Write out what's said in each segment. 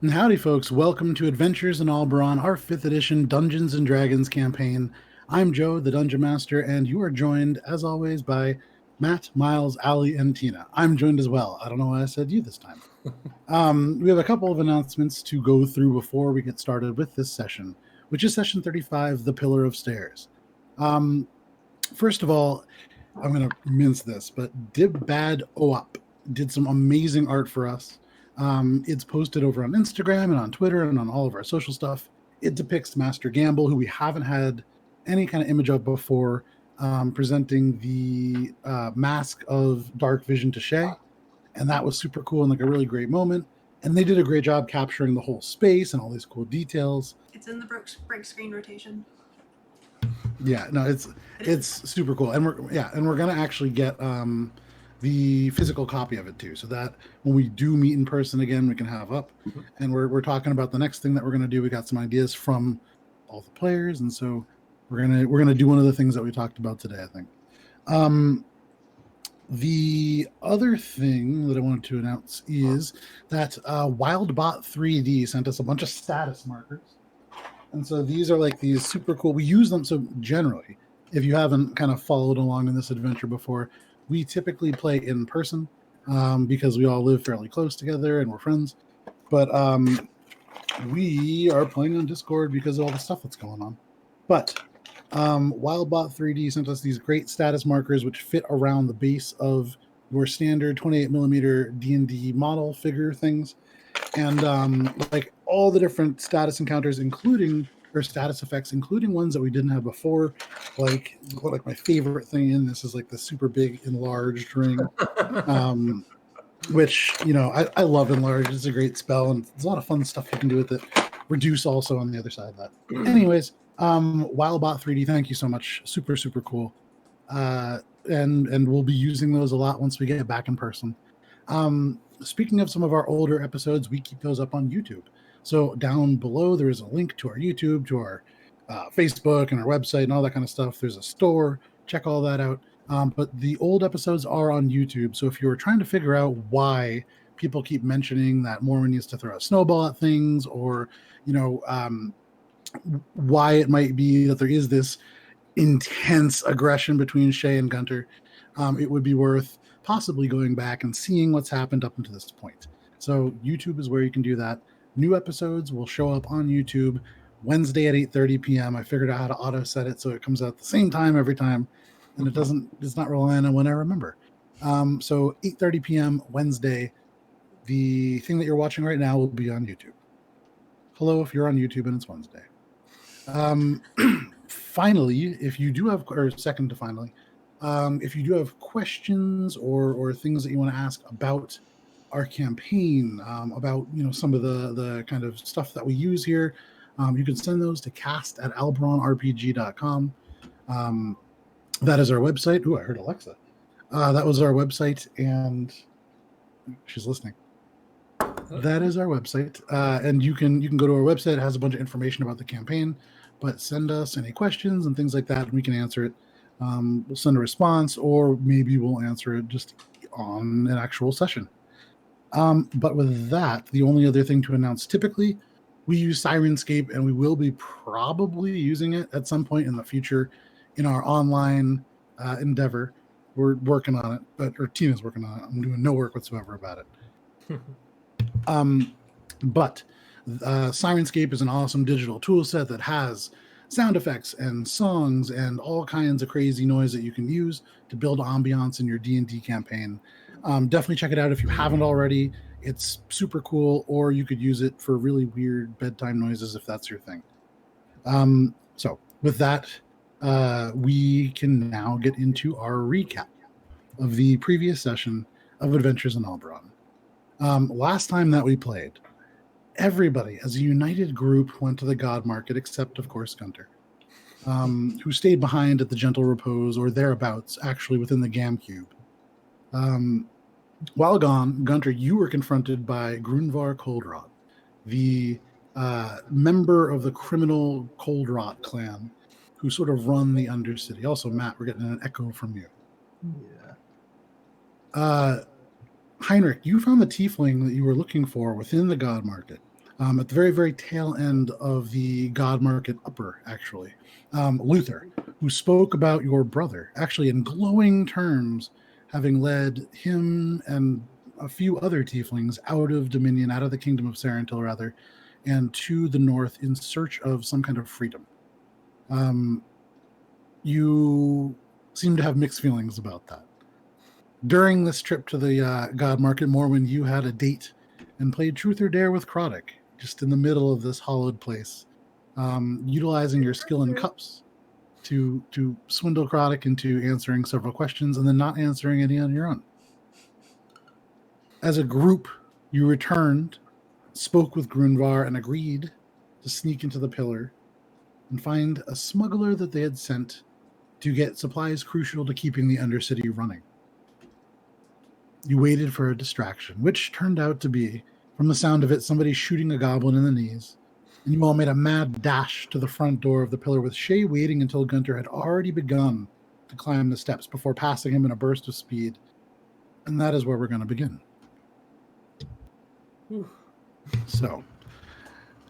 Howdy, folks. Welcome to Adventures in Alberon, our 5th edition Dungeons and Dragons campaign. I'm Joe, the Dungeon Master, and you are joined, as always, by Matt, Miles, Ali, and Tina. I'm joined as well. I don't know why I said you this time. We have a couple of announcements to go through before we get started with this session, which is session 35, The Pillar of Stairs. First of all, I'm going to mince this, but Dibbad Oap did some amazing art for us. It's posted over on Instagram and on Twitter and on all of our social stuff. It depicts Master Gamble, who we haven't had any kind of image of before, presenting the mask of Dark Vision to Shay. And that was super cool and like a really great moment. And they did a great job capturing the whole space and all these cool details. It's in the break screen rotation. Yeah, no, it's super cool. And we're gonna actually get the physical copy of it too, so that when we do meet in person again, we can have up. And we're talking about the next thing that we're going to do. We got some ideas from all the players, and so we're gonna do one of the things that we talked about today, I think. The other thing that I wanted to announce is that WildBot 3D sent us a bunch of status markers, and so these are like these super cool. We use them, so generally, if you haven't kind of followed along in this adventure before, we typically play in person because we all live fairly close together and we're friends. But we are playing on Discord because of all the stuff that's going on. But WildBot 3D sent us these great status markers which fit around the base of your standard 28mm D&D model figure things. And like all the different status encounters, including or status effects, including ones that we didn't have before. Like my favorite thing in this is like the super big enlarged ring, which, you know, I love enlarged. It's a great spell, and there's a lot of fun stuff you can do with it. Reduce also on the other side of that. Anyways, WildBot 3D, thank you so much. Super, super cool. And we'll be using those a lot once we get back in person. Speaking of some of our older episodes, we keep those up on YouTube. So down below, there is a link to our YouTube, to our Facebook and our website and all that kind of stuff. There's a store. Check all that out. But the old episodes are on YouTube. So if you're trying to figure out why people keep mentioning that Mormon needs to throw a snowball at things, or, you know, why it might be that there is this intense aggression between Shay and Gunter, it would be worth possibly going back and seeing what's happened up until this point. So YouTube is where you can do that. New episodes will show up on YouTube Wednesday at 8:30 p.m. I figured out how to auto set it so it comes out at the same time every time, and it's not relying on when I remember. So 8:30 p.m. Wednesday, the thing that you're watching right now will be on YouTube. Hello, if you're on YouTube and it's Wednesday. Finally, if you do have, or second to finally, if you do have questions or things that you want to ask about our campaign, about, you know, some of the kind of stuff that we use here, you can send those to cast@alberonrpg.com. That is our website. Ooh, I heard Alexa. That was our website, and she's listening. That is our website, and you can go to our website. It has a bunch of information about the campaign, but send us any questions and things like that, and we can answer it. We'll send a response, or maybe we'll answer it just on an actual session. But with that, the only other thing to announce, typically we use Sirenscape, and we will be probably using it at some point in the future in our online endeavor. We're working on it, or Tina's working on it. I'm doing no work whatsoever about it. But Sirenscape is an awesome digital tool set that has sound effects and songs and all kinds of crazy noise that you can use to build ambiance in your D&D campaign. Definitely check it out if you haven't already. It's super cool, or you could use it for really weird bedtime noises if that's your thing. So with that, we can now get into our recap of the previous session of Adventures in Alberon. Last time that we played, everybody as a united group went to the God Market, except, of course, Gunter, who stayed behind at the Gentle Repose, or thereabouts, actually within the Gam Cube. While gone, Gunter, you were confronted by Grunvar Coldrot, the member of the criminal Coldrot clan, who sort of run the Undercity. Also, Matt, we're getting an echo from you. Yeah. Heinrich, you found the tiefling that you were looking for within the God Market. at the very, very tail end of the God Market Upper, actually. Luther, who spoke about your brother, actually in glowing terms, having led him and a few other tieflings out of Dominion, out of the kingdom of Sarentil, rather, and to the north in search of some kind of freedom. You seem to have mixed feelings about that. During this trip to the God Market, Morwen, you had a date and played Truth or Dare with Krodik, just in the middle of this hollowed place, utilizing your skill in cups to swindle Krodik into answering several questions and then not answering any on your own. As a group, you returned, spoke with Grunvar, and agreed to sneak into the pillar and find a smuggler that they had sent to get supplies crucial to keeping the Undercity running. You waited for a distraction, which turned out to be, from the sound of it, somebody shooting a goblin in the knees. And you all made a mad dash to the front door of the pillar, with Shay waiting until Gunter had already begun to climb the steps before passing him in a burst of speed. And that is where we're going to begin. So,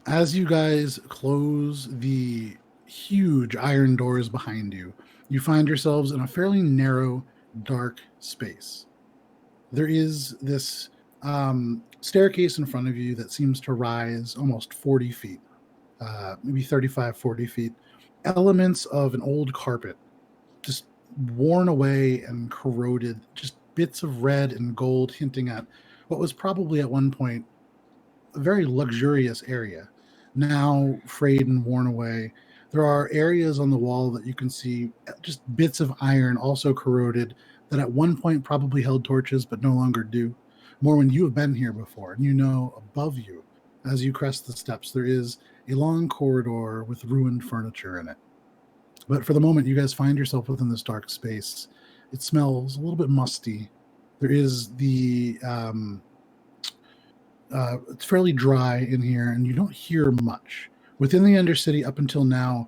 as you guys close the huge iron doors behind you, you find yourselves in a fairly narrow, dark space. There is this staircase in front of you that seems to rise almost 40 feet, maybe 35, 40 feet. Elements of an old carpet, just worn away and corroded, just bits of red and gold hinting at what was probably at one point a very luxurious area, now frayed and worn away. There are areas on the wall that you can see just bits of iron also corroded that at one point probably held torches but no longer do. More when you have been here before, and you know above you, as you crest the steps, there is a long corridor with ruined furniture in it. But for the moment, you guys find yourself within this dark space. It smells a little bit musty. There is the it's fairly dry in here, and you don't hear much. Within the Undercity up until now,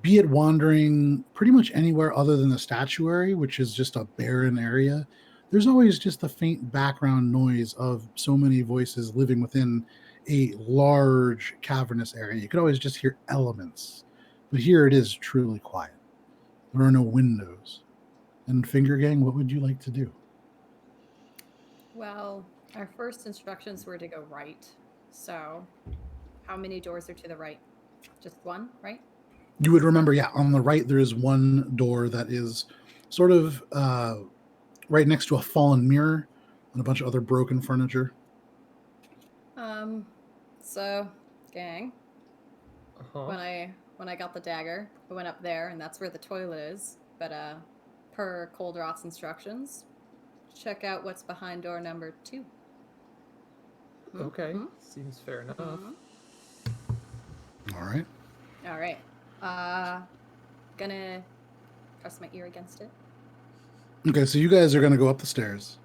be it wandering pretty much anywhere other than the statuary, which is just a barren area, there's always just a faint background noise of so many voices living within a large cavernous area. You could always just hear elements. But here it is truly quiet. There are no windows. And Finger Gang, what would you like to do? Well, our first instructions were to go right. So, how many doors are to the right? Just one, right? You would remember, yeah, on the right there is one door that is sort of right next to a fallen mirror and a bunch of other broken furniture. So, gang, when I got the dagger, I went up there, and that's where the toilet is. But per Coldrot's instructions, check out what's behind door number 2. Okay, seems fair enough. All right. All right. Gonna press my ear against it. Okay, so you guys are going to go up the stairs.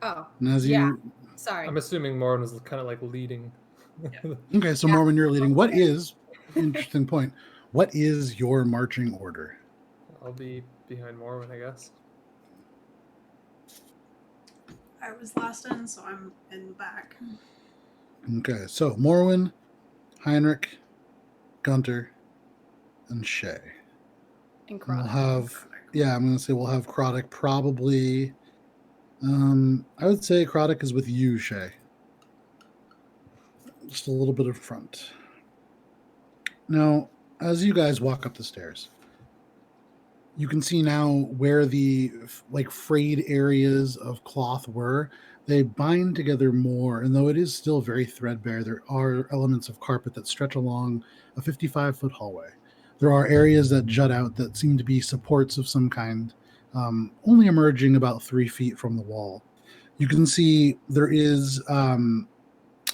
Oh, And as yeah. you, Sorry. I'm assuming Morin was kind of like leading. okay, so Yeah. Morwen, you're leading. What is, interesting point, what is your marching order? I'll be behind Morin, I guess. I was last in, so I'm in the back. Okay, so Morwen, Heinrich, Gunter, and Shay. And We'll Kronk. have, yeah, I'm going to say we'll have Krodik probably. I would say Krodik is with you, Shay. Just a little bit in front. Now, as you guys walk up the stairs, you can see now where the like frayed areas of cloth were. They bind together more, and though it is still very threadbare, there are elements of carpet that stretch along a 55-foot hallway. There are areas that jut out that seem to be supports of some kind, only emerging about 3 feet from the wall. You can see there is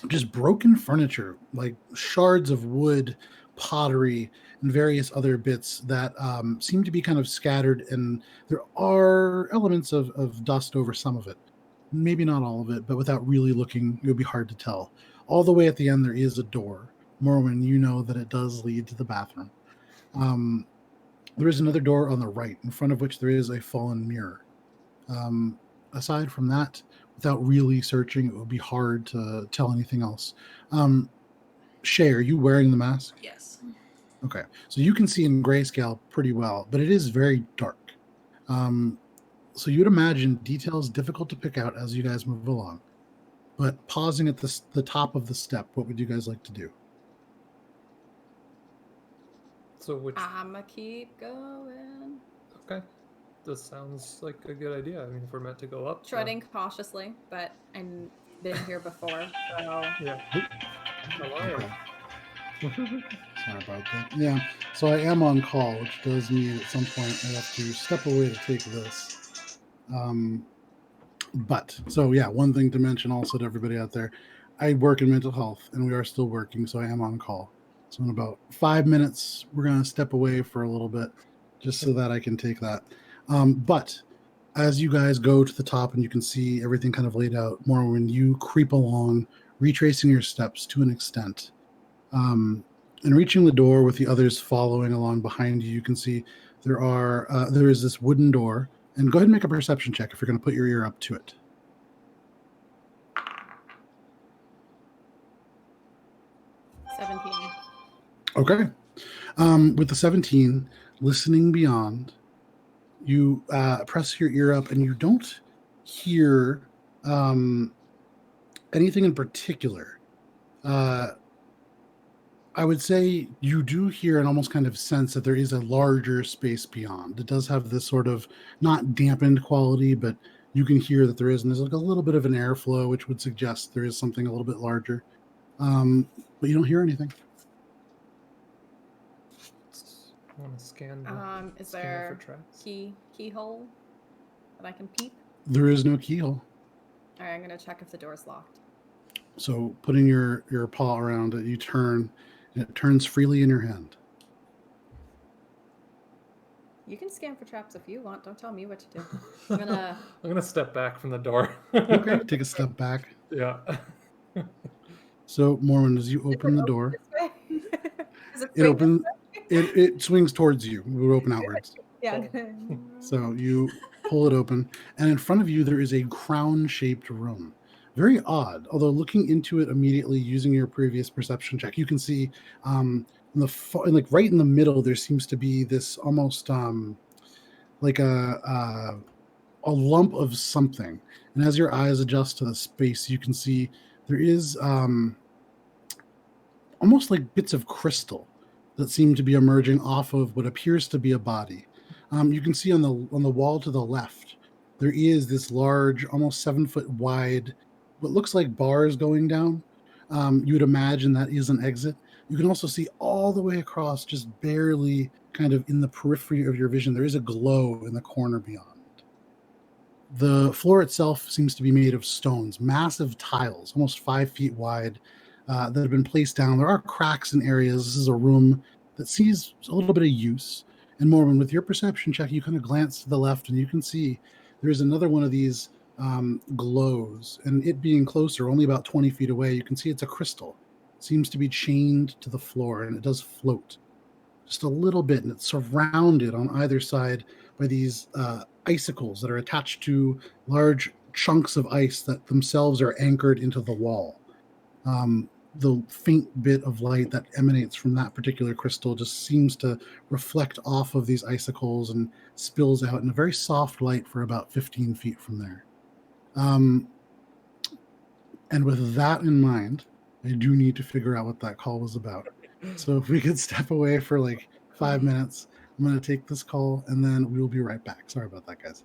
just broken furniture, like shards of wood, pottery, and various other bits that seem to be kind of scattered, and there are elements of dust over some of it. Maybe not all of it, but without really looking, it would be hard to tell. All the way at the end, there is a door. Morwen, you know that it does lead to the bathroom. There is another door on the right, in front of which there is a fallen mirror. Aside from that, without really searching, it would be hard to tell anything else. Shay, are you wearing the mask? Yes. Okay, so you can see in grayscale pretty well, but it is very dark. So you would imagine details difficult to pick out as you guys move along. But pausing at the top of the step, what would you guys like to do? So which? I'ma keep going. Okay. This sounds like a good idea. I mean, if we're meant to go up. Treading cautiously, but I've been here before, so Yeah. Hello. Sorry about that. Yeah, so I am on call, which does mean at some point I have to step away to take this. But so yeah, one thing to mention also to everybody out there, I work in mental health and we are still working, so I am on call. So in about 5 minutes, we're gonna step away for a little bit, just so that I can take that. But as you guys go to the top and you can see everything kind of laid out more when you creep along, retracing your steps to an extent. And reaching the door with the others following along behind you, you can see there is this wooden door. And go ahead and make a perception check if you're going to put your ear up to it. 17. Okay. With the 17, listening beyond, you press your ear up and you don't hear anything in particular. I would say you do hear and almost kind of sense that there is a larger space beyond. It does have this sort of not dampened quality, but you can hear that there is, and there's like a little bit of an airflow, which would suggest there is something a little bit larger. But you don't hear anything. I want to scan. Is scan there for tracks. keyhole that I can peep? There is no keyhole. All right, I'm gonna check if the door's locked. So putting your paw around it, you turn, and it turns freely in your hand. You can scan for traps if you want. Don't tell me what to do. I'm gonna step back from the door. Okay, take a step back. Yeah. So Mormon, as you open the door, Is it it opens. It swings towards you. It will open outwards. Yeah. So you pull it open, and in front of you there is a crown-shaped room. Very odd, although looking into it immediately using your previous perception check, you can see like right in the middle there seems to be this almost like a lump of something. And as your eyes adjust to the space, you can see there is almost like bits of crystal that seem to be emerging off of what appears to be a body. You can see on the wall to the left, there is this large, almost 7 foot wide, what looks like bars going down. You would imagine that is an exit. You can also see all the way across, just barely kind of in the periphery of your vision, there is a glow in the corner beyond. The floor itself seems to be made of stones, massive tiles, almost 5 feet wide, that have been placed down. There are cracks in areas. This is a room that sees a little bit of use. And Mormon, with your perception check, you kind of glance to the left and you can see there is another one of these glows, and it being closer, only about 20 feet away, you can see it's a crystal. It seems to be chained to the floor, and it does float just a little bit, and it's surrounded on either side by these icicles that are attached to large chunks of ice that themselves are anchored into the wall. The faint bit of light that emanates from that particular crystal just seems to reflect off of these icicles and spills out in a very soft light for about 15 feet from there. And with that in mind, I do need to figure out what that call was about. So if we could step away for like 5 minutes, I'm going to take this call and then we will be right back. Sorry about that, guys.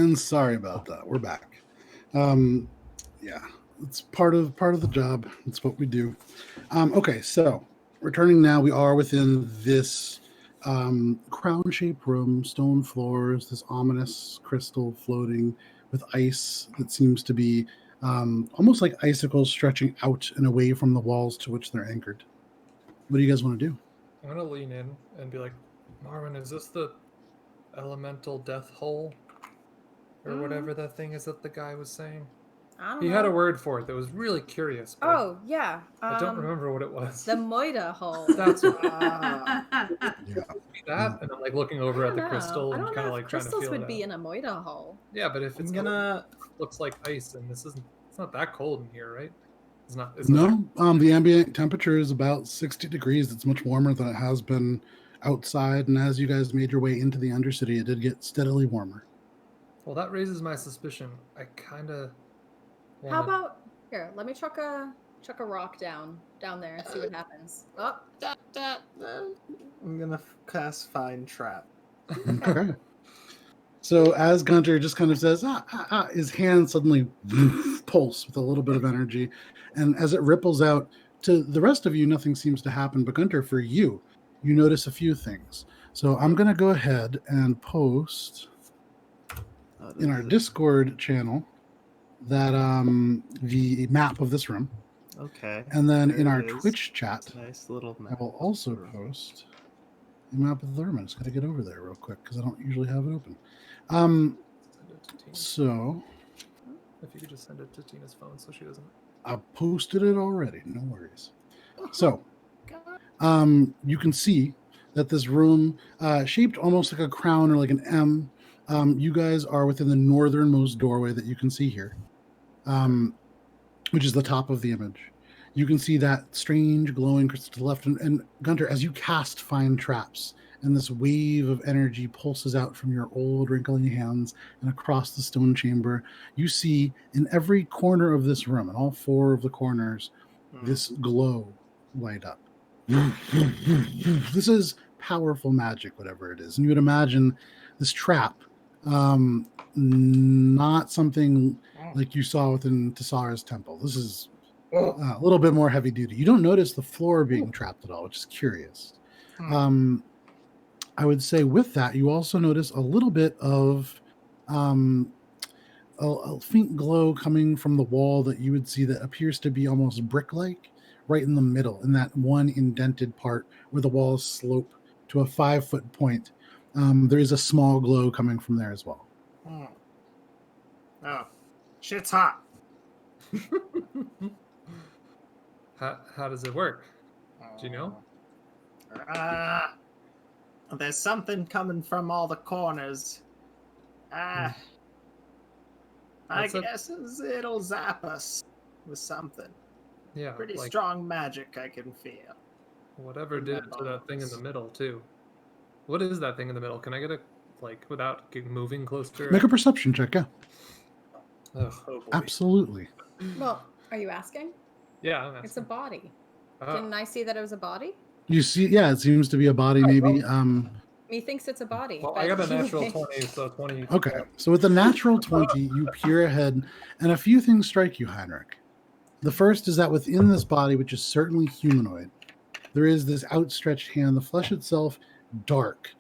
And sorry about that. We're back. Yeah, it's part of the job. It's what we do. Okay, so returning now, we are within this crown-shaped room, stone floors, this ominous crystal floating with ice that seems to be almost like icicles stretching out and away from the walls to which they're anchored. What do you guys want to do? I'm gonna lean in and be like, Marvin, is this the elemental death hole? Or whatever that thing is that the guy was saying? I don't He know. had a word for it that was really curious. But Oh, yeah. I don't remember what it was. The Moida hole. That's what Yeah. that, and I'm like looking over at the I crystal don't and know kind of if like trying to crystals feel would it be out. in a Moida hole. Yeah, but if it's gonna. looks like ice, and it's not that cold in here, right? It's not. No, the ambient temperature is about 60 degrees. It's much warmer than it has been outside. And as you guys made your way into the Undercity, it did get steadily warmer. Well, that raises my suspicion. I kind of. How about here? Let me chuck a rock down there and see what happens. Oh, I'm gonna cast Find Trap. Okay. So as Gunter just kind of says, his hand suddenly pulse with a little bit of energy. And as it ripples out, to the rest of you, nothing seems to happen. But Gunter, for you, you notice a few things. So I'm going to go ahead and post in our Discord channel that the map of this room. Okay. And then there in it our is. Twitch chat, It's a nice little I map. will also post the map of the room. I just got to get over there real quick because I don't usually have it open. Send it to Tina. So If you could just send it to Tina's phone so she doesn't. I posted it already. No worries. So you can see that this room, shaped almost like a crown or like an M, you guys are within the northernmost doorway that you can see here, which is the top of the image. You can see that strange glowing crystal to the left. And Gunter, as you cast Find Traps, and this wave of energy pulses out from your old wrinkly hands and across the stone chamber, you see in every corner of this room, in all four of the corners, this glow light up. This is powerful magic, whatever it is. And you would imagine this trap, not something like you saw within Tassara's temple. This is a little bit more heavy duty. You don't notice the floor being trapped at all, which is curious. I would say with that, you also notice a little bit of a faint glow coming from the wall that you would see that appears to be almost brick-like right in the middle, in that one indented part where the walls slope to a 5-foot point. There is a small glow coming from there as well. Oh, shit's hot. How does it work? Do you know? There's something coming from all the corners. I guess it'll zap us with something. Yeah, Pretty like strong magic I can feel. whatever in did my it to that thing in the bones. middle too. What is that thing in the middle? Can I get a without moving closer? Make a perception check, yeah. Ugh. Oh boy. Absolutely. well, are you asking? Yeah, I'm It's a asking. body. Oh. Didn't I see that it was a body? You see, yeah, it seems to be a body, maybe. Methinks it's a body. Well, but I got a natural anyway. 20, so 20. Okay, so with the natural 20, you peer ahead, and a few things strike you, Heinrich. The first is that within this body, which is certainly humanoid, there is this outstretched hand, the flesh itself dark,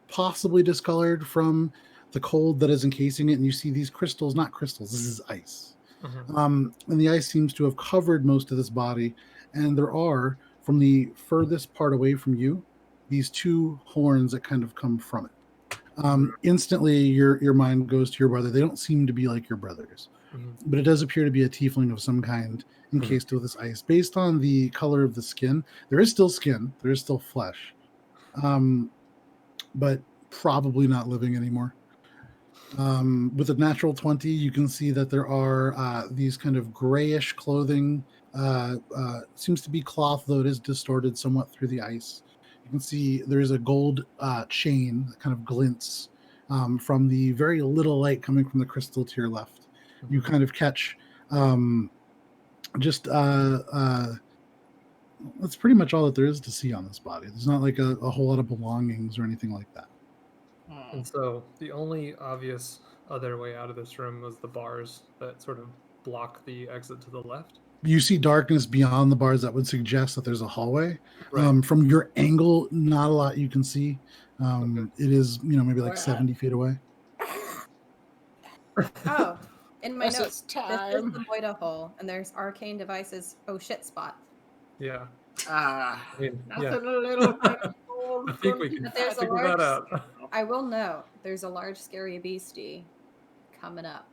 possibly discolored from the cold that is encasing it, and you see these crystals, not crystals, this is ice. Mhm. And the ice seems to have covered most of this body, and there are, from the furthest part away from you, these two horns that kind of come from it. Instantly, your mind goes to your brother. They don't seem to be like your brothers, but it does appear to be a tiefling of some kind encased with this ice. Based on the color of the skin, there is still skin, there is still flesh, but probably not living anymore. With a natural 20, you can see that there are these kind of grayish clothing. Seems to be cloth, though it is distorted somewhat through the ice. You can see there is a gold chain that kind of glints from the very little light coming from the crystal to your left. You kind of catch that's pretty much all that there is to see on this body. There's not like a whole lot of belongings or anything like that. And so the only obvious other way out of this room was the bars that sort of block the exit to the left. You see darkness beyond the bars that would suggest that there's a hallway. Right. From your angle, not a lot you can see. It is, maybe like Wow. 70 feet away. Oh, in my This notes, is this is time. the Moida hole, and there's arcane devices. Oh shit! Spot. Yeah. Ah, I mean, nothing yeah. a little. I think we can But there's a figure that large- out. I will note there's a large, scary beastie coming up.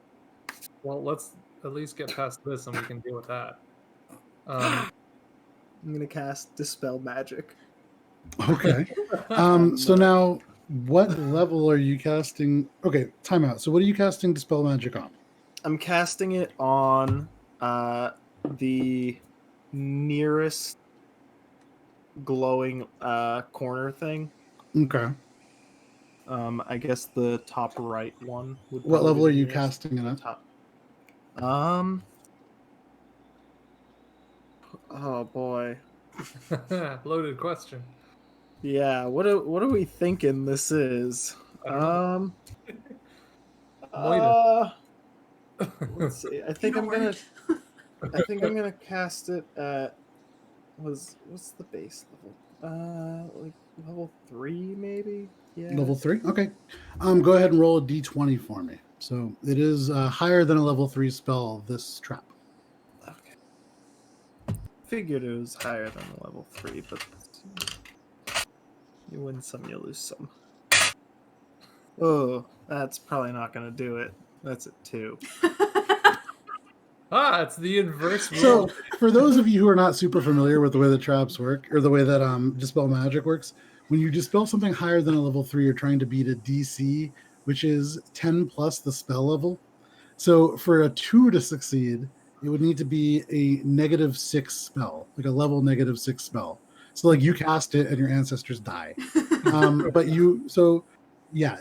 Well, let's at least get past this and we can deal with that. I'm gonna cast Dispel Magic. Okay. So now, what level are you casting? Okay, time out. So what are you casting Dispel Magic on? I'm casting it on the nearest glowing corner thing. Okay. I guess the top right one. Would What probably level be are you the nearest. casting it at? Top. Oh boy. Loaded question. Yeah. What are we thinking this is? I don't Let's see. I think I'm gonna cast it at what's the base level? Like level 3 maybe? Yeah. Level 3? Okay. Go ahead and roll a d20 for me. So it is higher than a level 3 spell, this trap. Okay. Figured it was higher than a level 3, but you win some, you lose some. Oh, that's probably not gonna do it. That's a 2. It's the inverse rule. So, for those of you who are not super familiar with the way the traps work, or the way that Dispel Magic works, when you dispel something higher than a level 3, you're trying to beat a DC, which is 10 plus the spell level. So, for a 2 to succeed, it would need to be a -6 spell, like a level -6 spell. So, like, you cast it and your ancestors die. It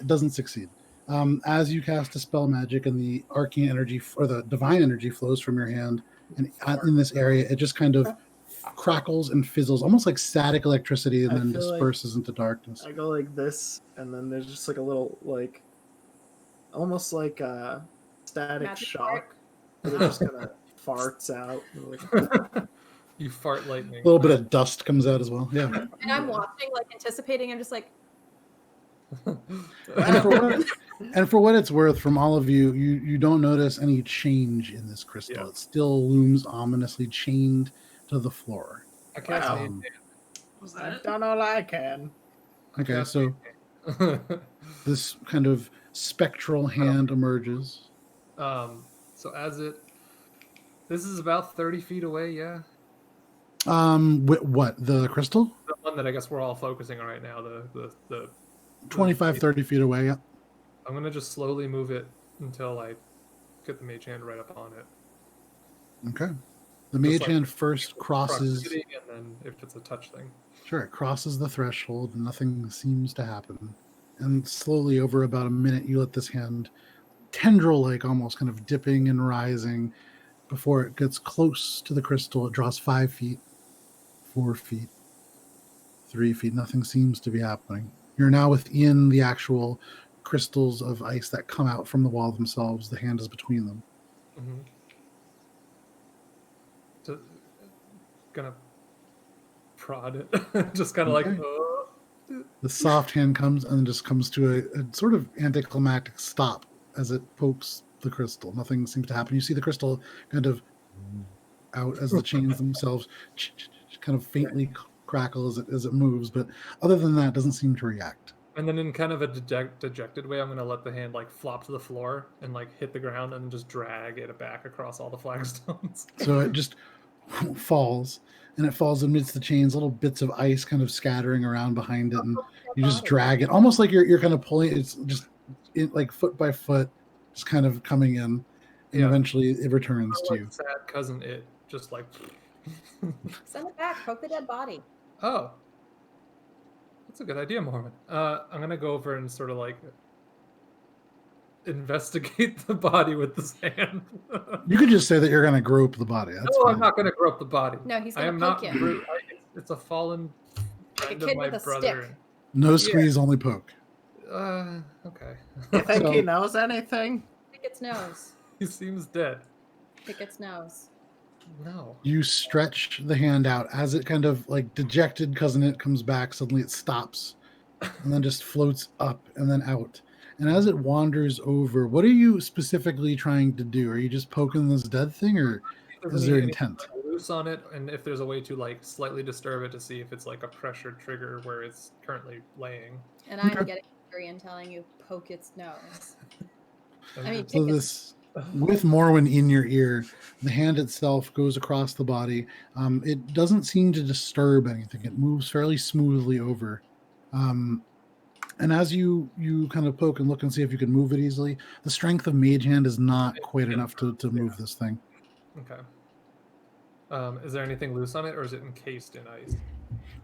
doesn't succeed. As you cast Dispel Magic and the arcane energy or the divine energy flows from your hand, and in this area, it just kind of crackles and fizzles, almost like static electricity, and I then feel like disperses into darkness. I go like this, and then there's just like a little, like, almost like a static Magic shock. But it just kind of farts out. Like, You fart lightning. A little bit of dust comes out as well. Yeah. And I'm watching, like anticipating. I'm just like, And for what it's worth, from all of you, you don't notice any change in this crystal. Yeah. It still looms ominously chained to the floor. I cast Wow. Mage Was that I've it? done all I can. Okay, Cast so Hand. this kind of spectral hand emerges. So this is about 30 feet away, yeah? What? The crystal? The one that I guess we're all focusing on right now, the 25, 30 feet away, yeah. I'm gonna just slowly move it until I get the mage hand right up on it. Okay. The mage like hand first crosses. Proximity, and then if it's a touch thing. Sure, it crosses the threshold and nothing seems to happen. And slowly, over about a minute, you let this hand, tendril-like almost, kind of dipping and rising. Before it gets close to the crystal, it draws 5 feet, 4 feet, 3 feet. Nothing seems to be happening. You're now within the actual crystals of ice that come out from the wall themselves. The hand is between them. Mm-hmm. So, gonna prod it, just kind of Okay. The soft hand comes and just comes to a sort of anticlimactic stop as it pokes the crystal. Nothing seems to happen. You see the crystal kind of out as the chains themselves kind of faintly crackle as it moves, but other than that, it doesn't seem to react. And then in kind of a dejected way, I'm gonna let the hand like flop to the floor and like hit the ground and just drag it back across all the flagstones. So it just falls, and it falls amidst the chains, little bits of ice kind of scattering around behind it, and you just drag it, almost like you're kind of pulling. It's just like foot by foot, just kind of coming in, and Yeah. eventually it returns to you. Sad cousin, it just like. send it back. Poke the dead body. Oh, that's a good idea, Mormon. I'm gonna go over and sort of like investigate the body with this hand. You could just say that you're going to grope the body. That's No, fine. I'm not gonna grope the body. No, he's I gonna am poke not. you. It's a fallen Like a friend of kid my with a brother. stick. No squeeze, only poke. Okay. You think he So- knows anything? Pick its nose. He seems dead. Pick its nose. No. You stretch the hand out as it kind of like dejected cousin it comes back. Suddenly it stops and then just floats up and then out. And as it wanders over, what are you specifically trying to do? Are you just poking this dead thing, or If is there's there any intent? loose on it, and if there's a way to like slightly disturb it to see if it's like a pressure trigger where it's currently laying. And I'm Okay. getting angry and telling you, poke its nose. And I mean, it's- So pick its this, with Morwen in your ear, the hand itself goes across the body. It doesn't seem to disturb anything. It moves fairly smoothly over. And as you kind of poke and look and see if you can move it easily, the strength of Mage Hand is not quite enough to move this thing. okay. Is there anything loose on it, or is it encased in ice?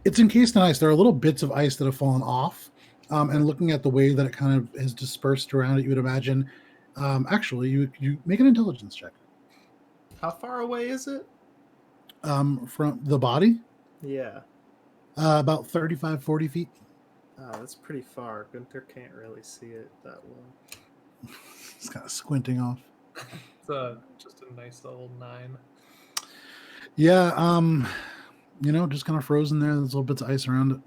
It's encased in ice. There are little bits of ice that have fallen off. And looking at the way that it kind of is dispersed around it, you would imagine. Actually, you make an intelligence check How far away is it? from the body, Yeah. about 35, 40 feet. Oh, that's pretty far. Gunter can't really see it that well. It's kind of squinting off. It's just a nice little 9. Yeah, just kind of frozen there. There's little bits of ice around it.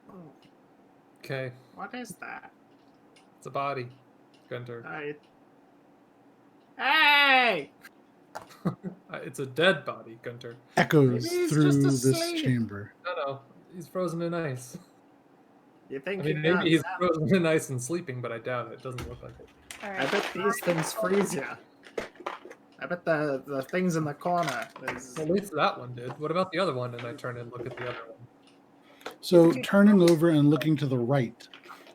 Oh, Okay, what is that? it's a body, Gunter. Hey! It's a dead body, Gunter. Echoes Maybe he's through just this asleep. chamber. No, he's frozen in ice. You think I mean, he got maybe he's zapped? frozen in ice and sleeping, but I doubt it. It doesn't look like it. All I right. bet these things freeze you. I bet the things in the corner is... Well, at least that one did. What about the other one? And I turn and look at the other one. So turning over and looking to the right.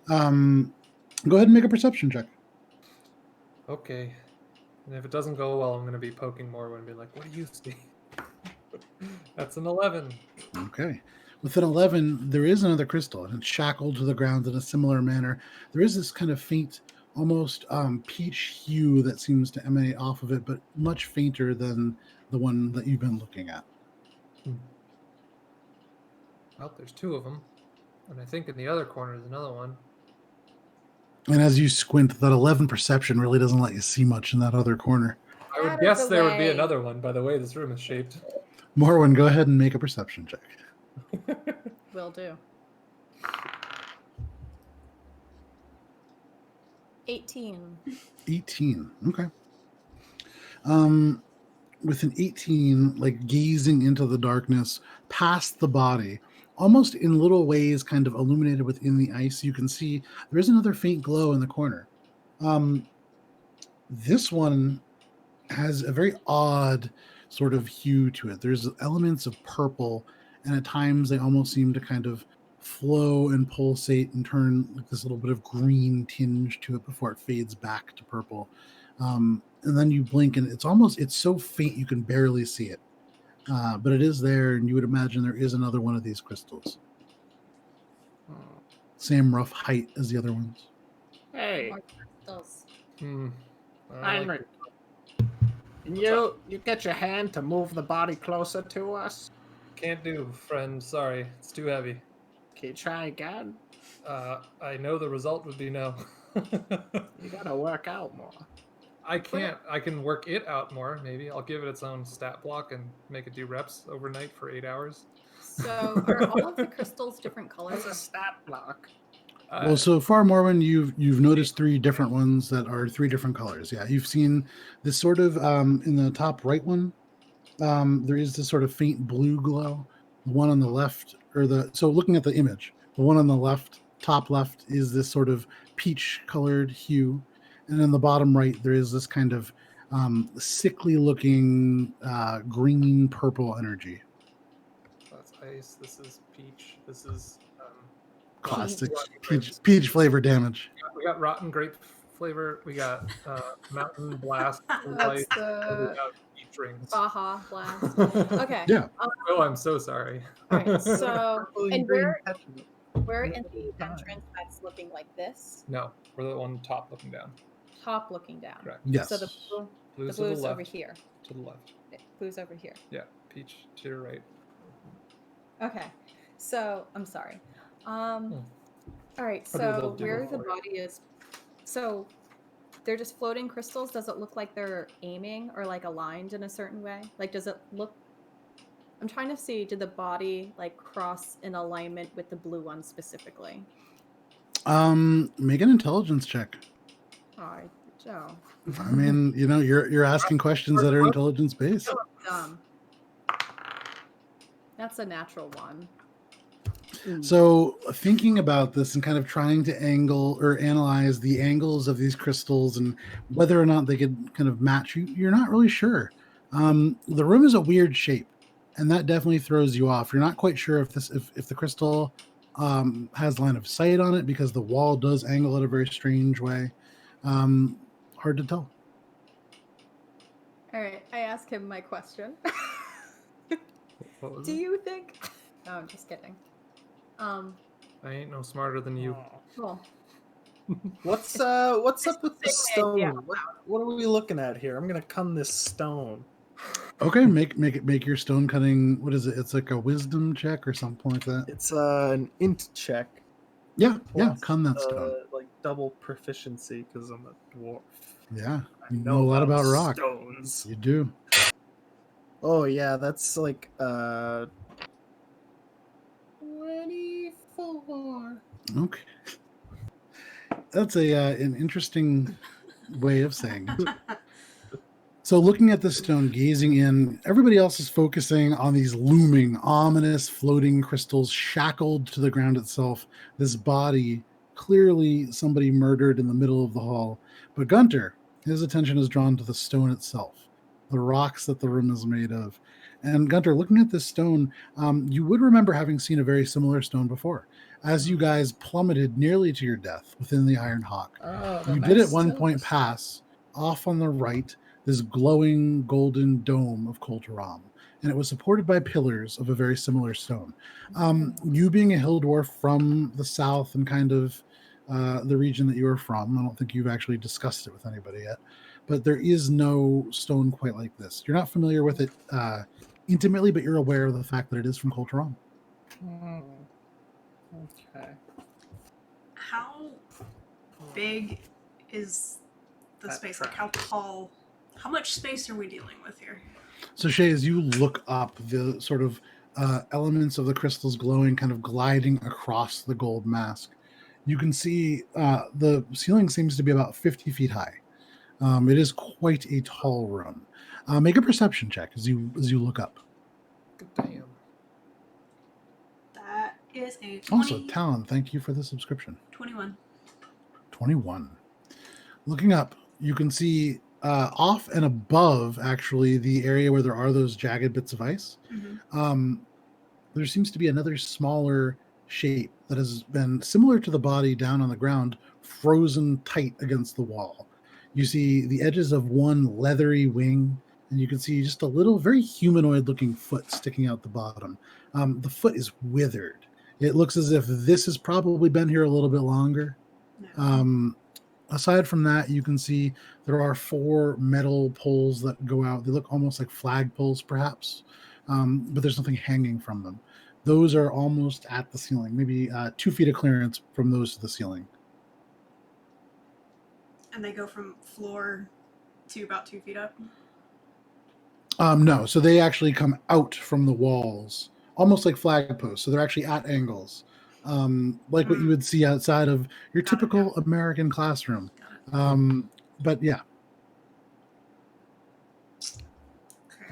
Go ahead and make a perception check. Okay. And if it doesn't go well, I'm going to be poking more and be like, what do you see? That's an 11. Okay. With an 11, there is another crystal, and it's shackled to the ground in a similar manner. There is this kind of faint, almost peach hue that seems to emanate off of it, but much fainter than the one that you've been looking at. Well, there's 2 of them. And I think in the other corner is another one. And as you squint, that 11 perception really doesn't let you see much in that other corner. I would Out of guess the there would be way. another one by the way this room is shaped. Morwen, go ahead and make a perception check. Will do. 18. 18. Okay. With an 18, like gazing into the darkness past the body, almost in little ways kind of illuminated within the ice, you can see there is another faint glow in the corner. This one has a very odd sort of hue to it. There's elements of purple, and at times they almost seem to kind of flow and pulsate and turn like this little bit of green tinge to it before it fades back to purple. And then you blink and it's so faint you can barely see it. But it is there, and you would imagine there is another one of these crystals. Same rough height as the other ones. Hey, More crystals. I don't like Heinrich. Can you get your hand to move the body closer to us? Can't do, friend. Sorry, it's too heavy. Can you try again? I know the result would be no. You gotta work out more. I can't. I can work it out more, maybe. I'll give it its own stat block and make it do reps overnight for 8 hours. So are all of the crystals different What's colors? a stat block? Well, so far, Morwen, you've noticed 3 different ones that are 3 different colors. Yeah, you've seen this sort of in the top right one. There is this sort of faint blue glow. The one on the left, so looking at the image, the one on the left, top left, is this sort of peach-colored hue, and in the bottom right, there is this kind of sickly-looking green purple energy. That's ice. This is peach. This is Classic rotten grapes. peach flavor damage. We got rotten grape flavor. We got mountain blast. That's light, we the got peach rings. Baja Blast. Okay. Yeah. Oh, I'm so sorry. All right. So, and green where in the entrance that's looking like this? No, we're the one top looking down. Top looking down. Correct. Yes. So the Blue's, blue's to the left. over here. To the left. Blue's over here. Yeah, peach to your right. Okay. So I'm sorry. All right, I'll do a little so where doodle the for you. body is, so they're just floating crystals. Does it look like they're aiming or like aligned in a certain way? Like, does it look? I'm trying to see. Did the body like cross in alignment with the blue one specifically? Make an intelligence check. All right, Joe. I mean, you're asking questions that are intelligence based. Dumb. That's a natural one. So thinking about this and kind of trying to angle or analyze the angles of these crystals and whether or not they could kind of match you're not really sure. The room is a weird shape, and that definitely throws you off. You're not quite sure if the crystal has line of sight on it because the wall does angle in a very strange way. Hard to tell. All right, I ask him my question. What was Do it? you think? No, I'm just kidding. I ain't no smarter than you. Cool. What's up with the Same idea. stone? What are we looking at here? I'm gonna come this stone. Okay, make your stone cutting. What is it? It's like a wisdom check or something like that. It's an int check. Yeah, plus, cun that stone. like double proficiency because I'm a dwarf. Yeah, I you know a lot about rock. stones. You do. Oh yeah, that's like 24. Okay. That's an interesting way of saying it. So looking at the stone, gazing in, everybody else is focusing on these looming, ominous, floating crystals shackled to the ground itself. This body, clearly somebody murdered in the middle of the hall. But Gunter, his attention is drawn to the stone itself, the rocks that the room is made of. And Gunter, looking at this stone, you would remember having seen a very similar stone before. As you guys plummeted nearly to your death within the Iron Hawk, Oh, you did at one point pass off on the right this glowing golden dome of Koltaram, and it was supported by pillars of a very similar stone. You being a hill dwarf from the south and kind of the region that you are from, I don't think you've actually discussed it with anybody yet, but there is no stone quite like this. You're not familiar with it intimately, but you're aware of the fact that it is from Koltaram. Okay. How big is the That space? Like, how tall? How much space are we dealing with here? So Shay, as you look up, the sort of elements of the crystals glowing, kind of gliding across the gold mask, you can see the ceiling seems to be about 50 feet high. It is quite a tall room. Make a perception check as you look up. Damn. That is a 20, Also, Talon, thank you for the subscription. 21. 21. Looking up, you can see off and above, actually, the area where there are those jagged bits of ice. Mm-hmm. There seems to be another smaller shape that has been similar to the body down on the ground, frozen tight against the wall. You see the edges of one leathery wing, and you can see just a little, very humanoid-looking foot sticking out the bottom. The foot is withered. It looks as if this has probably been here a little bit longer. No. Aside from that, you can see there are 4 metal poles that go out. They look almost like flag poles, perhaps, but there's nothing hanging from them. Those are almost at the ceiling, maybe 2 feet of clearance from those to the ceiling. And they go from floor to about 2 feet up. No, so they actually come out from the walls, almost like flag posts. So they're actually at angles, like what you would see outside of your typical American classroom. But yeah.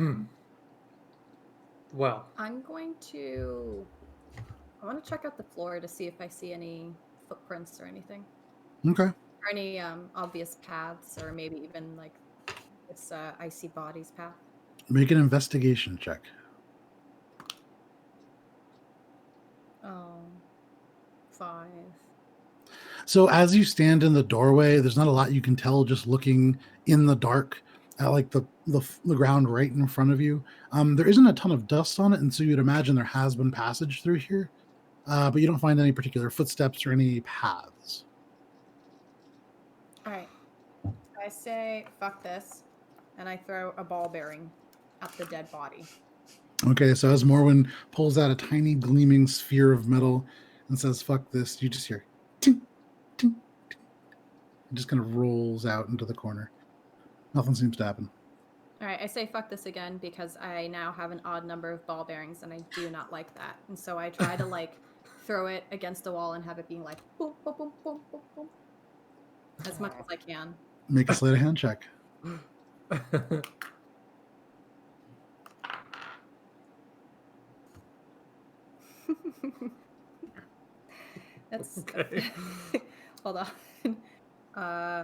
Okay. Well, I want to check out the floor to see if I see any footprints or anything. Okay. Or any obvious paths, or maybe even like this icy bodies path. Make an investigation check. Oh, 5. So as you stand in the doorway, there's not a lot you can tell just looking in the dark at like the ground right in front of you. There isn't a ton of dust on it, and so you'd imagine there has been passage through here, but you don't find any particular footsteps or any paths. All right. I say, fuck this, and I throw a ball bearing at the dead body. Okay, so as Morwen pulls out a tiny gleaming sphere of metal and says, fuck this, you just hear, Ting, ting, ting. It just kind of rolls out into the corner. Nothing seems to happen. All right, I say fuck this again because I now have an odd number of ball bearings and I do not like that. And so I try to like throw it against the wall and have it being like boom, boom, boom, boom, boom, boom, as much as I can. Make a sleight of hand check. That's Okay. hold on.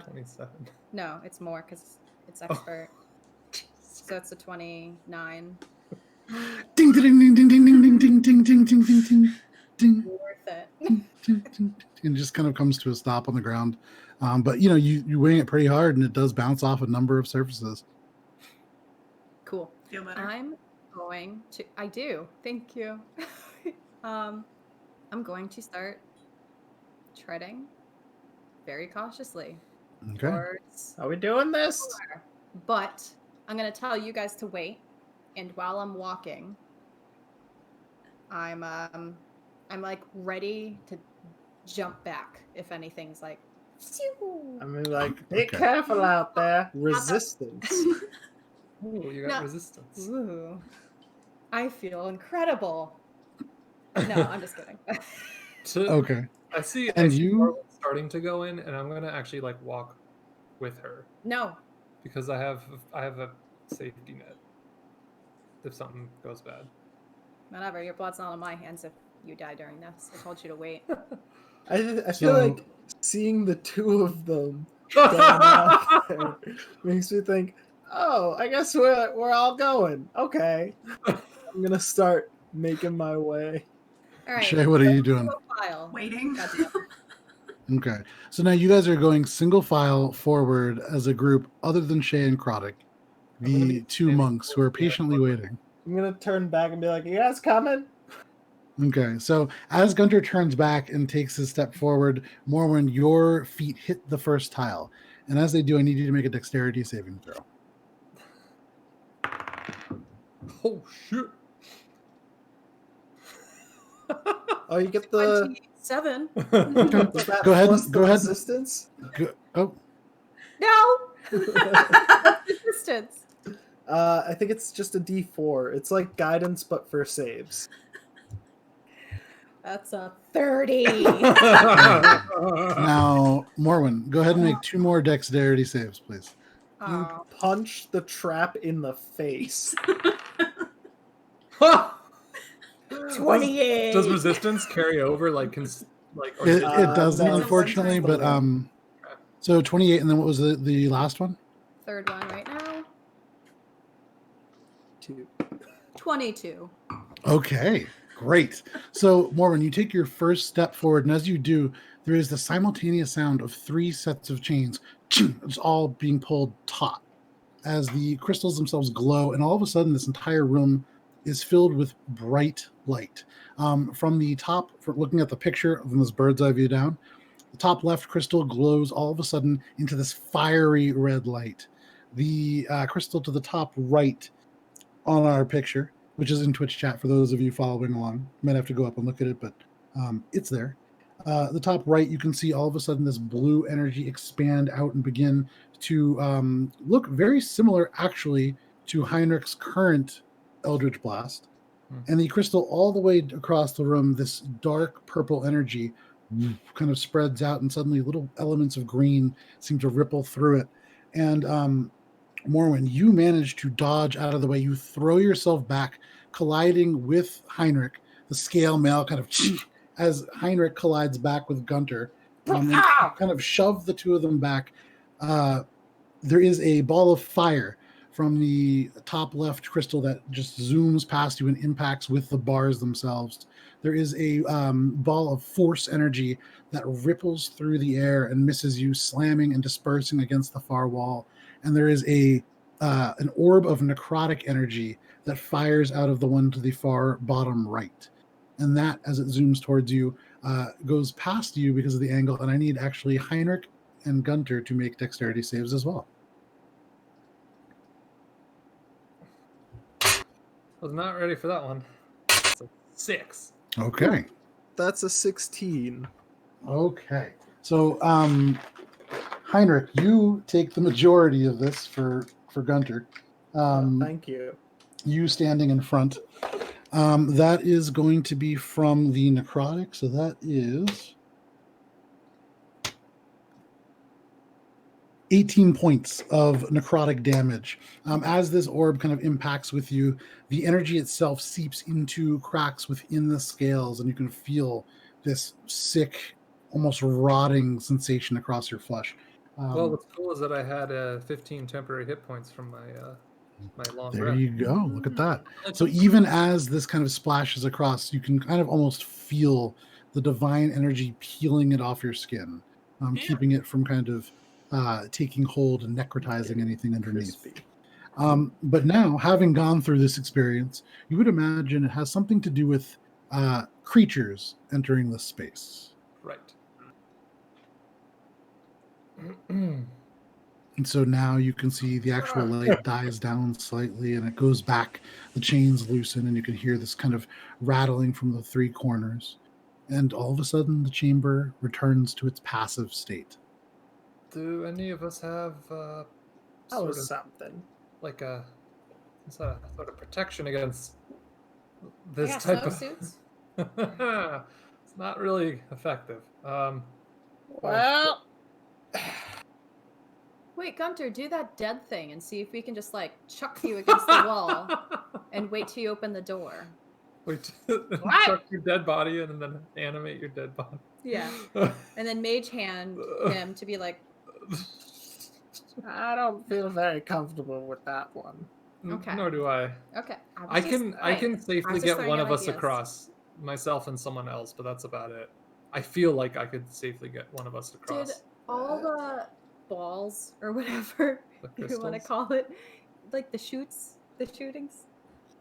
27. No, it's more because it's expert. So it's a 29. Ding, ding, ding, ding, ding, ding, ding, ding, ding, ding, ding, ding, ding, ding. Worth it. And it just kind of comes to a stop on the ground. But you wing it pretty hard, and it does bounce off a number of surfaces. Cool. Feel better? I'm going to. I do. Thank you. I'm going to start treading very cautiously Okay. towards. Are we doing this? Sure. But I'm going to tell you guys to wait, and while I'm walking, I'm like ready to jump back if anything's like. I mean, like, be Okay. careful out there. Resistance. Ooh, you got No. resistance. Ooh, I feel incredible. No, I'm just kidding. Okay. I see. And I see you- Marlon starting to go in, and I'm gonna actually like walk with her No, because I have a safety net if something goes bad. whatever. Your blood's not on my hands if you die during this. I told you to wait. I feel So- like seeing the two of them down out there makes me think, oh, I guess we're all going. Okay. I'm gonna start making my way. All right. Shay, what are you doing? Single file. Waiting. Goddamn. Okay. So now you guys are going single file forward as a group, other than Shay and Kroddick, I'm gonna the be two standing monks who are close to the patiently waiting. I'm gonna turn back and be like, you guys coming? Okay, so as Gunter turns back and takes his step forward, Morwen, your feet hit the first tile. And as they do, I need you to make a dexterity saving throw. Oh shit! Oh, you get the 27. was that Go ahead, plus the go ahead. resistance? Oh, No. Resistance. I think it's just a D4. It's like guidance, but for saves. That's a 30. now, Morwen, go ahead and make 2 more dexterity saves, please. You Aw. punch the trap in the face. 28. Does resistance carry over? Like, or It, just- it doesn't, no. unfortunately, but so 28, and then what was the last one? Third one right now. 2. 22. Okay, great. So, Morwen, you take your first step forward, and as you do, there is the simultaneous sound of 3 sets of chains. It's all being pulled taut as the crystals themselves glow, and all of a sudden, this entire room is filled with bright light. From the top, looking at the picture from this bird's eye view down, the top left crystal glows all of a sudden into this fiery red light. The crystal to the top right on our picture, which is in Twitch chat for those of you following along, you might have to go up and look at it, but it's there. The top right, you can see all of a sudden this blue energy expand out and begin to look very similar, actually, to Heinrich's current Eldritch Blast. And the crystal all the way across the room, this dark purple energy kind of spreads out, and suddenly little elements of green seem to ripple through it. And Morwen, you manage to dodge out of the way. You throw yourself back, colliding with Heinrich. The scale mail kind of as Heinrich collides back with Gunter, and kind of shove the two of them back. There is a ball of fire from the top left crystal that just zooms past you and impacts with the bars themselves. There is a ball of force energy that ripples through the air and misses you, slamming and dispersing against the far wall. And there is an orb of necrotic energy that fires out of the one to the far bottom right. And that, as it zooms towards you, goes past you because of the angle. And I need actually Heinrich and Gunter to make dexterity saves as well. was not ready for that one. It's a 6. Okay. That's a 16. Okay. So, Heinrich, you take the majority of this for Gunter. Thank you. You standing in front. That is going to be from the necrotic. So that is 18 points of necrotic damage. As this orb kind of impacts with you, the energy itself seeps into cracks within the scales, and you can feel this sick, almost rotting sensation across your flesh. Well, what's cool is that I had 15 temporary hit points from my long There rest. you go. Look at that. So even as this kind of splashes across, you can kind of almost feel the divine energy peeling it off your skin, keeping it from kind of taking hold and necrotizing anything underneath. Crispy. But now, having gone through this experience, you would imagine it has something to do with creatures entering this space. Right. And so now you can see the actual light dies down slightly and it goes back. The chains loosen and you can hear this kind of rattling from the three corners. And all of a sudden, the chamber returns to its passive state. Do any of us have That sort was of something. like a sort of protection against I this got type of? snowsuits. It's not really effective. Well, Wait, Gunter, do that dead thing and see if we can just like chuck you against the wall and wait till you open the door. Wait, chuck your dead body and then animate your dead body. Yeah. And then mage hand him to be like, I don't feel very comfortable with that one. Okay. Nor do I. okay. I can safely just get throwing one out of us ideas. across, myself and someone else, but that's about it. I feel like I could safely get one of us across. Did all the balls or whatever The you want to crystals? call it, like the shootings, The Did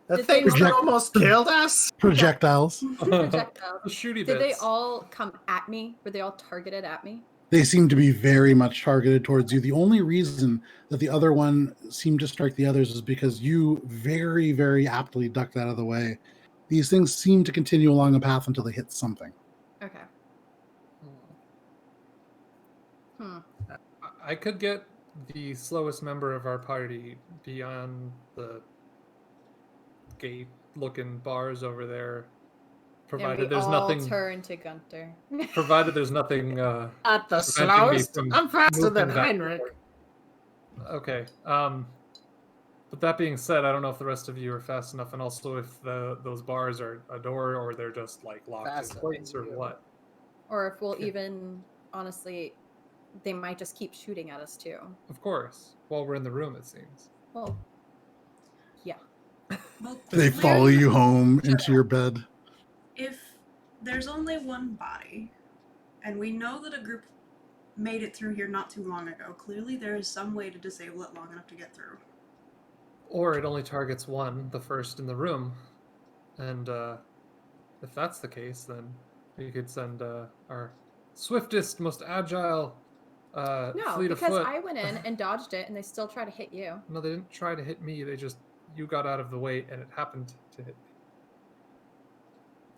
they things that Project- almost killed us? Projectiles. projectiles, The shooty did they bits. all come at me? Were they all targeted at me? They seem to be very much targeted towards you. The only reason that the other one seemed to strike the others is because you very, very aptly ducked out of the way. These things seem to continue along a path until they hit something. Okay. Hmm. I could get the slowest member of our party beyond the gate-looking bars over there, And provided we there's all nothing. turn to Gunter. Provided there's nothing. At the preventing me slowest? from I'm faster than moving back Heinrich. Okay. But that being said, I don't know if the rest of you are fast enough, and also if those bars are a door or they're just like locked Faster in place than or you. what. Or if we'll Okay. even, honestly, they might just keep shooting at us too. Of course, while we're in the room, it seems. Well, yeah. Well, They follow clearly, you home into your bed. if there's only one body, and we know that a group made it through here not too long ago, clearly there is some way to disable it long enough to get through. Or it only targets one, the first in the room, and if that's the case, then we could send our swiftest, most agile No, fleet of because foot. I went in and dodged it, and they still try to hit you. No, they didn't try to hit me. You got out of the way, and it happened to hit me.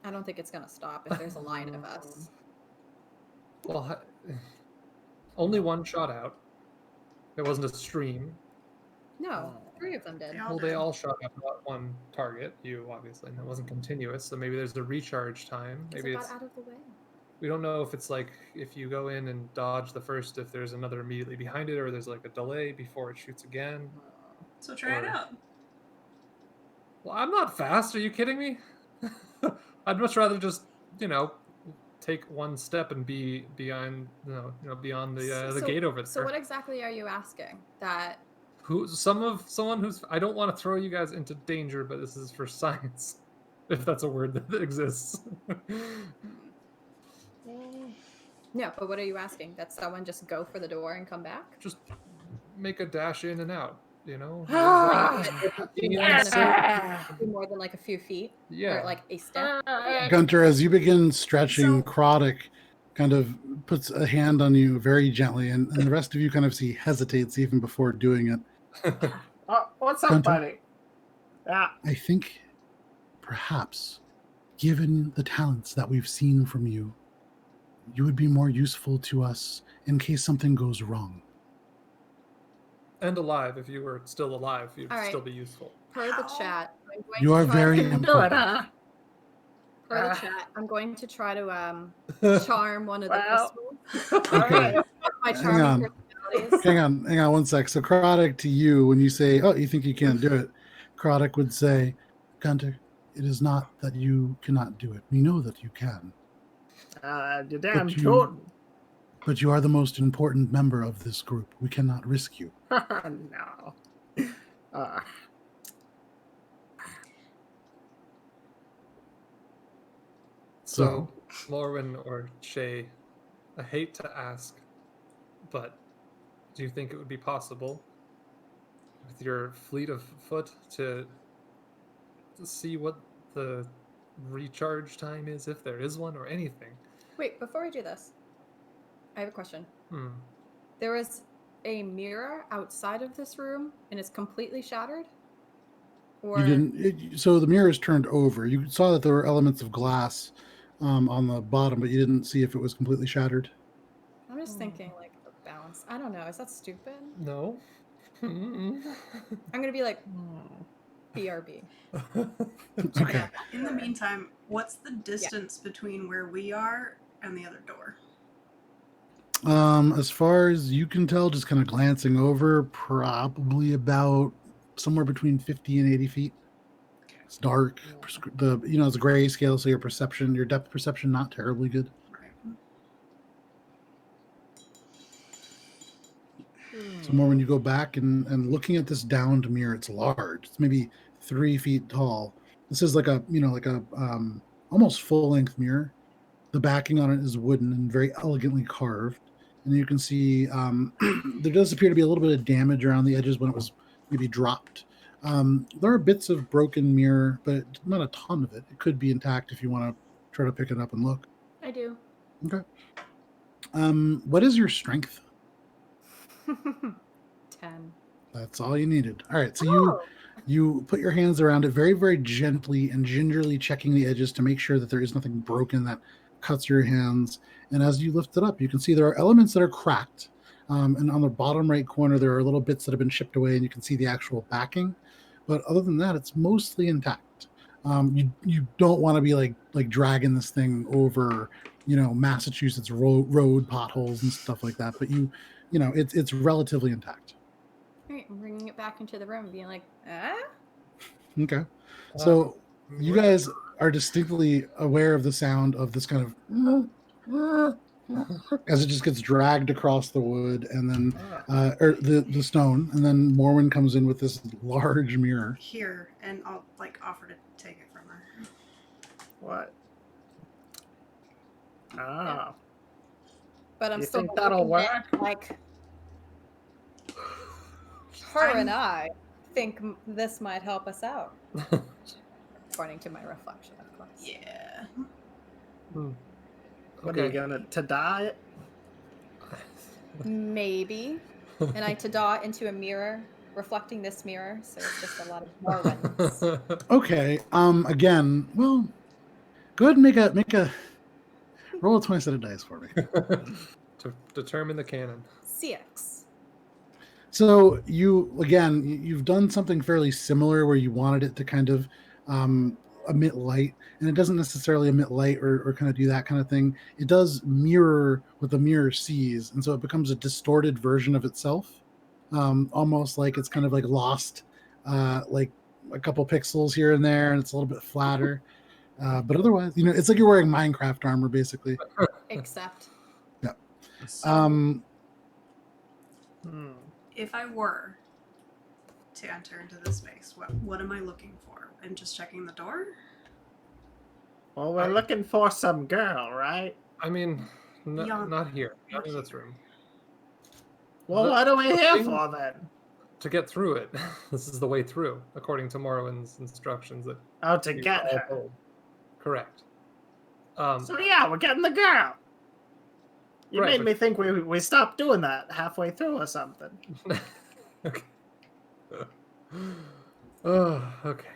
I don't think it's gonna stop if there's a line of us. Well, only one shot out. It wasn't a stream. No, 3 of them did. They all Well, did. they all shot at one target. You obviously, and it wasn't continuous. So maybe there's a recharge time. Because Maybe I it's. got out of the way. We don't know if it's like if you go in and dodge the first, if there's another immediately behind it, or there's like a delay before it shoots again. So try it Or- out. Well, I'm not fast. Are you kidding me? I'd much rather just, take one step and be behind, beyond the gate over there. So what exactly are you asking? That Someone who's. I don't want to throw you guys into danger, but this is for science, if that's a word that exists. no, but what are you asking? That someone just go for the door and come back? Just make a dash in and out. You know. More than like a few feet, Yeah. or like a step. Gunter, as you begin stretching, So- Necrotic kind of puts a hand on you very gently, and the rest of you kind of see hesitates even before doing it. Oh, what's up, Gunter? buddy? Yeah. I think perhaps, given the talents that we've seen from you, you would be more useful to us in case something goes wrong. And alive, if you were still alive, you'd All right. still be useful. Per the How? chat, I'm going You to are try very to, Do it, important. huh? per the Ah. chat, I'm going to try to charm one of the Well, crystals. Okay. My Hang charming on. personalities. Hang on one sec. So Karadok, to you, when you say, "Oh, you think you can't do it," Karadok would say, "Gunter, it is not that you cannot do it. We know that you can, you're damn But you- tootin'. but you are the most important member of this group. We cannot risk you." No. Uh, So, Morwen or Shay, I hate to ask, but do you think it would be possible with your fleet of foot to see what the recharge time is, if there is one, or anything? Wait, before we do this, I have a question. Hmm. There is a mirror outside of this room, and it's completely shattered? Or You didn't. So the mirror is turned over. You saw that there were elements of glass on the bottom, but you didn't see if it was completely shattered. I'm just thinking like the balance. I don't know. Is that stupid? No. I'm gonna be like BRB. Okay. In the meantime, what's the distance between where we are and the other door? As far as you can tell, just kind of glancing over, probably about somewhere between 50 and 80 feet. It's dark. It's a gray scale, so your depth perception, not terribly good. Right. So more when you go back and looking at this downed mirror, it's large. It's maybe 3 feet tall. This is like a almost full length mirror. The backing on it is wooden and very elegantly carved. And you can see there does appear to be a little bit of damage around the edges when it was maybe dropped. There are bits of broken mirror, but not a ton of it. It could be intact if you want to try to pick it up and look. I do. Okay. What is your strength? 10. That's all you needed. All right. So Oh. you put your hands around it very, very gently and gingerly checking the edges to make sure that there is nothing broken that cuts your hands. And as you lift it up, you can see there are elements that are cracked. And on the bottom right corner, there are little bits that have been chipped away, and you can see the actual backing. But other than that, it's mostly intact. You don't want to be like dragging this thing over, Massachusetts road potholes and stuff like that. But it's relatively intact. All right, I'm bringing it back into the room, being like, ah. Okay. So you guys are distinctly aware of the sound of this kind of as it just gets dragged across the wood, and then or the stone, and then Morwen comes in with this large mirror. Here, and I'll offer to take it from her. what? Ah. But I'm You still think that'll looking at, work? like, her and I think this might help us out. According to my reflection, of course. Yeah. What are you gonna to die? Maybe. And I tada into a mirror, reflecting this mirror, so it's just a lot of more ones. Okay. Again, well, go ahead and make a roll a 20-sided dice for me. To determine the canon. CX. So you've done something fairly similar where you wanted it to kind of emit light, and it doesn't necessarily emit light or kind of do that kind of thing. It does mirror what the mirror sees, and so it becomes a distorted version of itself, almost like it's kind of like lost like a couple pixels here and there, and it's a little bit flatter. But otherwise, it's like you're wearing Minecraft armor, basically. Except. Yeah. So, if I were to enter into this space, what am I looking for? I'm just checking the door? Well, we're looking for some girl, right? I mean, Beyond- not here. Not in this room. Well, The- what are we the here thing- for then? To get through it. This is the way through, according to Morrowan's instructions. That Oh, to you get all her. told. Correct. So yeah, we're getting the girl. You Right, made but- me think we stopped doing that halfway through or something. Okay. Oh, okay.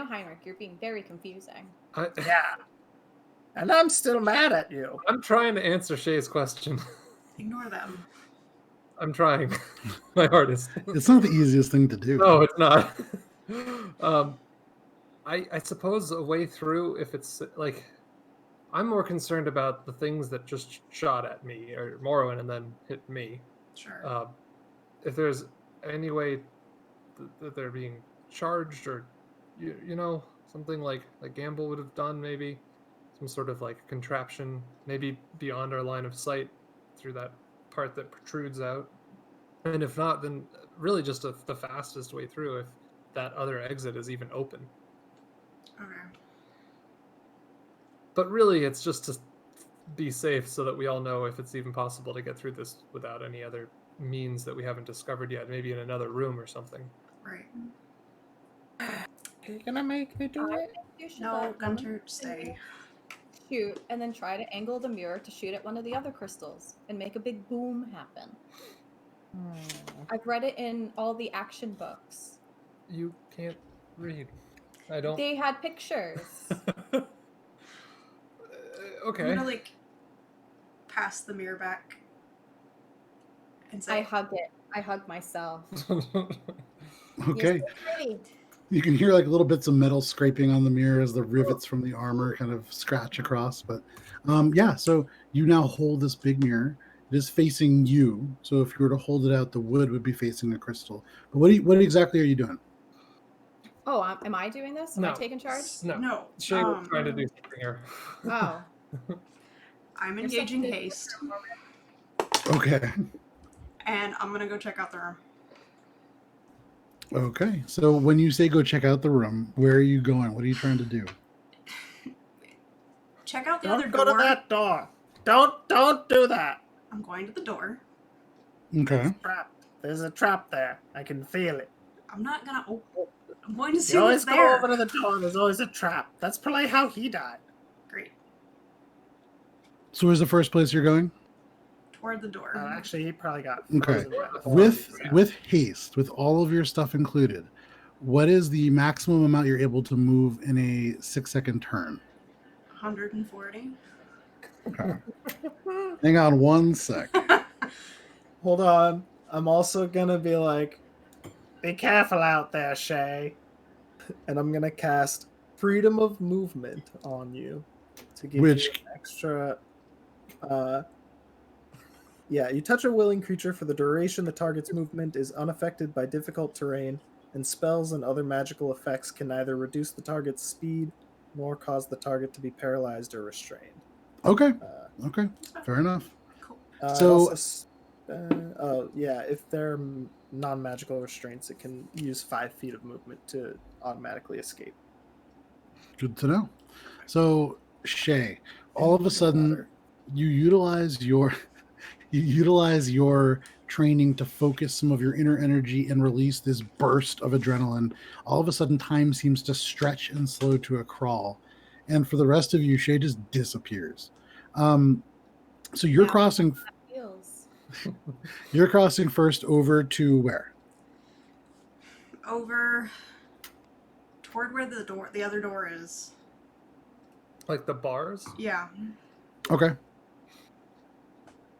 Heinrich, you're being very confusing. Yeah. And I'm still mad at you. I'm trying to answer Shay's question. Ignore them. I'm trying my hardest. It's not the easiest thing to do. No, it's not. I suppose a way through, if it's like, I'm more concerned about the things that just shot at me or Morrowind and then hit me. Sure. If there's any way that they're being charged, or you know, something like Gamble would have done, maybe some sort of like contraption, maybe beyond our line of sight through that part that protrudes out. And if not, then really just the fastest way through, if that other exit is even open. Okay. But really, it's just to be safe so that we all know if it's even possible to get through this without any other means that we haven't discovered yet, maybe in another room or something. Right. You're gonna make me do I it? think you should No, let Gunter, stay. shoot and then try to angle the mirror to shoot at one of the other crystals and make a big boom happen. I've read it in all the action books. You can't read. I don't. They had pictures. I'm Okay. gonna like pass the mirror back and say, I hug it. I hug myself. Okay. You're so pretty. You can hear like little bits of metal scraping on the mirror as the rivets from the armor kind of scratch across. But yeah, so you now hold this big mirror. It is facing you. So if you were to hold it out, the wood would be facing the crystal. But what exactly are you doing? Oh, am I doing this? Am I taking charge? No. no. Shay was trying to do something here. Oh. I'm You're engaging such a good haste, Okay. and I'm gonna go check out the room. Okay. So when you say go check out the room, where are you going? What are you trying to do? Check out the Don't other go door. to that door. Don't do that. I'm going to the door. Okay. It's trapped. There's a trap there. I can feel it. I'm not gonna. I'm going to see You what's always go there. over to the door. There's always a trap. That's probably how he died. Great. So where's the first place you're going? Toward the door. Actually, he probably got Okay. frozen right before With he- with haste, with all of your stuff included, what is the maximum amount you're able to move in a 6-second turn? 140. Okay. Hang on one sec. Hold on. I'm also gonna be like, be careful out there, Shay. And I'm gonna cast Freedom of Movement on you to give you an extra. Yeah, you touch a willing creature for the duration the target's movement is unaffected by difficult terrain, and spells and other magical effects can neither reduce the target's speed nor cause the target to be paralyzed or restrained. Okay. Okay. Fair enough. Cool. So- If they're non-magical restraints, it can use 5 feet of movement to automatically escape. Good to know. So Shay, all of a sudden you utilize your training to focus some of your inner energy and release this burst of adrenaline. All of a sudden time seems to stretch and slow to a crawl. And for the rest of you, Shay just disappears. So you're Yeah. crossing Feels. you're crossing first over to where? Over toward where the other door is. Like the bars? Yeah. Okay.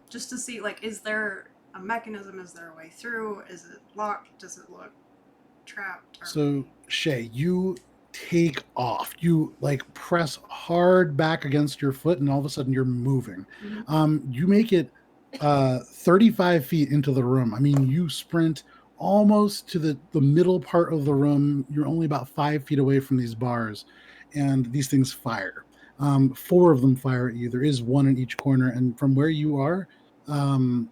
Just to see, like, is there a mechanism? Is there a way through? Is it locked? Does it look trapped? Or... So Shay, you take off. You like press hard back against your foot, and all of a sudden you're moving. You make it 35 feet into the room. I mean, you sprint almost to the middle part of the room. You're only about 5 feet away from these bars, and these things fire. 4 of them fire at you. There is one in each corner, and from where you are in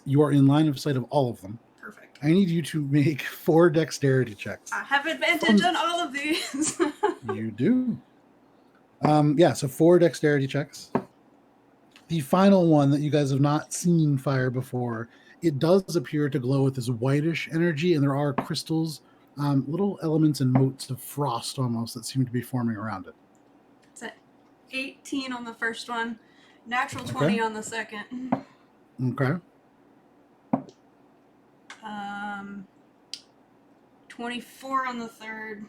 line of sight of all of them. Perfect. I need you to make 4 dexterity checks. I have advantage on all of these. You do. So 4 dexterity checks. The final one that you guys have not seen fire before, it does appear to glow with this whitish energy, and there are crystals, little elements and motes of frost almost that seem to be forming around it. It's at 18 on the first one, natural 20 on the second. Okay. 24 on the third.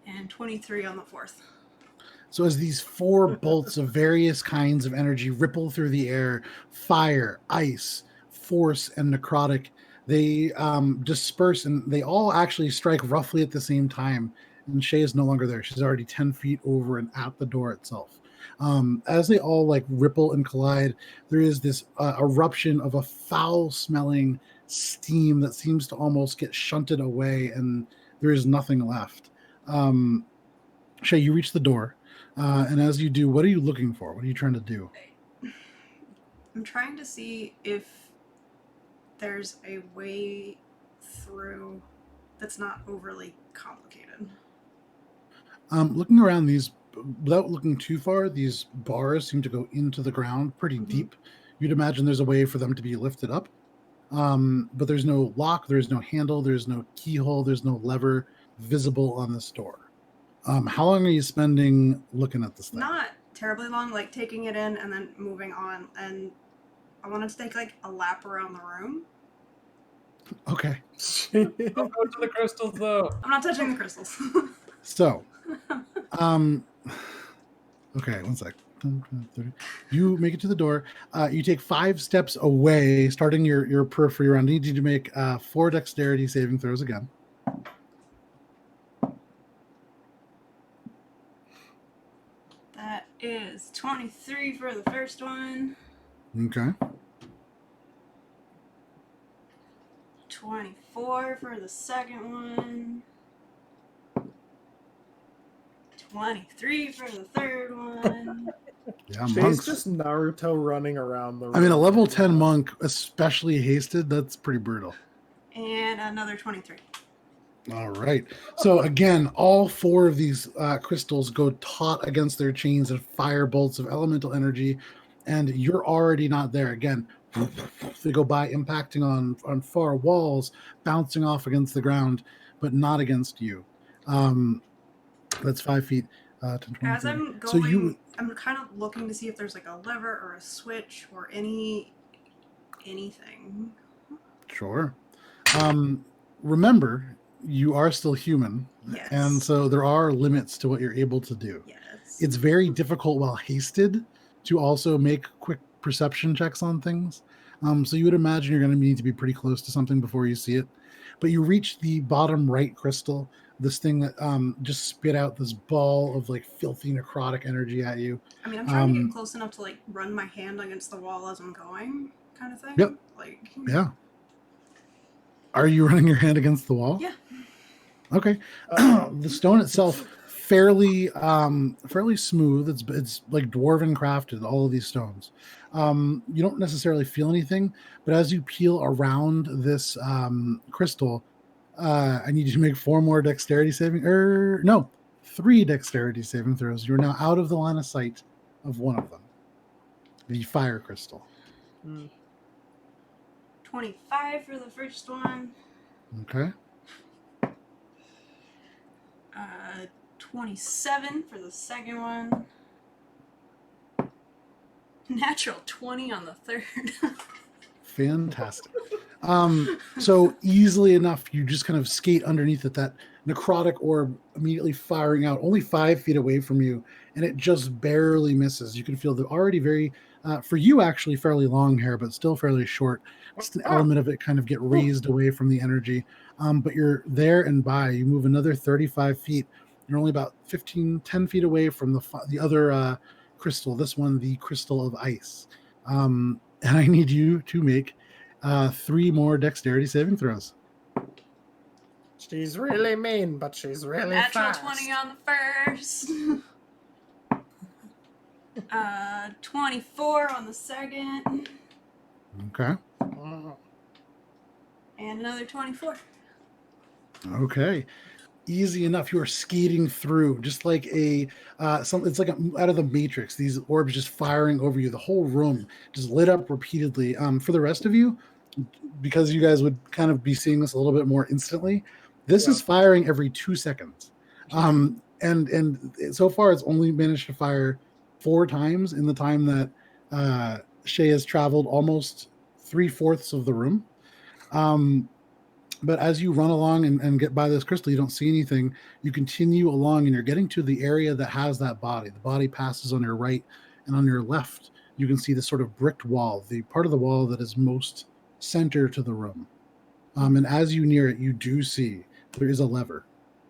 And 23 on the 4th. So as these 4 bolts of various kinds of energy ripple through the air, fire, ice, force, and necrotic, they disperse, and they all actually strike roughly at the same time. And Shay is no longer there. She's already 10 feet over and at the door itself. As they all like ripple and collide, there is this eruption of a foul-smelling steam that seems to almost get shunted away, and there is nothing left. Shay, you reach the door. And as you do, what are you looking for? What are you trying to do? I'm trying to see if there's a way through that's not overly complicated. Looking around these, without looking too far, these bars seem to go into the ground pretty deep. You'd imagine there's a way for them to be lifted up. But there's no lock, there's no handle, there's no keyhole, there's no lever visible on this door. How long are you spending looking at this thing? Not terribly long, like taking it in and then moving on. And I wanted to take like a lap around the room. Okay. Don't go to the crystals, though. I'm not touching the crystals. So, okay, one sec. You make it to the door. You take 5 steps away, starting your periphery round. I need you to make 4 dexterity saving throws again. That is 23 for the first one. Okay. 24 for the second one. 23 for the third one. Yeah, Shay's monks. just Naruto running around the room. I mean, a level 10 monk, especially hasted, that's pretty brutal. And another 23. All right. So again, all 4 of these crystals go taut against their chains and fire bolts of elemental energy, and you're already not there. Again, they go by, impacting on far walls, bouncing off against the ground, but not against you. That's 5 feet. 10, 20, As 30. I'm So going, I'm kind of looking to see if there's like a lever or a switch or anything. Sure. Remember, you are still human, Yes. and so there are limits to what you're able to do. Yes. It's very difficult while hasted to also make quick perception checks on things. So you would imagine you're going to need to be pretty close to something before you see it. But you reach the bottom right crystal, this thing that just spit out this ball of like filthy necrotic energy at you. I mean, I'm trying to get close enough to like run my hand against the wall as I'm going, kind of thing. Yep. Like. Yeah. Are you running your hand against the wall? Yeah. Okay. The stone itself fairly smooth. It's like dwarven crafted, all of these stones. You don't necessarily feel anything, but as you peel around this crystal, I need you to make 4 more dexterity saving, 3 dexterity saving throws. You're now out of the line of sight of one of them, the fire crystal. 25 for the first one. Okay. 27 for the second one. Natural 20 on the third. Fantastic. So easily enough, you just kind of skate underneath it, that necrotic orb immediately firing out only 5 feet away from you, and it just barely misses. You can feel the already very, for you actually fairly long hair, but still fairly short. Just an element of it kind of get raised away from the energy. But you're there and by. You move another 35 feet. You're only about 10 feet away from the other crystal. This one, the crystal of ice. And I need you to make 3 more dexterity saving throws. She's really mean, but she's really Natural fast. 20 on the first. 24 on the second. Okay. And another 24. Okay. Easy enough. You are skating through just like it's like out of the Matrix. These orbs just firing over you. The whole room just lit up repeatedly. For the rest of you, because you guys would kind of be seeing this a little bit more instantly, this is firing every 2 seconds. And so far it's only managed to fire 4 times in the time that Shay has traveled almost 3/4 of the room. But as you run along and get by this crystal, you don't see anything. You continue along and you're getting to the area that has that body. The body passes on your right, and on your left, you can see this sort of bricked wall, the part of the wall that is most center to the room. And as you near it, you do see there is a lever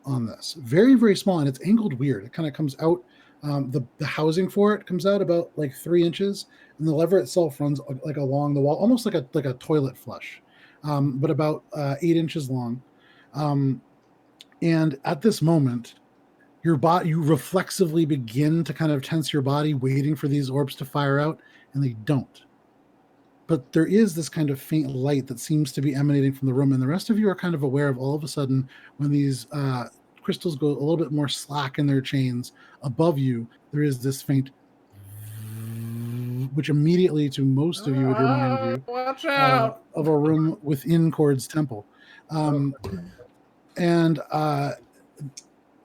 on this. Very, very small, and it's angled weird. It kind of comes out. The housing for it comes out about like 3 inches, and the lever itself runs like along the wall, almost like a toilet flush, but about 8 inches long. And at this moment, you reflexively begin to kind of tense your body, waiting for these orbs to fire out, and they don't. But there is this kind of faint light that seems to be emanating from the room, and the rest of you are kind of aware of all of a sudden when these crystals go a little bit more slack in their chains. Above you, there is this faint, which immediately to most of you would remind you Watch out! of a room within Cord's temple. And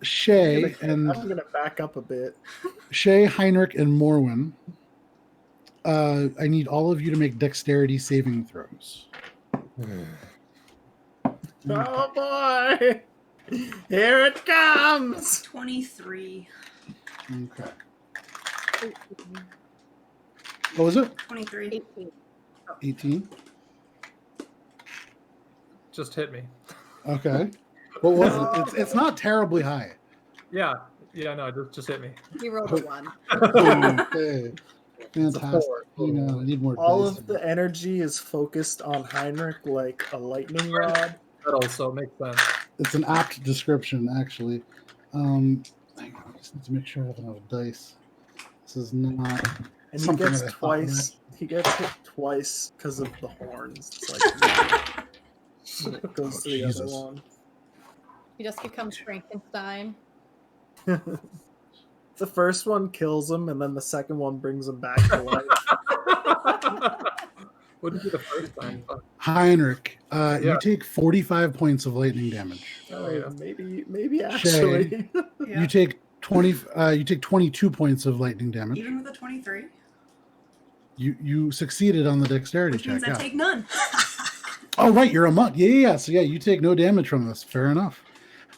Shay I'm gonna back up a bit. Shay, Heinrich, and Morwen. I need all of you to make dexterity saving throws. Oh boy! Here it comes! 23. Okay. What was it? 23. 18. 18. Just hit me. Okay. What was it? It's not terribly high. Yeah, no, just hit me. He rolled a 1. Okay. Fantastic. You know, I need more All dice. of the energy is focused on Heinrich like a lightning rod. That also makes sense. It's an apt description, actually. Hang on, I just need to make sure I have enough dice. This is not. And he something gets that I thought twice. He gets hit twice because of the horns. It's like when it goes to the other Jesus. one. He just becomes Frankenstein. The first one kills him, and then the second one brings him back to life. What did you do the first time? Heinrich, Yeah. you take 45 points of lightning damage. Oh, yeah. Maybe actually. Yeah. You take 20. You take 22 points of lightning damage. Even with a 23, You succeeded on the dexterity which check. means I Yeah. take none. Oh, right, you're a monk. Yeah. So yeah, you take no damage from this. Fair enough.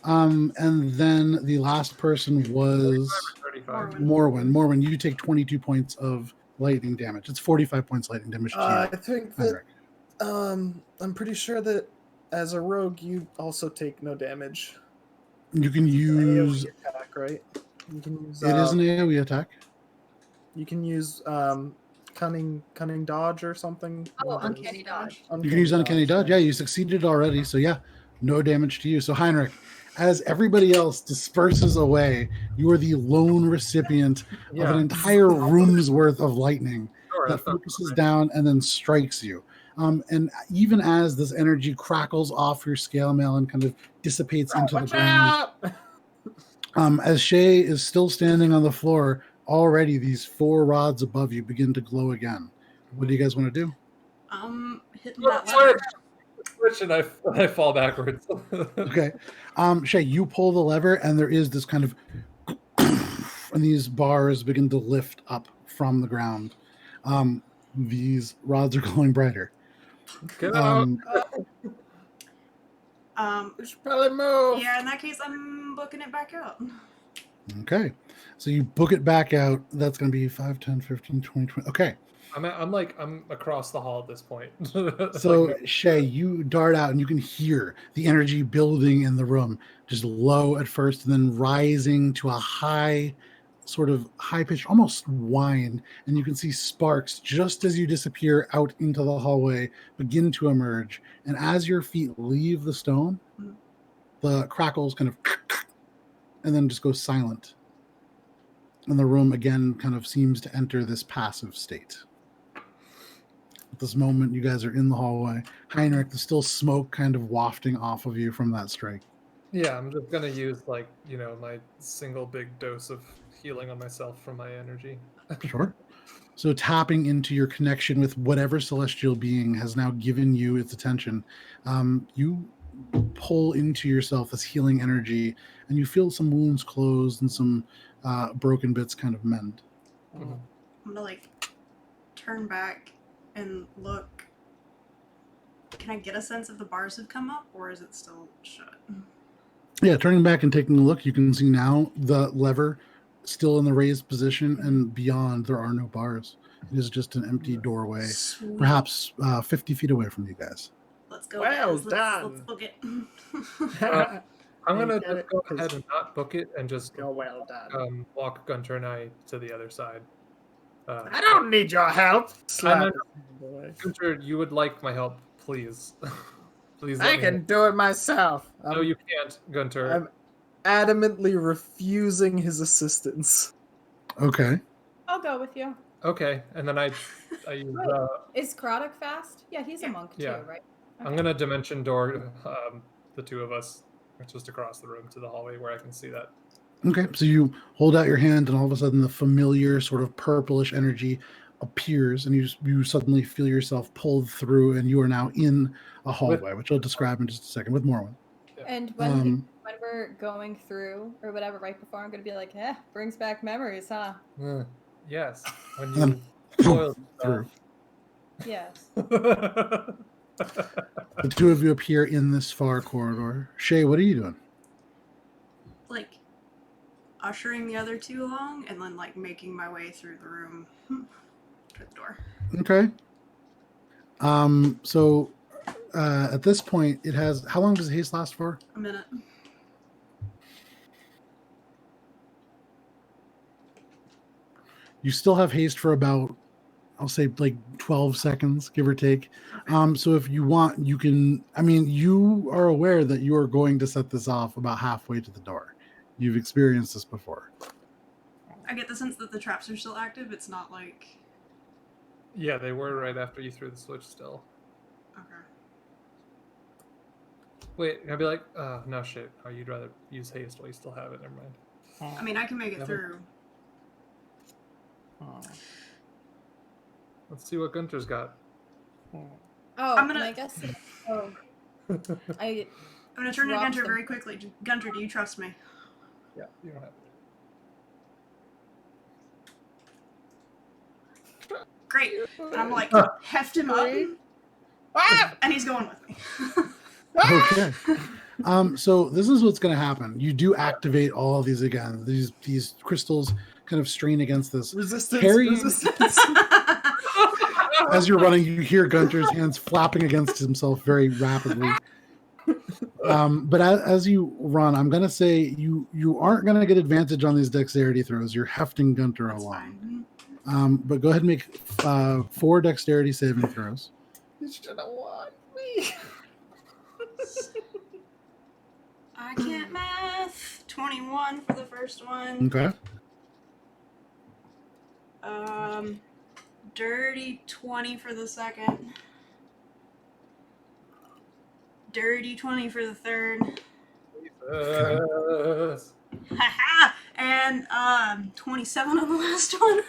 And then the last person was 35. Morwen, you take 22 points of lightning damage. It's 45 points lightning damage to I you, think that I'm pretty sure that as a rogue, you also take no damage. You can use. AoE attack, right? You can use. It is an AoE attack. You can use cunning dodge or something. Oh, uncanny dodge. You can use uncanny dodge. Yeah, you succeeded already. So yeah, no damage to you. So Heinrich, as everybody else disperses away, you are the lone recipient of an entire room's worth of lightning Sure, that that sounds focuses fine. down and then strikes you. And even as this energy crackles off your scale mail and kind of dissipates into the Watch ground, out! as Shay is still standing on the floor, already these 4 rods above you begin to glow again. What do you guys want to do? Hitting Look, that lever. switch and I fall backwards. Okay. Shay, you pull the lever and there is this kind of and these bars begin to lift up from the ground. These rods are glowing brighter. Get out. We should probably move. Yeah, in that case, I'm booking it back out. Okay. So you book it back out. That's going to be 5, 10, 15, 20, 20. Okay. I'm across the hall at this point. So Like, Shay, you dart out and you can hear the energy building in the room, just low at first and then rising to a high, sort of high pitch, almost whine. And you can see sparks just as you disappear out into the hallway begin to emerge. And as your feet leave the stone, the crackles kind of and then just go silent. And the room again kind of seems to enter this passive state. At this moment, you guys are in the hallway. Heinrich, there's still smoke kind of wafting off of you from that strike. yeah, I'm just gonna use my single big dose of healing on myself from my energy. Sure. So tapping into your connection with whatever celestial being has now given you its attention, you pull into yourself this healing energy, and you feel some wounds close and some broken bits kind of mend. Mhm. I'm gonna turn back and look Can I get a sense if the bars have come up, or is it still shut? Yeah, turning back and taking a look, you can see now the lever still in the raised position, and beyond there are no bars. It is just an empty doorway, Sweet. perhaps 50 feet away from you guys. Let's go, Well guys. Let's done. book it. I'm You gonna get just it? go 'Cause ahead and not book it and just you're well done. walk Gunter and I to the other side. I don't need your help. Slap meant- his hand away. Gunter, you would like my help, please. Please. I let me can do it myself. No, you can't, Gunter. I'm adamantly refusing his assistance. Okay. I'll go with you. Okay, and then I use, Wait. Is Krodok fast? Yeah, he's a monk Yeah. too, right? I'm gonna dimension door the two of us just across the room to the hallway where I can see that. Okay, so you hold out your hand, and all of a sudden, the familiar sort of purplish energy appears, and you suddenly feel yourself pulled through, and you are now in a hallway, which I'll describe in just a second with Morwen. And when when we're going through or whatever, right before, I'm gonna be like, brings back memories, huh? Yes, when And you boil through. Yes. The two of you appear in this far corridor. Shay, what are you doing? Like, ushering the other two along, and then, like, making my way through the room to the door. Okay. So at this point, it has. How long does haste last for? A minute. You still have haste for about, I'll say, like 12 seconds, give or take. So if you want, you can. I mean, you are aware that you are going to set this off about halfway to the door. You've experienced this before. I get the sense that the traps are still active. It's not like. Yeah, they were right after you threw the switch still. Okay. Wait, I'd be like, no shit. Oh, you'd rather use haste while you still have it. Never mind. I mean, I can make it through. Let's see what Gunter's got. Oh, I'm gonna- and I guess. Oh, I'm gonna turn to Drop Gunter some- very quickly. Gunter, do you trust me? Yeah, you don't have it. Great. And I'm like, heft him up. And he's going with me. Okay. So this is what's going to happen. You do activate all of these again. These crystals kind of strain against this. Resistance. Harry- Resistance. As you're running, you hear Gunter's hands flapping against himself very rapidly. But as you run, I'm going to say you aren't going to get advantage on these dexterity throws. You're hefting Gunter That's along. fine. But go ahead and make 4 dexterity saving throws. You should have won me. I can't math. 21 for the first one. Okay. Dirty 20 for the second. Dirty 20 for the third. Jesus. Haha! And 27 on the last one.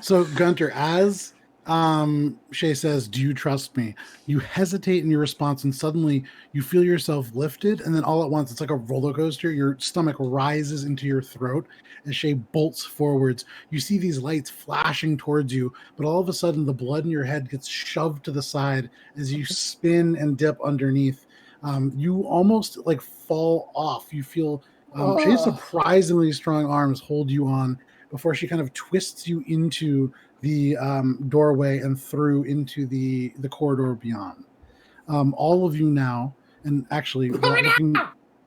So Gunter, as Shay says, "Do you trust me?" You hesitate in your response, and suddenly you feel yourself lifted, and then all at once, it's like a roller coaster. Your stomach rises into your throat as Shay bolts forwards. You see these lights flashing towards you, but all of a sudden, the blood in your head gets shoved to the side as you spin and dip underneath. You almost like fall off. You feel Shay's surprisingly strong arms hold you on before she kind of twists you into the doorway and through into the corridor beyond. All of you now, and actually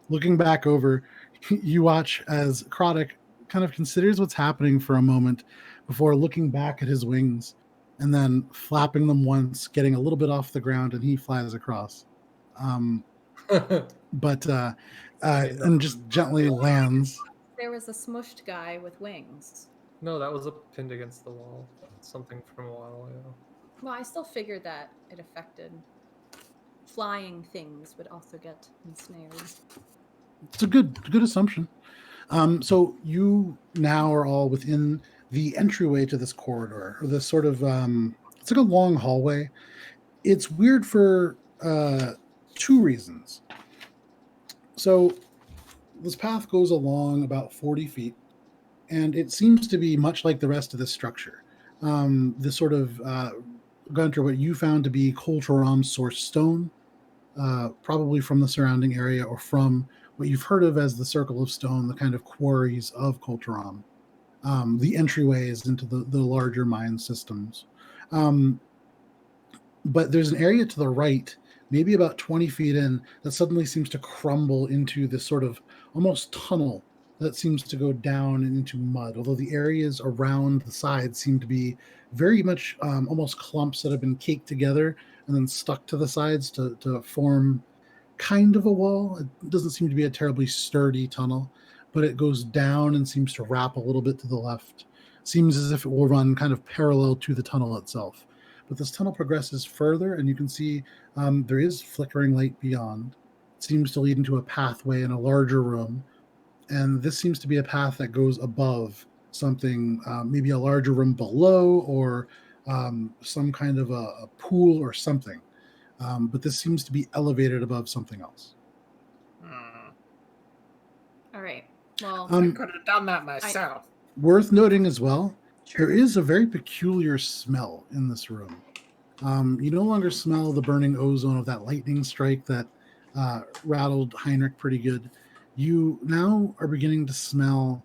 looking back over, you watch as Krodok kind of considers what's happening for a moment before looking back at his wings and then flapping them once, getting a little bit off the ground, and he flies across. But and just gently lands. there was a smushed guy with wings. No, that was a pinned against the wall. Something from a while ago. Well, I still figured that it affected flying things would also get ensnared. It's a good assumption. So you now are all within the entryway to this corridor, or this sort of it's like a long hallway. It's weird for 2 reasons. So this path goes along about 40 feet, and it seems to be much like the rest of this structure. This sort of Gunter, what you found to be Koltaram source stone, probably from the surrounding area or from what you've heard of as the Circle of Stone, the kind of quarries of Koltaram, the entryways into the larger mine systems. But there's an area to the right, maybe about 20 feet in, that suddenly seems to crumble into this sort of almost tunnel that seems to go down and into mud, although the areas around the sides seem to be very much almost clumps that have been caked together and then stuck to the sides to form kind of a wall. It doesn't seem to be a terribly sturdy tunnel, but it goes down and seems to wrap a little bit to the left. Seems as if it will run kind of parallel to the tunnel itself. But this tunnel progresses further, and you can see there is flickering light beyond. It seems to lead into a pathway in a larger room, and this seems to be a path that goes above something, maybe a larger room below, or some kind of a pool or something. But this seems to be elevated above something else. All right. Well, I could have done that myself. Worth noting as well, Sure. there is a very peculiar smell in this room. You no longer smell the burning ozone of that lightning strike that rattled Heinrich pretty good. You now are beginning to smell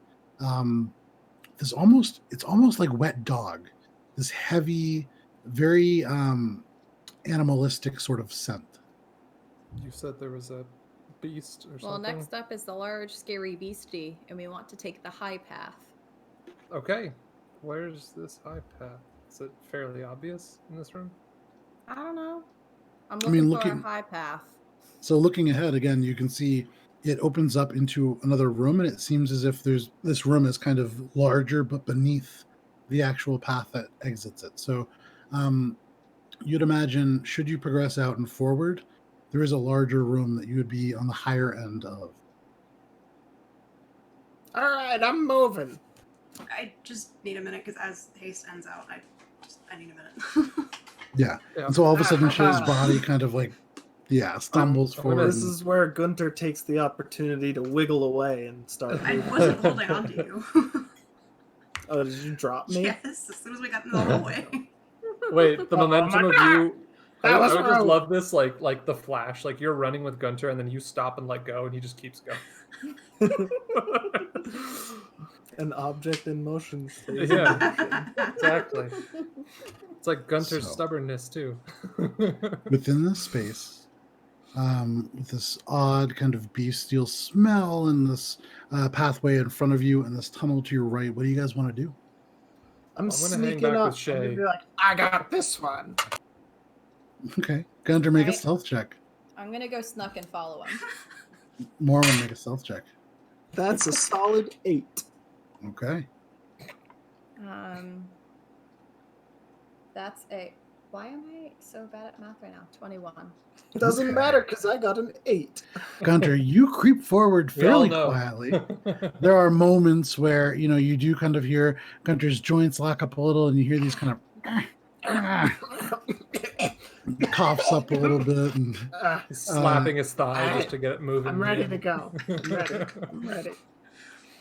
it's almost like wet dog, this heavy, very animalistic sort of scent. You said there was a beast or well, something? next up is the large, scary beastie, and we want to take the high path. Okay. Where's this high path? Is it fairly obvious in this room? I don't know. I'm I mean, looking for looking- a high path. So looking ahead again, you can see it opens up into another room, and it seems as if this room is kind of larger, but beneath the actual path that exits it. So you'd imagine, should you progress out and forward, there is a larger room that you would be on the higher end of. All right, I'm moving. I just need a minute because as haste ends out, I need a minute. Yeah. Yeah. And so all of a sudden, Shay's body kind of like, stumbles I'm forward. gonna- This is where Gunter takes the opportunity to wiggle away and start I moving. wasn't holding on to you. Oh, did you drop me? Yes, as soon as we got in the hallway. Wait, the Oh momentum my of God! you. That I was would just rogue. love this, like the Flash. Like you're running with Gunter, and then you stop and let go, and he just keeps going. An object in motion. stays Yeah. in motion. Exactly. It's like Gunter's So- stubbornness too. Within this space, with this odd kind of bestial smell and this pathway in front of you and this tunnel to your right, what do you guys want to do? I'm I'm gonna hang sneaking back up. with Shay. I'm gonna be like, I got this one. Okay. Gunter, make a Right. stealth check. I'm gonna go snuck and follow him. Mormon, make a stealth check. That's a solid 8. Okay. That's a. Why am I so bad at math right now? 21. Doesn't Okay. matter because I got an 8. Gunter, you creep forward We all fairly know. quietly. There are moments where, you do kind of hear Gunter's joints lock up a little and you hear these kind of he coughs up a little bit. And He's slapping his thigh just to get it moving. I'm ready to go. I'm ready. I'm ready.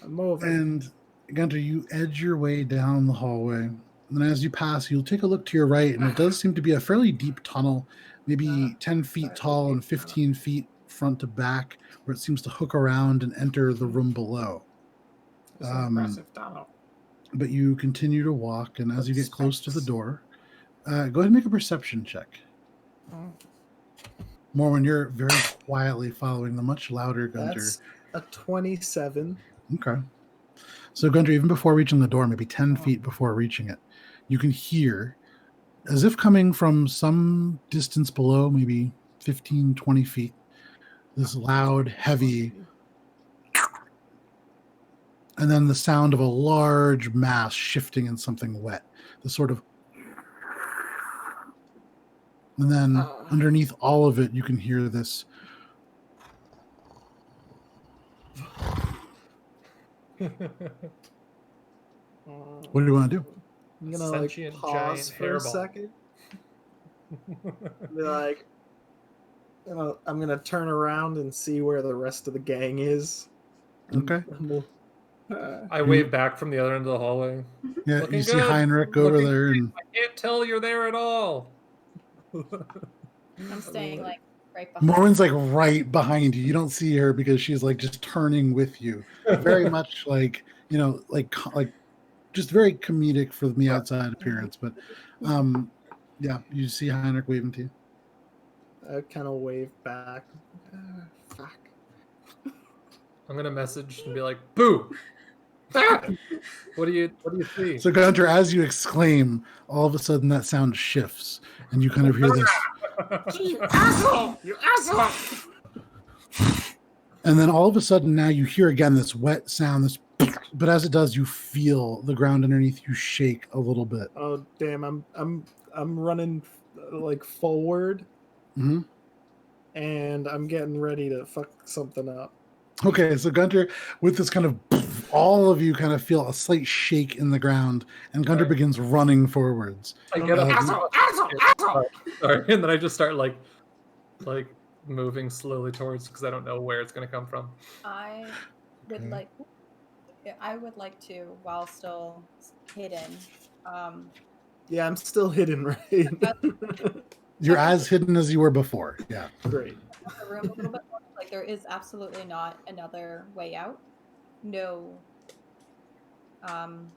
I'm moving. And Gunter, you edge your way down the hallway. And as you pass, you'll take a look to your right, and it does seem to be a fairly deep tunnel, maybe 10 feet tall and 15 feet front to back, where it seems to hook around and enter the room below. It's an impressive tunnel. But you continue to walk, and as you get close to the door, go ahead and make a perception check. Mormon, you're very quietly following the much louder Gunter. That's a 27. Okay. So, Gunter, even before reaching the door, maybe 10 feet before reaching it, you can hear, as if coming from some distance below, maybe 15, 20 feet, this loud, heavy, and then the sound of a large mass shifting in something wet. The sort of. And then underneath all of it, you can hear this. What do you want to do? I'm gonna Sentient pause giant for a hairball. second. Be like, I'm gonna turn around and see where the rest of the gang is. Okay. And we'll- I wave back from the other end of the hallway. Yeah, Looking you see good. Heinrich over Looking there, and I can't tell you're there at all. I'm staying like right behind. Morwen's like right behind you. You don't see her because she's like just turning with you. Very much like, like just very comedic from the outside appearance. But yeah, you see Heinrich waving to you. I kind of wave back. Fuck. I'm gonna message and be like, "Boo! What do you see?" So Gunter, as you exclaim, all of a sudden that sound shifts, and you kind of hear this. You asshole! You asshole! And then all of a sudden now you hear again this wet sound, but as it does, you feel the ground underneath you shake a little bit. Oh damn! I'm running like forward, and I'm getting ready to fuck something up. Okay, so Gunter, with this kind of, all of you kind of feel a slight shake in the ground, and Gunter begins running forwards. I get up, asshole! Sorry, and then I just start like moving slowly towards because I don't know where it's gonna come from. I would like to, while still hidden. Yeah, I'm still hidden, right? You're as hidden as you were before. Yeah. Great. The room a little bit more. Like there is absolutely not another way out. No. Well,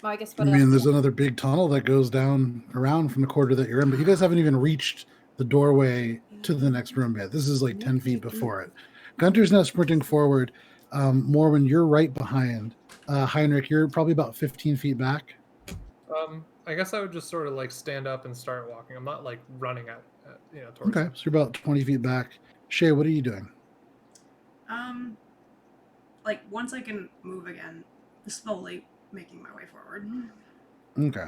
I guess. I mean, there's another big tunnel that goes down around from the quarter that you're in, but you guys haven't even reached the doorway to the next room yet. This is like 10 feet before it. Gunter's now sprinting forward. Morwen, you're right behind. Heinrich, you're probably about 15 feet back. I guess I would just sort of like stand up and start walking. I'm not like running towards. Okay, so you're about 20 feet back. Shay, what are you doing? Like once I can move again, slowly making my way forward. Okay.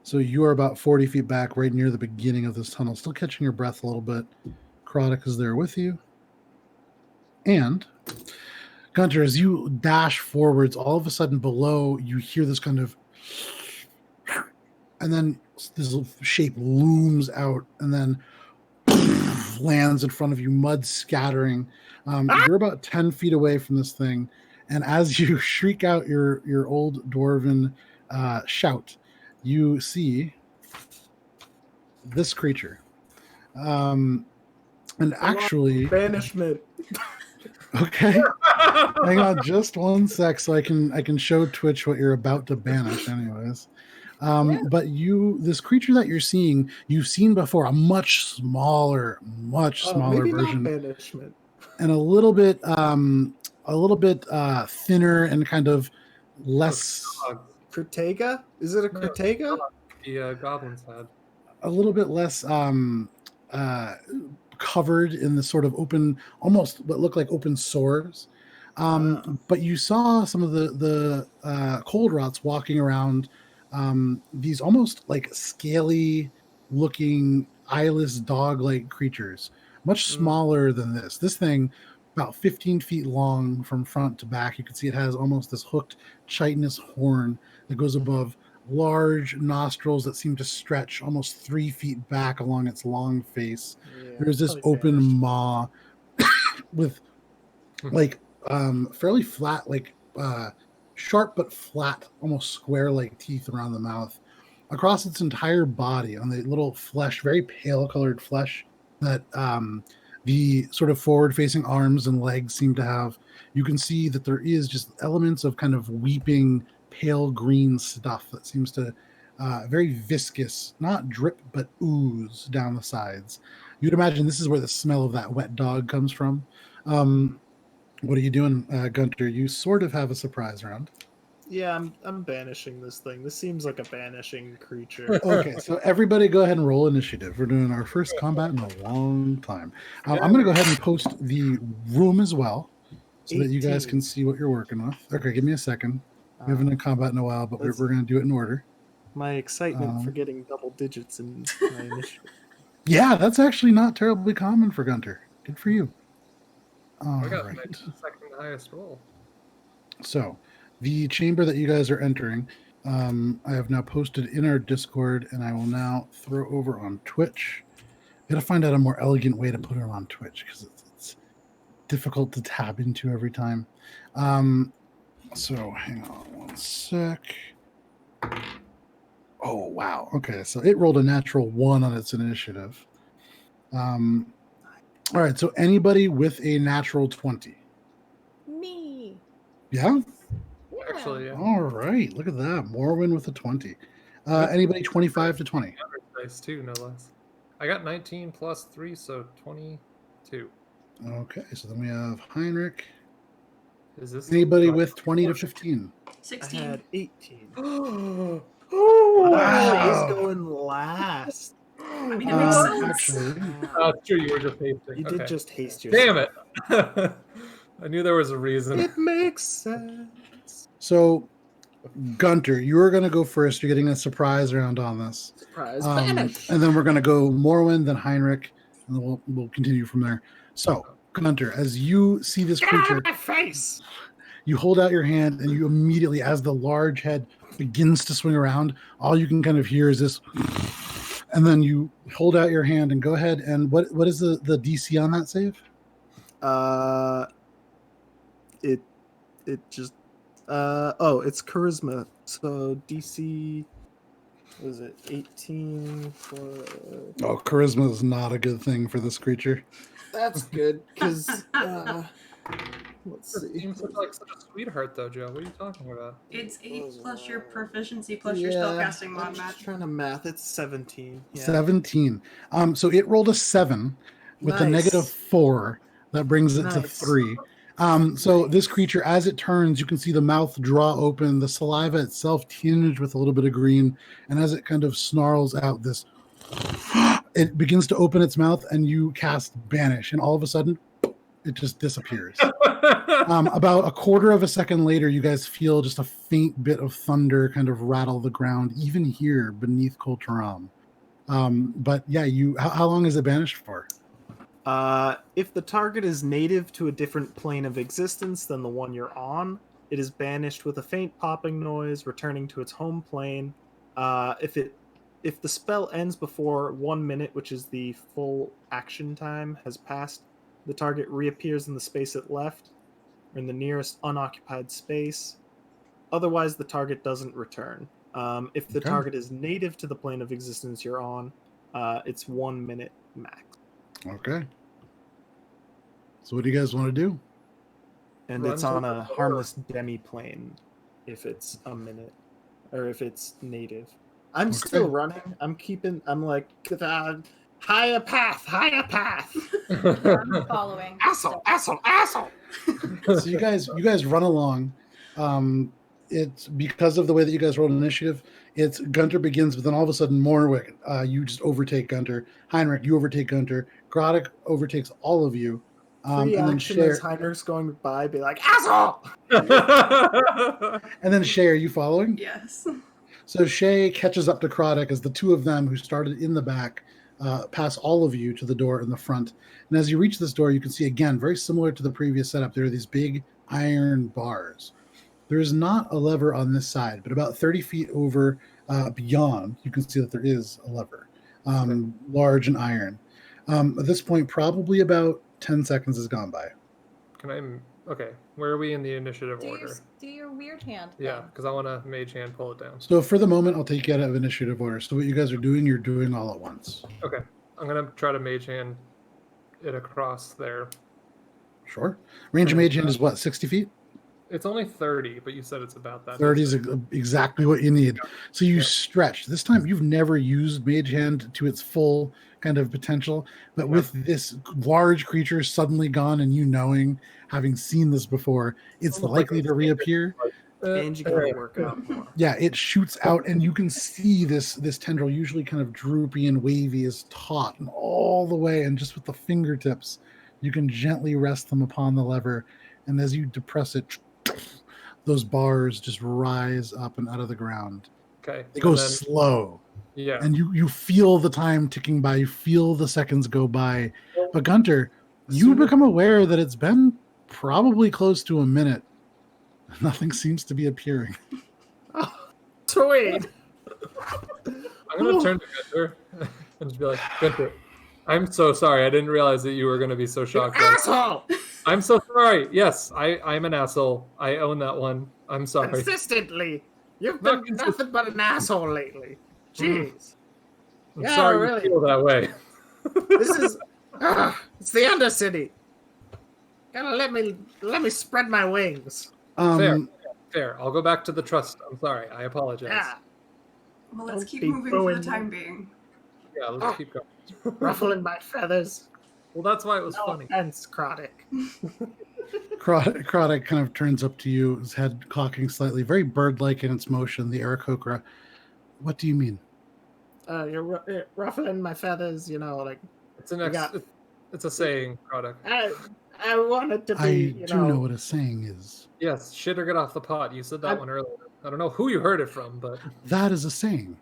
So you are about 40 feet back, right near the beginning of this tunnel, still catching your breath a little bit. Karadok is there with you. And Gunter, as you dash forwards, all of a sudden below, you hear this kind of, and then this shape looms out and then lands in front of you, mud scattering. You're about 10 feet away from this thing. And as you shriek out your old dwarven shout, you see this creature. And actually, banishment. Okay. Hang on just one sec so I can show Twitch what you're about to banish anyways. But this creature that you're seeing, you've seen before, a much smaller maybe version. Not banishment. And a little bit thinner and kind of less Crotega? Is it a Crotega? The goblins had. A little bit less covered in the sort of open, almost what looked like open sores. But you saw some of the cold rots walking around, these almost like scaly looking eyeless dog-like creatures, much smaller than this. This thing, about 15 feet long from front to back. You can see it has almost this hooked chitinous horn that goes above large nostrils that seem to stretch almost 3 feet back along its long face. Yeah, There's this open maw with like fairly flat, like sharp but flat, almost square-like teeth around the mouth. Across its entire body, on the little flesh, very pale colored flesh that the sort of forward-facing arms and legs seem to have, you can see that there is just elements of kind of weeping pale green stuff that seems to very viscous, not drip but ooze down the sides. You'd imagine this is where the smell of that wet dog comes from. What are you doing, Gunter? You sort of have a surprise round. Yeah, I'm banishing this thing. This seems like a banishing creature. Okay, so everybody go ahead and roll initiative. We're doing our first combat in a long time. I'm going to go ahead and post the room as well so that you guys can see what you're working with. Okay, give me a second. We haven't done combat in a while, but we're going to do it in order. My excitement for getting double digits in my initiative. Yeah, that's actually not terribly common for Gunter. Good for you. I got my second highest roll. So, the chamber that you guys are entering, I have now posted in our Discord, and I will now throw over on Twitch. Got to find out a more elegant way to put it on Twitch because it's difficult to tab into every time. So, hang on one sec. Oh wow. Okay, so it rolled a natural 1 on its initiative. All right. So anybody with a natural 20? Me. Yeah. Yeah. Actually, yeah. All right. Look at that. Morwin with a 20. Anybody 25 to 20? Dice too, no less. I got 19 plus 3, so 22. Okay. So then we have Heinrich. Is this Anybody with 20 to 15? I 16. had 18. Oh, Wow, he's wow. going last. I mean, it makes sense. Actually, Oh, it's true. You were just hasting. You okay. did just haste yourself. Damn it! I knew there was a reason. It makes sense. so Gunter, you're going to go first. You're getting a surprise round on this. Surprise. And Banish. then we're going to go Morwin, then Heinrich, and then we'll continue from there. So, Gunter, as you see this creature, my face. you hold out your hand, and you immediately, as the large head begins to swing around, all you can kind of hear is this. And then you hold out your hand and go ahead. And what is the DC on that save? It just it's charisma. So DC was it 18 for Oh, charisma is not a good thing for this creature. that's good because let's This see. seems like such a sweetheart, though, Joe. What are you talking about? It's 8 plus your proficiency plus your spellcasting I'm mod just match. trying to math. It's 17. Yeah. 17. So it rolled a 7 with a Nice. -4. That brings it to Nice. 3. So this creature, as it turns, you can see the mouth draw open, the saliva itself tinged with a little bit of green, and as it kind of snarls out this, it begins to open its mouth, and you cast Banish, and all of a sudden, it just disappears. About a quarter of a second later, you guys feel just a faint bit of thunder kind of rattle the ground, even here beneath Koltaram. But yeah, how long is it banished for? If the target is native to a different plane of existence than the one you're on, it is banished with a faint popping noise, returning to its home plane. If the spell ends before 1 minute, which is the full action time, has passed, the target reappears in the space it left, or in the nearest unoccupied space. Otherwise, the target doesn't return. If the Okay. target is native to the plane of existence you're on, it's 1 minute max. Okay. So what do you guys want to do? And Run it's to on the a door. harmless demi-plane if it's a minute, or if it's native. I'm still running. I'm like, higher path. I'm following. Asshole. So you guys run along. It's because of the way that you guys rolled initiative. It's Gunter begins, but then all of a sudden, Morwick, you just overtake Gunter. Heinrich, you overtake Gunter. Groddick overtakes all of you. Free And then action as Cher, Heinrich's going by, be like, asshole! and then Shay, are you following? Yes. So Shay catches up to Groddick as the two of them who started in the back pass all of you to the door in the front. And as you reach this door, you can see again, very similar to the previous setup, there are these big iron bars. There is not a lever on this side, but about 30 feet over beyond, you can see that there is a lever, large and iron. At this point, probably about 10 seconds has gone by. Okay, where are we in the initiative order? Do your weird hand. Yeah, thing. because I want to mage hand pull it down. So for the moment, I'll take you out of initiative order. So what you guys are doing, you're doing all at once. Okay, I'm gonna try to mage hand it across there. Sure. Range of mage hand is what, 60 feet? It's only 30, but you said it's about that. 30 is exactly what you need. So you stretch. This time you've never used Mage Hand to its full kind of potential, but with this large creature suddenly gone and you knowing, having seen this before, it's Almost likely like a to reappear. And you gotta work out more. Yeah, it shoots out and you can see this tendril, usually kind of droopy and wavy, is taut and all the way, and just with the fingertips, you can gently rest them upon the lever, and as you depress it, those bars just rise up and out of the ground. Okay. They go slow, Yeah. and you feel the time ticking by. You feel the seconds go by. But Gunter, you become aware that it's been probably close to a minute. Nothing seems to be appearing. Sweet. I'm gonna turn to Gunter and just be like, Gunter, I'm so sorry. I didn't realize that you were gonna be so shocked. Asshole! I'm so sorry. Yes, I'm an asshole. I own that one. I'm sorry. Consistently. You've Not been nothing but an asshole lately. Jeez. I'm Yeah, sorry really. you feel that way. This is it's the Undercity. Gotta let me spread my wings. Fair. I'll go back to the trust. I'm sorry. I apologize. Yeah. Well, let's Don't keep be moving for booing the time being. Yeah, let's keep going. Ruffling my feathers. Well, that's why it was No funny. offense, Croddick. Krodek kind of turns up to you, his head cocking slightly, very bird-like in its motion, the Aarakocra. What do you mean? You're ruffling my feathers, like It's an You got- it's a saying, product. I wanted to be, I do know what a saying is. Yes, shit or get off the pot. You said that I- one earlier. I don't know who you heard it from, but That is a saying.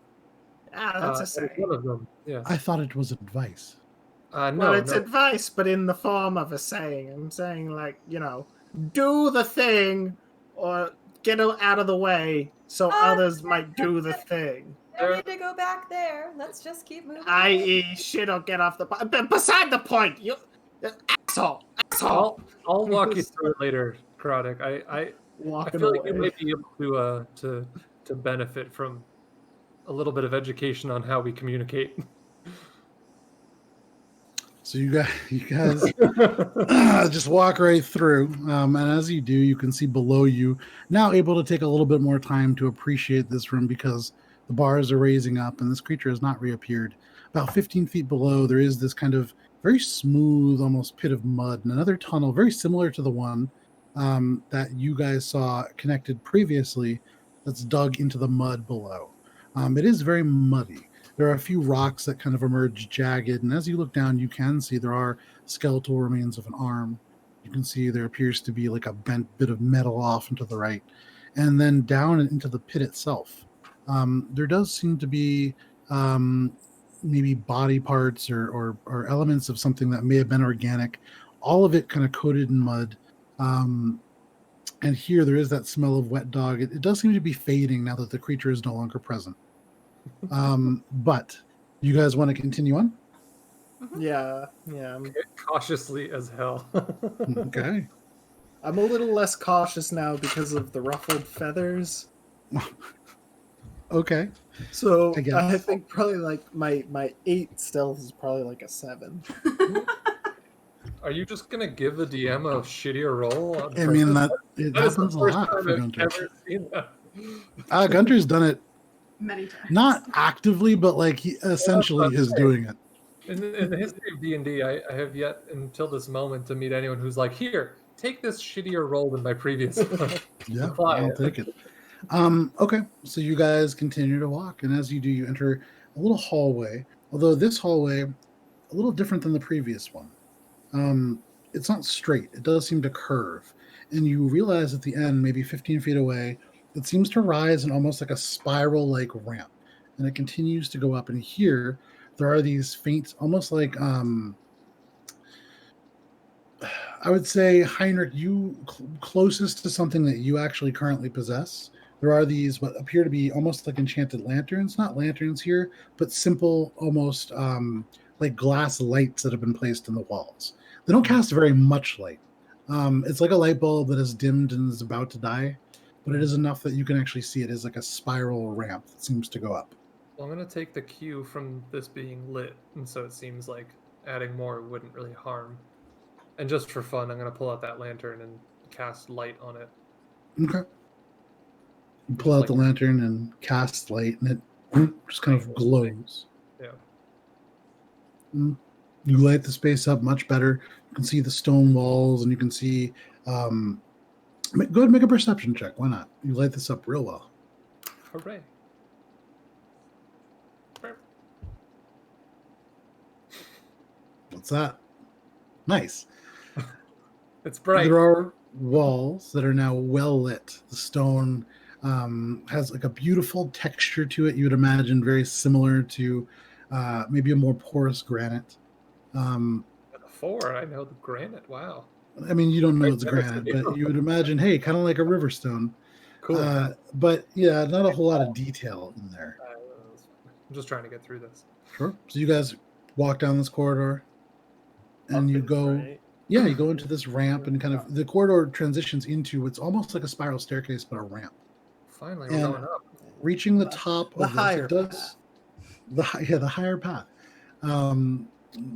that's a that is saying. one of them. Yes. I thought it was advice. No, Well, it's no. advice, but in the form of a saying. I'm saying, do the thing or get out of the way so others might do the thing. No need to go back there. Let's just keep moving. I.e., shit or get off the pot. But beside the point, you asshole. I'll walk you through it later, Karadek. I Walking feel like away. you might be able to benefit from a little bit of education on how we communicate. So you guys just walk right through, and as you do, you can see below you, now able to take a little bit more time to appreciate this room because the bars are raising up and this creature has not reappeared. About 15 feet below, there is this kind of very smooth, almost pit of mud, and another tunnel very similar to the one that you guys saw connected previously that's dug into the mud below. It is very muddy. There are a few rocks that kind of emerge jagged, and as you look down, you can see there are skeletal remains of an arm. You can see there appears to be like a bent bit of metal off and to the right. And then down into the pit itself, there does seem to be maybe body parts or elements of something that may have been organic, all of it kind of coated in mud. And here there is that smell of wet dog. It does seem to be fading now that the creature is no longer present. But you guys want to continue on? Yeah. Cautiously as hell. Okay. I'm a little less cautious now because of the ruffled feathers. Okay. So I guess. I think probably like my 8 stealth is probably like a 7. Are you just gonna give the DM a shittier roll? I mean, it That is the happens a first lot time for I've Gunter. ever seen that. Gunter's done it Many times. not actively, but like he essentially is doing it. In the history of D&D, I have yet until this moment to meet anyone who's like, here, take this shittier roll than my previous one. Yeah, Apply I'll it. take it. Okay, so you guys continue to walk, and as you do, you enter a little hallway. Although this hallway, a little different than the previous one. It's not straight; it does seem to curve, and you realize at the end, maybe 15 feet away, it seems to rise in almost like a spiral-like ramp, and it continues to go up. And here, there are these faint, almost like I would say, Heinrich, you closest to something that you actually currently possess. There are these what appear to be almost like enchanted lanterns, not lanterns here, but simple, almost like glass lights that have been placed in the walls. They don't cast very much light. It's like a light bulb that is dimmed and is about to die, but it is enough that you can actually see it as like a spiral ramp that seems to go up. Well, I'm going to take the cue from this being lit, and so it seems like adding more wouldn't really harm. And just for fun, I'm going to pull out that lantern and cast light on it. Okay. You pull out the lantern and cast light, and it just kind of glows. Yeah. You light the space up much better. You can see the stone walls, and you can see. Go ahead and make a perception check. Why not? You light this up real well. Hooray. What's that? Nice. It's bright. There are walls that are now well lit. The stone has like a beautiful texture to it. You would imagine very similar to maybe a more porous granite. The 4, I know the granite. Wow. I mean, you don't know I've it's never granite, seen but it. you would imagine, hey, kind of like a river stone. Cool. But yeah, not a whole lot of detail in there. I'm just trying to get through this. Sure. So you guys walk down this corridor, and you go. Yeah, you go into this ramp, and kind of the corridor transitions into what's almost like a spiral staircase, but a ramp. Finally, we're And going up. reaching the top The of this, higher it does. the higher path.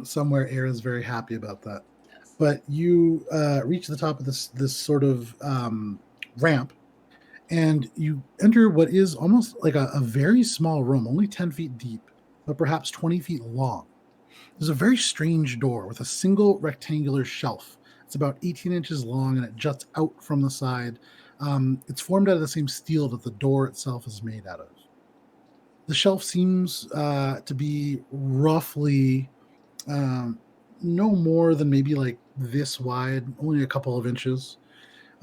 Somewhere Air is very happy about that. But you reach the top of this sort of ramp, and you enter what is almost like a very small room, only 10 feet deep, but perhaps 20 feet long. There's a very strange door with a single rectangular shelf. It's about 18 inches long and it juts out from the side. It's formed out of the same steel that the door itself is made out of. The shelf seems to be roughly no more than maybe like this wide, only a couple of inches.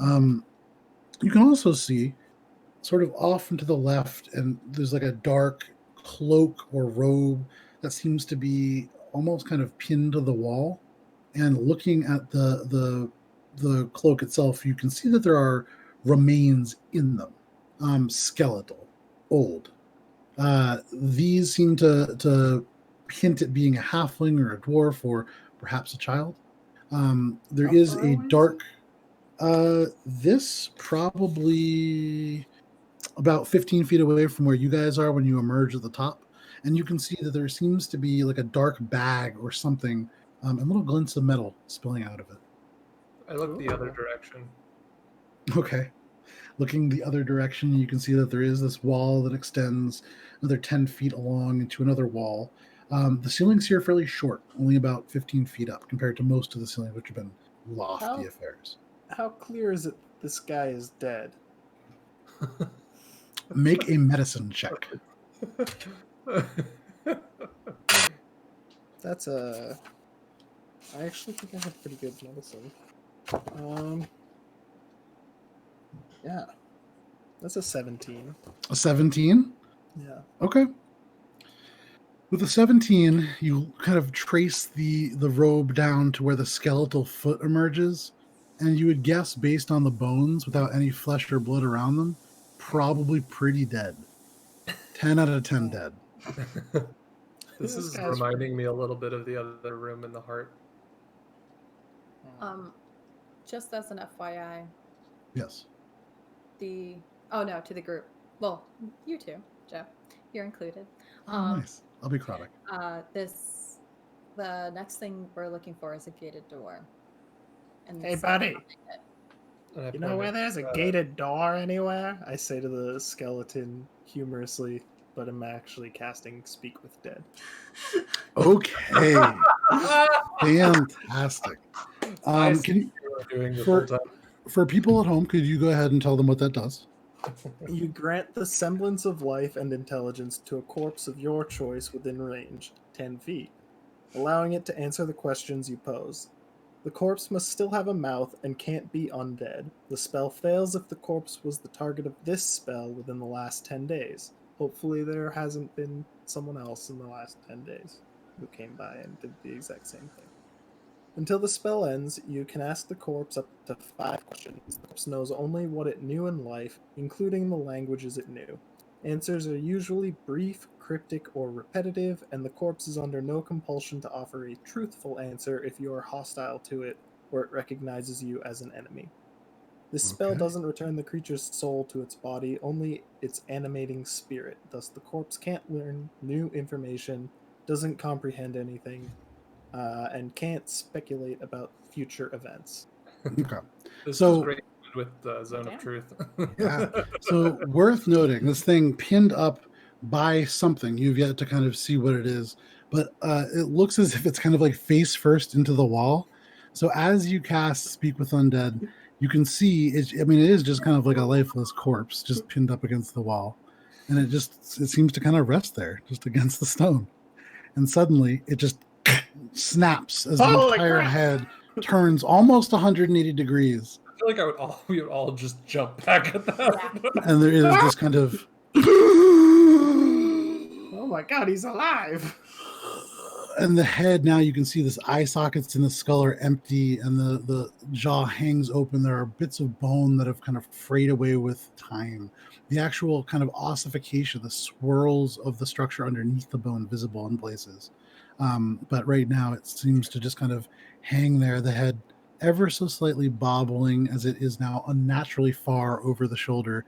You can also see sort of off and to the left, and there's like a dark cloak or robe that seems to be almost kind of pinned to the wall. And looking at the cloak itself, you can see that there are remains in them, skeletal, old. These seem to hint at being a halfling or a dwarf or perhaps a child. There How is far a away is dark. This probably about 15 feet away from where you guys are when you emerge at the top, and you can see that there seems to be like a dark bag or something, and little glints of metal spilling out of it. I look the other Ooh. direction. Okay. Looking the other direction, you can see that there is this wall that extends another 10 feet along into another wall. The ceilings here are fairly short, only about 15 feet up compared to most of the ceilings, which have been lofty How? affairs. How clear is it this guy is dead? Make a medicine check. That's a. I actually think I have pretty good medicine. Yeah, that's a 17. A 17? Yeah. Okay. With a 17, you kind of trace the robe down to where the skeletal foot emerges, and you would guess, based on the bones, without any flesh or blood around them, probably pretty dead. 10 out of 10 dead. This This is guy's- reminding me a little bit of the other room in the heart. Just as an FYI, Yes. to the group. Well, you too, Jeff. You're included. Oh, nice. I'll be chronic. The next thing we're looking for is a gated door. And Hey, so- buddy. And I You know point where at, there's a gated door anywhere? I say to the skeleton humorously, but I'm actually casting Speak with Dead. Okay. Fantastic. I see Can you, what you were doing the for- whole time. for people at home, could you go ahead and tell them what that does? You grant the semblance of life and intelligence to a corpse of your choice within range, 10 feet, allowing it to answer the questions you pose. The corpse must still have a mouth and can't be undead. The spell fails if the corpse was the target of this spell within the last 10 days. Hopefully there hasn't been someone else in the last 10 days who came by and did the exact same thing. Until the spell ends, you can ask the corpse up to 5 questions. The corpse knows only what it knew in life, including the languages it knew. Answers are usually brief, cryptic, or repetitive, and the corpse is under no compulsion to offer a truthful answer if you are hostile to it or it recognizes you as an enemy. This spell Okay. doesn't return the creature's soul to its body, only its animating spirit. Thus, the corpse can't learn new information, doesn't comprehend anything, and can't speculate about future events. Okay. This So- is great with Zone Yeah. of Truth. Yeah. So worth noting, this thing pinned up by something. You've yet to kind of see what it is, but it looks as if it's kind of like face first into the wall. So as you cast Speak with Undead, you can see it. I mean, it is just kind of like a lifeless corpse, just pinned up against the wall, and it seems to kind of rest there, just against the stone. And suddenly, it just snaps as the Holy entire crap! head turns almost 180 degrees. I feel like we would all just jump back at that. And there is this kind of Oh my god, he's alive! and the head, now you can see this eye sockets in the skull are empty, and the jaw hangs open. There are bits of bone that have kind of frayed away with time. The actual kind of ossification, the swirls of the structure underneath the bone visible in places. But right now it seems to just kind of hang there, the head ever so slightly bobbling as it is now unnaturally far over the shoulder,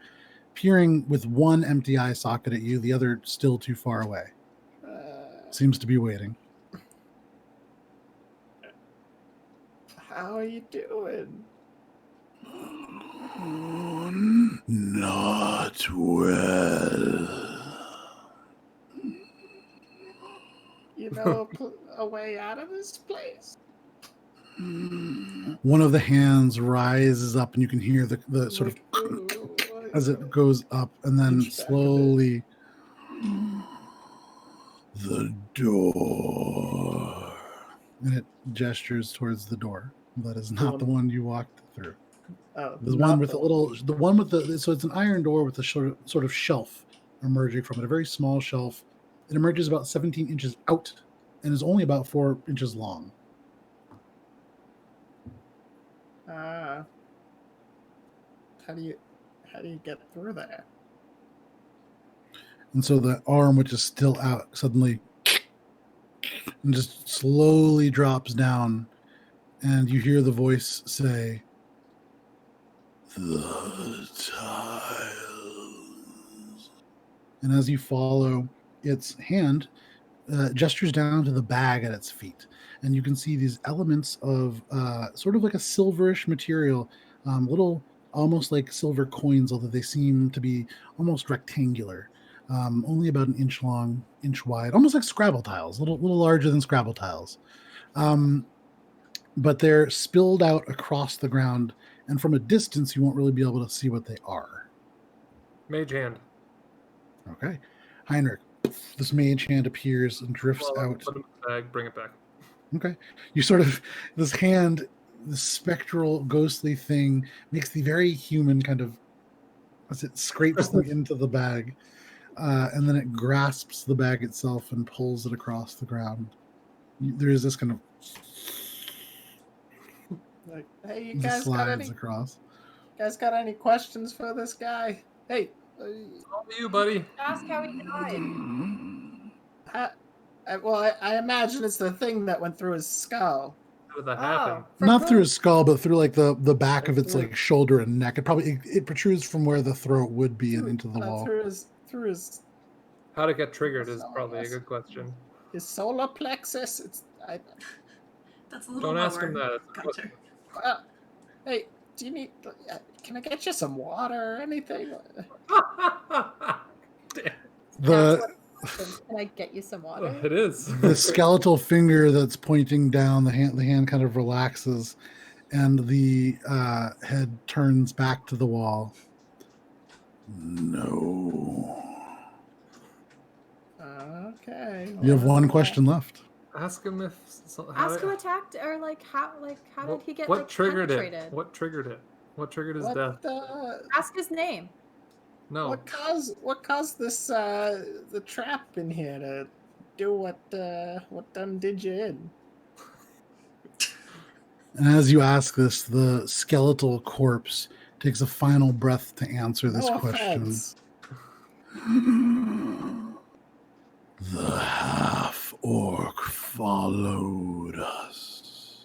peering with one empty eye socket at you, the other still too far away. seems to be waiting. How are you doing? Not well. You know a way out of this place? One of the hands rises up, and you can hear the sort of as it goes up, and then Inch back a bit. slowly the door, and it gestures towards the door. That is not the one you walked through. Oh, The not one with the little, the one with the, so it's an iron door with a sort of shelf emerging from it, a very small shelf. It emerges about 17 inches out and is only about 4 inches long. How do you get through there? And so the arm, which is still out, suddenly and just slowly drops down, and you hear the voice say, "The tiles." And as you follow its hand, gestures down to the bag at its feet, and you can see these elements of sort of like a silverish material, little, almost like silver coins, although they seem to be almost rectangular, only about an inch long, inch wide, almost like Scrabble tiles, little larger than Scrabble tiles. But they're spilled out across the ground, and from a distance, you won't really be able to see what they are. Mage hand. Okay, Heinrich, this mage hand appears and drifts out. Put it in the bag, bring it back. Okay. You sort of, this hand, the spectral, ghostly thing makes the very human kind of, as it scrapes them into the bag, and then it grasps the bag itself and pulls it across the ground. There is this kind of, Like, hey, you just guys got slides any across. questions for this guy? Hey, All you, buddy. Ask how he died. I imagine it's the thing that went through his skull. How did that happen? For Not who? through his skull, but through like the back of its Through- like shoulder and neck. It protrudes from where the throat would be and into the wall. Through his How to get triggered is So, I probably a guess- good question. solar plexus. That's a little Don't lower. ask him that. Gunter. Hey, do you need? Can I get you some water or anything? The Can I get you some water? It is. the skeletal finger that's pointing down, the hand kind of relaxes, and the head turns back to the wall. No. Okay. You have one well, question left. Ask him if. Ask who attacked, or how did he get What triggered penetrated? it? What triggered it? What triggered his What death? Ask his name. No. What caused this the trap in here to do what done did you in? And as you ask this, the skeletal corpse takes a final breath to answer this No question. offense. The half-orc followed us.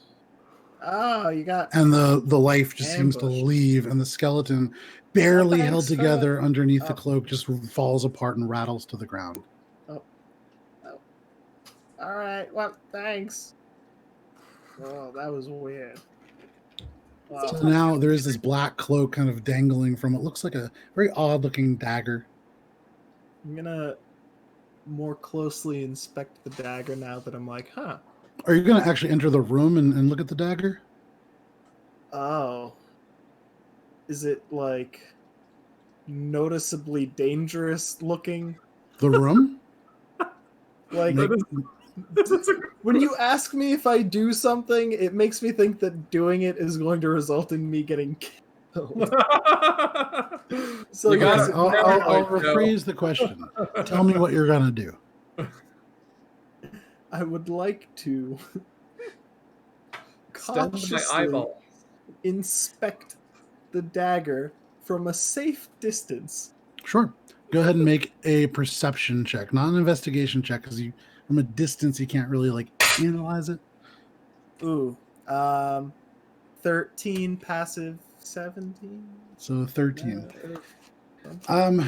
Oh, you got And the life just seems to Ambushed. leave, and the skeleton, barely held thanks for together underneath the oh. cloak, just falls apart and rattles to the ground. all right. Well, thanks. Oh, that was weird. Wow. So now there is this black cloak kind of dangling from what looks like a very odd-looking dagger. I'm gonna more closely inspect the dagger now that I'm like, huh. Are you going to actually enter the room and look at the dagger? Oh. Is it like noticeably dangerous looking? The room? Like Make- when you ask me if I do something, it makes me think that doing it is going to result in me getting killed. So You yes, gotta- I'll Never mind, rephrase the question. Tell me what you're going to do. I would like to Stunned my cautiously eyeball. inspect the dagger from a safe distance. Sure. Go ahead and make a perception check, not an investigation check, because you, from a distance, you can't really like analyze it. Ooh, 13 passive 17. So 13. Uh,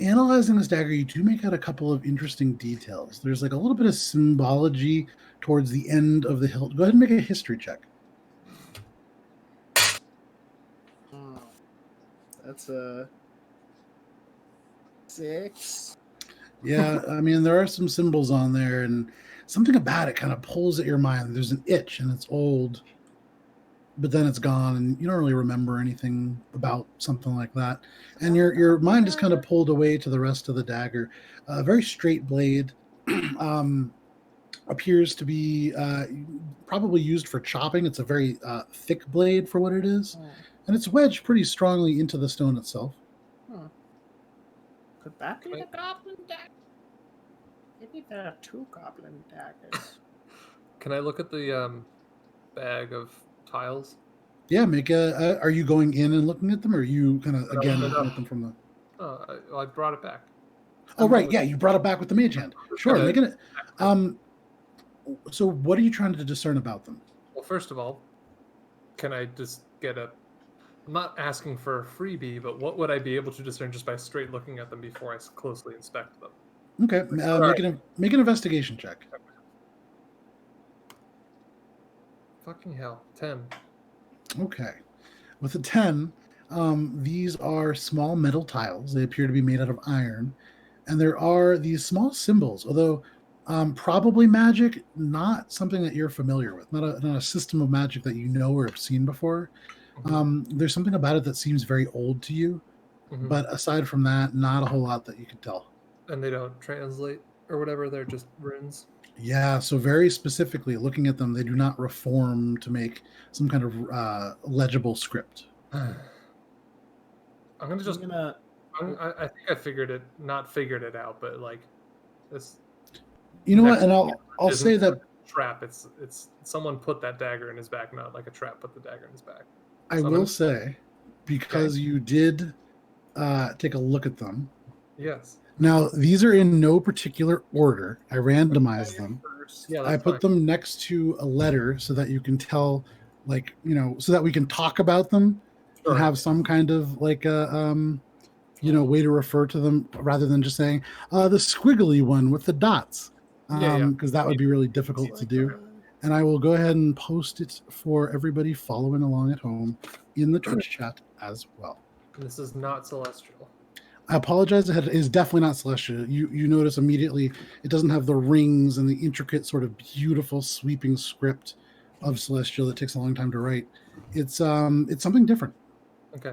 analyzing this dagger, you do make out a couple of interesting details. There's like a little bit of symbology towards the end of the hilt. Go ahead and make a history check. Oh, that's a 6. Yeah, I mean, there are some symbols on there, and something about it kind of pulls at your mind. There's an itch, and it's old, but then it's gone, and you don't really remember anything about something like that. And your mind is kind of pulled away to the rest of the dagger. A very straight blade, appears to be probably used for chopping. It's a very thick blade for what it is, and it's wedged pretty strongly into the stone itself. Could that be the goblin dagger? Maybe there are 2 goblin daggers. Can I look at the bag of tiles? Yeah, make a. Are you going in and looking at them, or are you kind of again looking at them from the? Oh, I brought it back. Oh, right. Yeah, you brought it back with the mage hand. Sure, making it. So, what are you trying to discern about them? Well, first of all, can I just get a? I'm not asking for a freebie, but what would I be able to discern just by straight looking at them before I closely inspect them? Okay, make an investigation check. Fucking hell, 10. Okay, with a 10, these are small metal tiles. They appear to be made out of iron, and there are these small symbols, although probably magic, not something that you're familiar with, not a system of magic that you know or have seen before. There's something about it that seems very old to you, but aside from that, not a whole lot that you could tell. And they don't translate or whatever, they're just runes? Yeah, so very specifically, looking at them, they do not reform to make some kind of legible script. I'm gonna just. I think I not figured it out, but like this. You know what? And I'll say that trap. It's someone put that dagger in his back, not like a trap put the dagger in his back. I will say, because you did take a look at them. Yes. Now, these are in no particular order. I randomized them. Yeah, I put them next to a letter so that you can tell, like, so that we can talk about them and have some kind of like a, way to refer to them rather than just saying the squiggly one with the dots, because that would be really difficult to do. And I will go ahead and post it for everybody following along at home in the Twitch chat as well. This is not celestial. I apologize. It is definitely not celestial. You notice immediately it doesn't have the rings and the intricate sort of beautiful sweeping script of celestial that takes a long time to write. It's something different. Okay.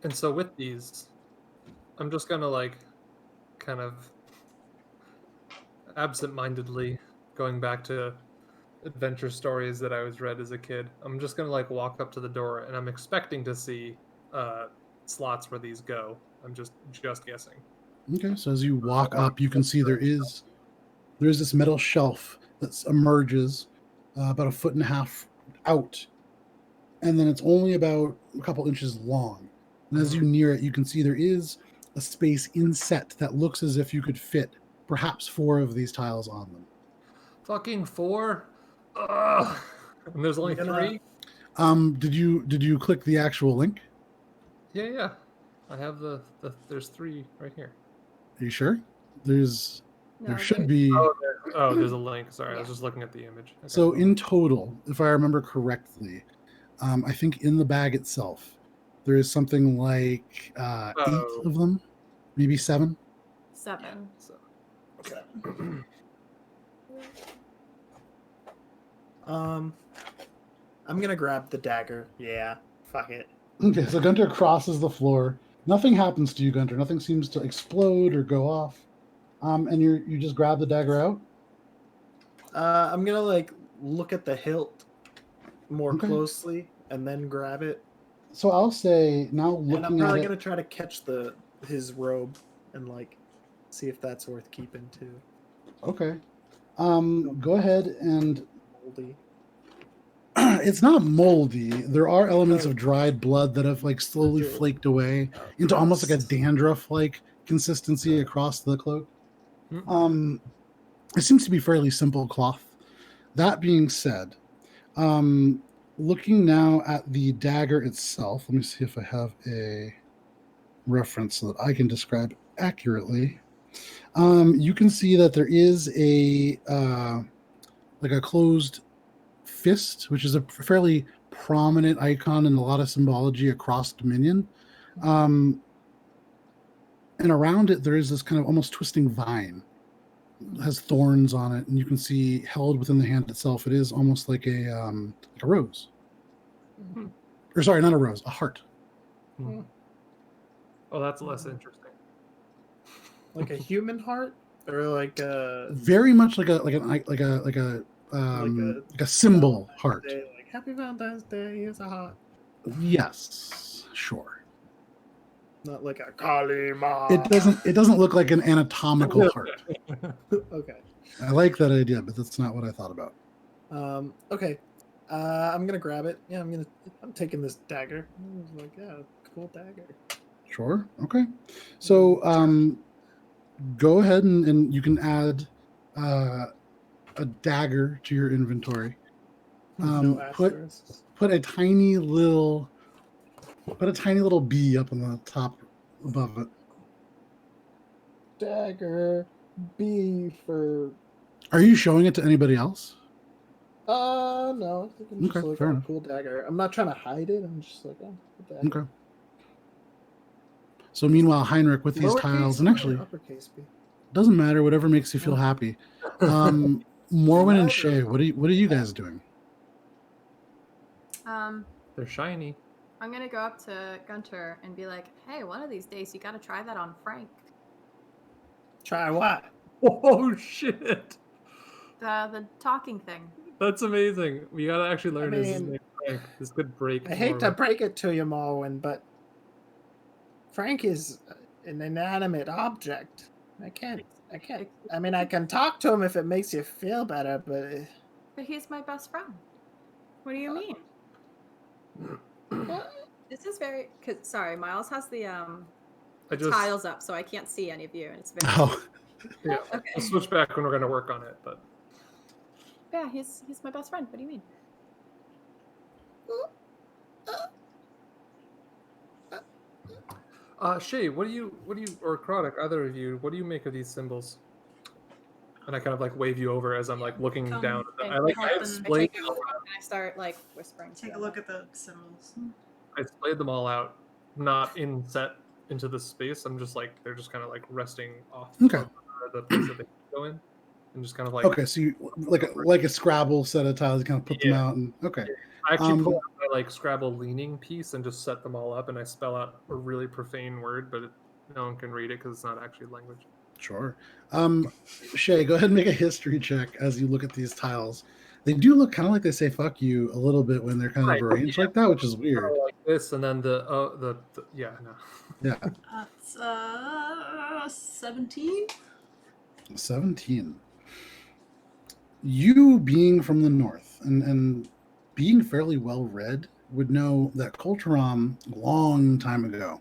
And so with these, I'm just gonna like kind of absent-mindedly going back to adventure stories that I was read as a kid. I'm just gonna like walk up to the door and I'm expecting to see slots where these go. I'm just guessing. Okay, so as you walk up, you can see there's this metal shelf that emerges about 1.5 feet out, and then it's only about a couple inches long. And as you near it, you can see there is a space inset that looks as if you could fit perhaps 4 of these tiles on them. Fucking 4? Ugh. And there's only 3? Did you click the actual link? Yeah. I have there's 3 right here. Are you sure? There should be. There's a link. Sorry, I was just looking at the image. Okay. So in total, if I remember correctly, I think in the bag itself, there is something like 8 of them, maybe 7. 7. Okay. I'm gonna grab the dagger. Yeah, fuck it. Okay, so Gunter crosses the floor. Nothing happens to you, Gunter. Nothing seems to explode or go off. And you just grab the dagger out? I'm gonna like look at the hilt more closely and then grab it. So I'll say now looking at it. And I'm probably gonna try to catch his robe and like see if that's worth keeping too. Okay. Go ahead and. Moldy. It's not moldy. There are elements of dried blood that have like slowly flaked away into almost like a dandruff-like consistency across the cloak. It seems to be fairly simple cloth. That being said, looking now at the dagger itself, let me see if I have reference so that I can describe accurately. You can see that there is a like a closed fist, which is a fairly prominent icon in a lot of symbology across Dominion. And around it, there is this kind of almost twisting vine. It has thorns on it, and you can see held within the hand itself. It is almost like a rose, or sorry, not a rose, a heart. Oh, that's less interesting. Like a human heart, or like a Very much like a symbol heart. Day, like Happy Valentine's Day. Here's a heart. Yes, sure. Not like a Kalima. It doesn't look like an anatomical heart. Okay. I like that idea, but that's not what I thought about. Okay. I'm gonna grab it. Yeah, I'm taking this dagger. I was like, yeah, cool dagger. Sure. Okay. So go ahead and you can add a dagger to your inventory. No Put asterisks. a tiny little bee up on the top above it. Dagger B for Are you showing it to anybody else? no, I think I'm just Okay, like fair a enough. cool dagger. I'm not trying to hide it. I'm just like, oh, cool dagger. Okay. So meanwhile, Heinrich with these Lowercase tiles, and B or actually uppercase B. doesn't matter, whatever makes you feel happy. Morwen and Shay, what are you guys doing? They're shiny. I'm gonna go up to Gunter and be like, "Hey, one of these days you gotta try that on Frank. Try what? Oh shit! The talking thing." That's amazing. We gotta actually learn I his mean, name. Frank. This could break. I hate to Morwen. break it to you, Marwin, but Frank is an inanimate object. I can't. I mean, I can talk to him if it makes you feel better, but But he's my best friend. What do you mean? This is very. Sorry, Miles has the I just tiles up, so I can't see any of you, and it's very. Oh, yeah. Okay. We'll switch back when we're gonna work on it, but Yeah, he's my best friend. What do you mean? Shay, what do you or Chronic, either of you, what do you make of these symbols? And I kind of like wave you over as I'm like looking Come down. Okay, I like help I and- I splayed take it and I start like whispering. to Take a them. look at the symbols. I splayed them all out, not in set into the space. I'm just like they're just kind of like resting off Okay. of the place that they go in, and just kind of like okay. So you like a Scrabble set of tiles, you kind of put them Yeah. out, and okay. I actually pull Um, out my like Scrabble leaning piece and just set them all up, and I spell out a really profane word, but no one can read it because it's not actually language. Sure. Shay, go ahead and make a history check as you look at these tiles. They do look kind of like they say "fuck you" a little bit when they're kind Right, of arranged yeah. like that, which is weird. Like this, and then the yeah, no. Yeah. That's 17. 17. You being from the north and being fairly well read would know that Kulturam long time ago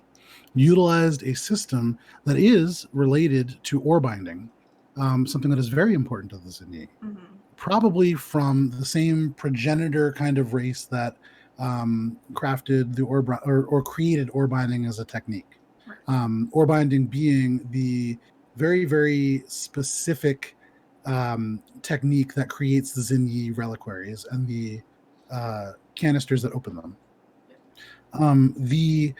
utilized a system that is related to ore binding, something that is very important to the Zindi. Mm-hmm. Probably from the same progenitor kind of race that crafted the or created ore binding as a technique. Ore binding being the very, very specific technique that creates the Zindi reliquaries and the canisters that open them. The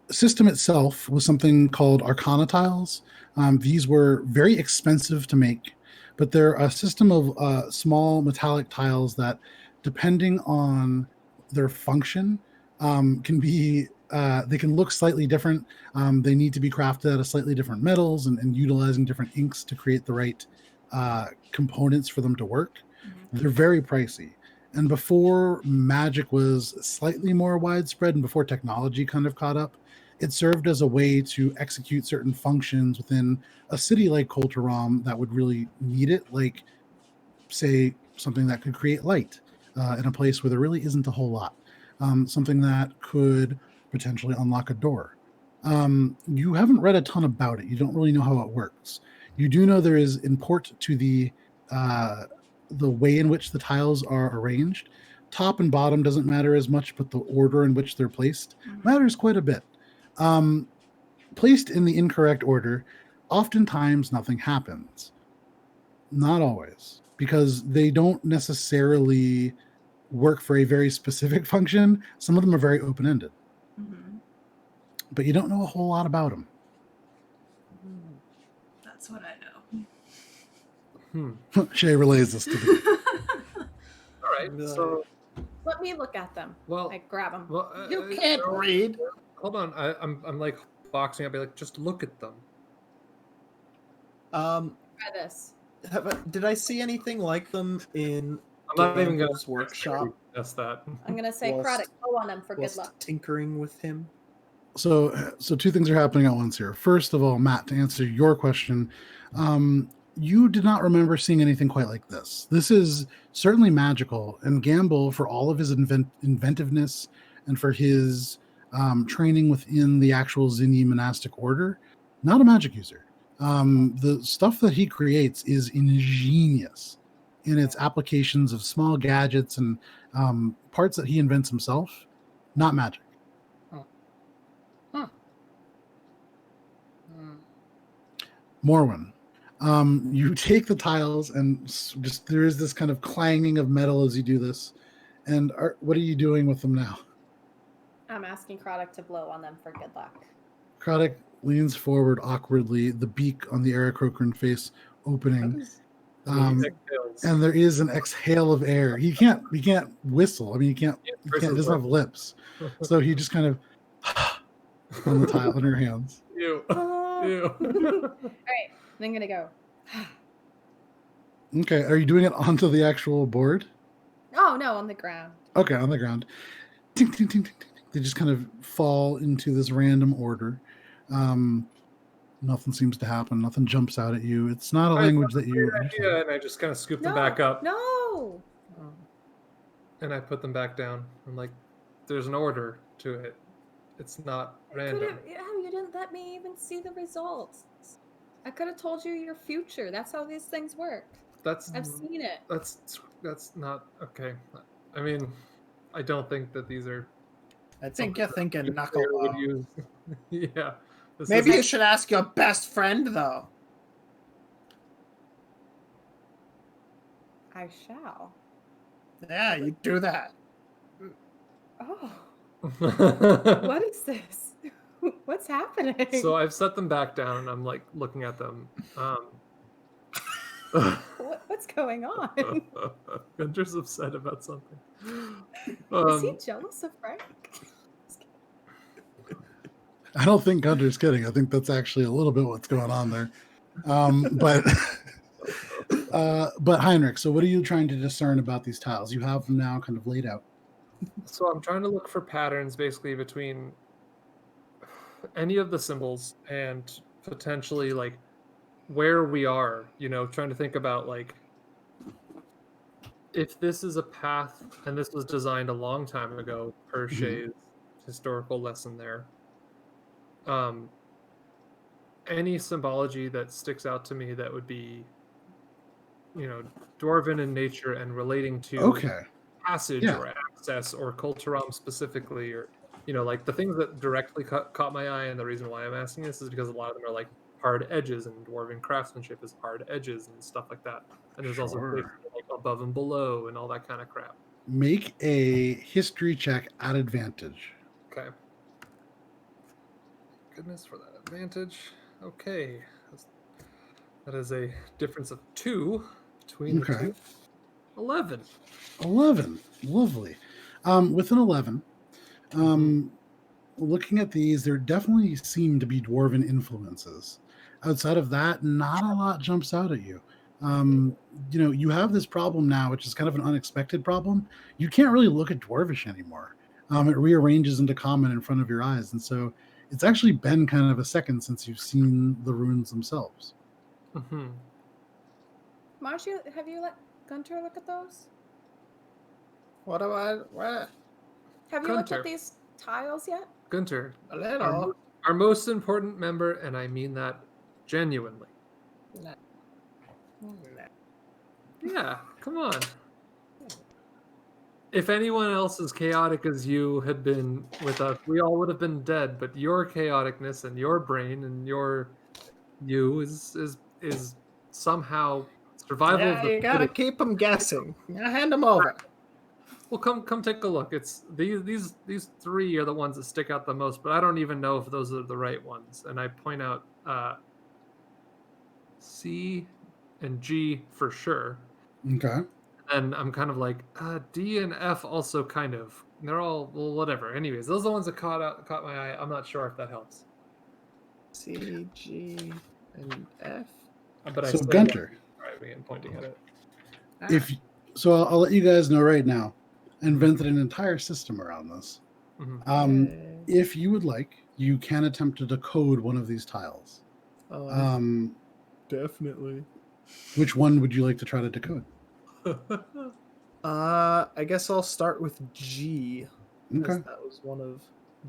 system itself was something called Arcana tiles. These were very expensive to make, but they're a system of small metallic tiles that, depending on their function, can be they can look slightly different. They need to be crafted out of slightly different metals and utilizing different inks to create the right components for them to work. Mm-hmm. They're very pricey. And before magic was slightly more widespread and before technology kind of caught up, it served as a way to execute certain functions within a city like Kulturam that would really need it, like, say, something that could create light in a place where there really isn't a whole lot. Something that could potentially unlock a door. You haven't read a ton about it. You don't really know how it works. You do know there is import to the way in which the tiles are arranged. Top and bottom doesn't matter as much, but the order in which they're placed matters quite a bit. Placed in the incorrect order, oftentimes nothing happens. Not always, because they don't necessarily work for a very specific function. Some of them are very open-ended, Mm-hmm. but you don't know a whole lot about them. That's what I know. Shay relays this to the All right. So, Let me look at them. well, I grab them. well, You can't read. Hold on. I'm like boxing. I'll be like, just look at them. Try this. Did I see anything like them in I'm not even gonna Gamble's workshop? That's that. I'm gonna say Whilst- Craddock, go on them for good whilst luck. tinkering with him? So two things are happening at once here. First of all, Matt, to answer your question, you did not remember seeing anything quite like this. This is certainly magical, and Gamble, for all of his inventiveness and for his training within the actual Zinni monastic order, not a magic user. The stuff that he creates is ingenious in its applications of small gadgets and parts that he invents himself, not magic. Morwen, you take the tiles and just there is this kind of clanging of metal as you do this. And what are you doing with them now? I'm asking Craddock to blow on them for good luck. Craddock leans forward awkwardly, the beak on the Aarakocran face opening. And there is an exhale of air. He can't whistle. I mean, he doesn't have lips. So he just kind of on the tile in her hands. Ew. All Ew. right, I'm gonna go. Okay, are you doing it onto the actual board? Oh no, on the ground. Okay, on the ground. Tink, tink, tink, tink, tink. They just kind of fall into this random order. Nothing seems to happen. Nothing jumps out at you. It's not a language that you understand. Yeah, and I just kind of scoop them back up. No. And I put them back down. I'm like, there's an order to it. It's not random. You didn't let me even see the results. I could have told you your future. That's how these things work. I've seen it. That's not okay. I mean, I don't think that these are. I think you're thinking would knuckle. use. Yeah. Maybe you should ask your best friend, though. I shall. Yeah, you do that. Oh, what is this? What's happening? So I've set them back down, and I'm like looking at them. What's going on? Gunter's upset about something. Is he jealous of Frank? I don't think Gunter's kidding. I think that's actually a little bit what's going on there. But Heinrich, so what are you trying to discern about these tiles? You have them now kind of laid out. So I'm trying to look for patterns basically between any of the symbols and potentially like where we are, trying to think about like if this is a path and this was designed a long time ago per Shay's historical lesson there. Any symbology that sticks out to me that would be dwarven in nature and relating to passage or access or Kulturam specifically, or like the things that directly caught my eye. And the reason why I'm asking this is because a lot of them are like hard edges, and dwarven craftsmanship is hard edges and stuff like that. And there's also like above and below and all that kind of crap. Make a history check at advantage. Okay. Goodness for that advantage. Okay. That is a difference of 2 between the two. 11. 11. Lovely. With an 11, looking at these, there definitely seem to be dwarven influences. Outside of that, not a lot jumps out at you. You have this problem now, which is kind of an unexpected problem. You can't really look at dwarvish anymore. It rearranges into common in front of your eyes. And so it's actually been kind of a second since you've seen the runes themselves. Mm-hmm. Marsha, have you let Gunter look at those? What? Have you looked at these tiles yet? Gunter, A little. our most important member, and I mean that genuinely. Yeah, come on. If anyone else as chaotic as you had been with us, we all would have been dead. But your chaoticness and your brain and your you is somehow survival of Yeah, the you gotta fittest. keep them guessing. Yeah, hand them over. Well, come take a look. It's these three are the ones that stick out the most, but I don't even know if those are the right ones. And I point out C and G for sure. Okay. And I'm kind of like D and F also kind of. They're all well, whatever. Anyways, those are the ones that caught my eye. I'm not sure if that helps. C, G, and F. But I So still Gunter, driving and pointing at it. if so, I'll let you guys know right now. I invented an entire system around this. Yay. If you would like, you can attempt to decode one of these tiles. Definitely. Which one would you like to try to decode? I guess I'll start with G. Because Okay. that was one of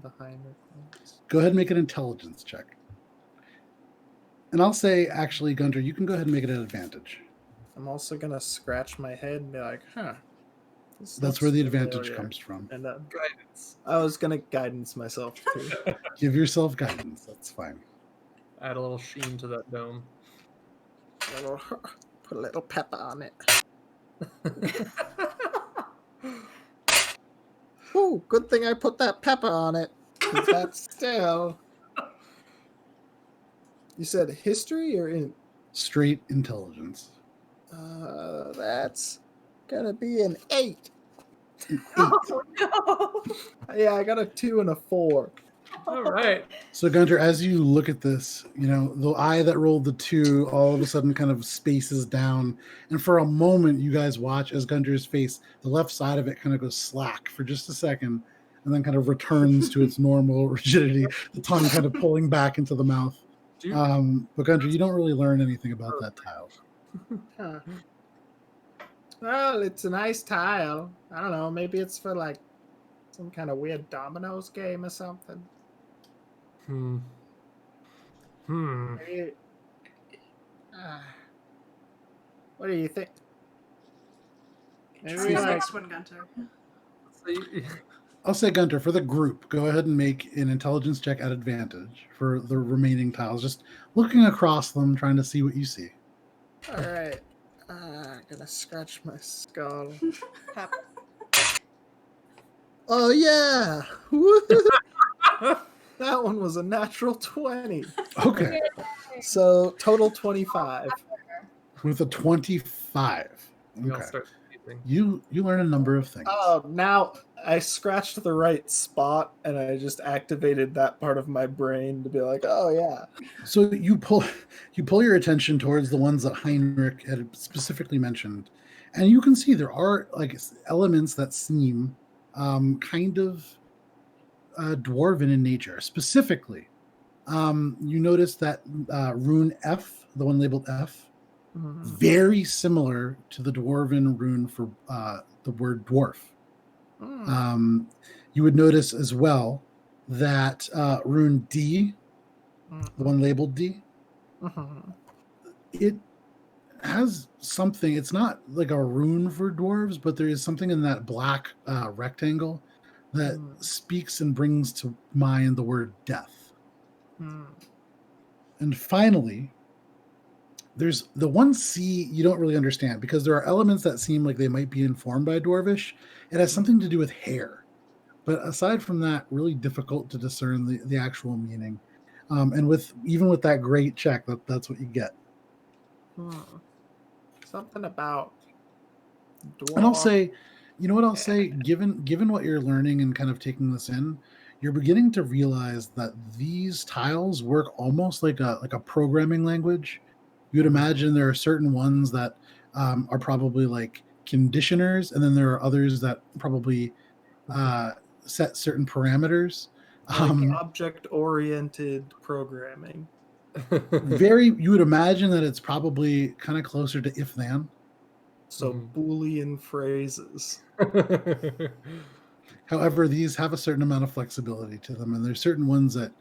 the Heinrich ones. Go ahead and make an intelligence check. And I'll say, actually, Gunter, you can go ahead and make it an advantage. I'm also gonna scratch my head and be like, huh. this That's looks where the advantage familiar. comes from. And Guidance. I was gonna guidance myself too. Give yourself guidance. That's fine. Add a little sheen to that dome. Put a little pepper on it. Ooh, good thing I put that pepper on it. 'Cause that's still. You said history or in? Straight intelligence. That's gonna be an 8. Oh no! Yeah, I got a 2 and a 4. All right. So, Gunter, as you look at this, the eye that rolled the 2 all of a sudden kind of spaces down. And for a moment, you guys watch as Gunter's face, the left side of it kind of goes slack for just a second and then kind of returns to its normal rigidity, the tongue kind of pulling back into the mouth. Do you, But, Gunter, you don't really learn anything about that tile. Huh. Well, it's a nice tile. I don't know. Maybe it's for like some kind of weird dominoes game or something. Hmm. Maybe, what do you think? Try Maybe the like next one, Gunter. So you- I'll say, Gunter, for the group, go ahead and make an intelligence check at advantage for the remaining tiles. Just looking across them, trying to see what you see. all right. Gonna scratch my skull. Pep. Oh yeah! Woo! That one was a natural 20. Okay. So total 25. With a 25. we all Okay. start sneezing. You learn a number of things. Oh, now I scratched the right spot and I just activated that part of my brain to be like, oh yeah. So you pull your attention towards the ones that Heinrich had specifically mentioned, and you can see there are like elements that seem kind of dwarven in nature. Specifically, you notice that rune F, the one labeled F, very similar to the dwarven rune for the word dwarf. You would notice as well that rune D, the one labeled D, it has something. It's not like a rune for dwarves, but there is something in that black rectangle that speaks and brings to mind the word death. And finally, there's the one C you don't really understand because there are elements that seem like they might be informed by dwarvish. It has something to do with hair. But aside from that, really difficult to discern the actual meaning. And even with that great check, that's what you get. Something about dwarf. And I'll say, you know what I'll say, given what you're learning and kind of taking this in, you're beginning to realize that these tiles work almost like a programming language. You'd imagine there are certain ones that are probably like conditioners, and then there are others that probably set certain parameters. Like object-oriented programming. You would imagine that it's probably kind of closer to if then. So Boolean phrases. However, these have a certain amount of flexibility to them, and there's certain ones that,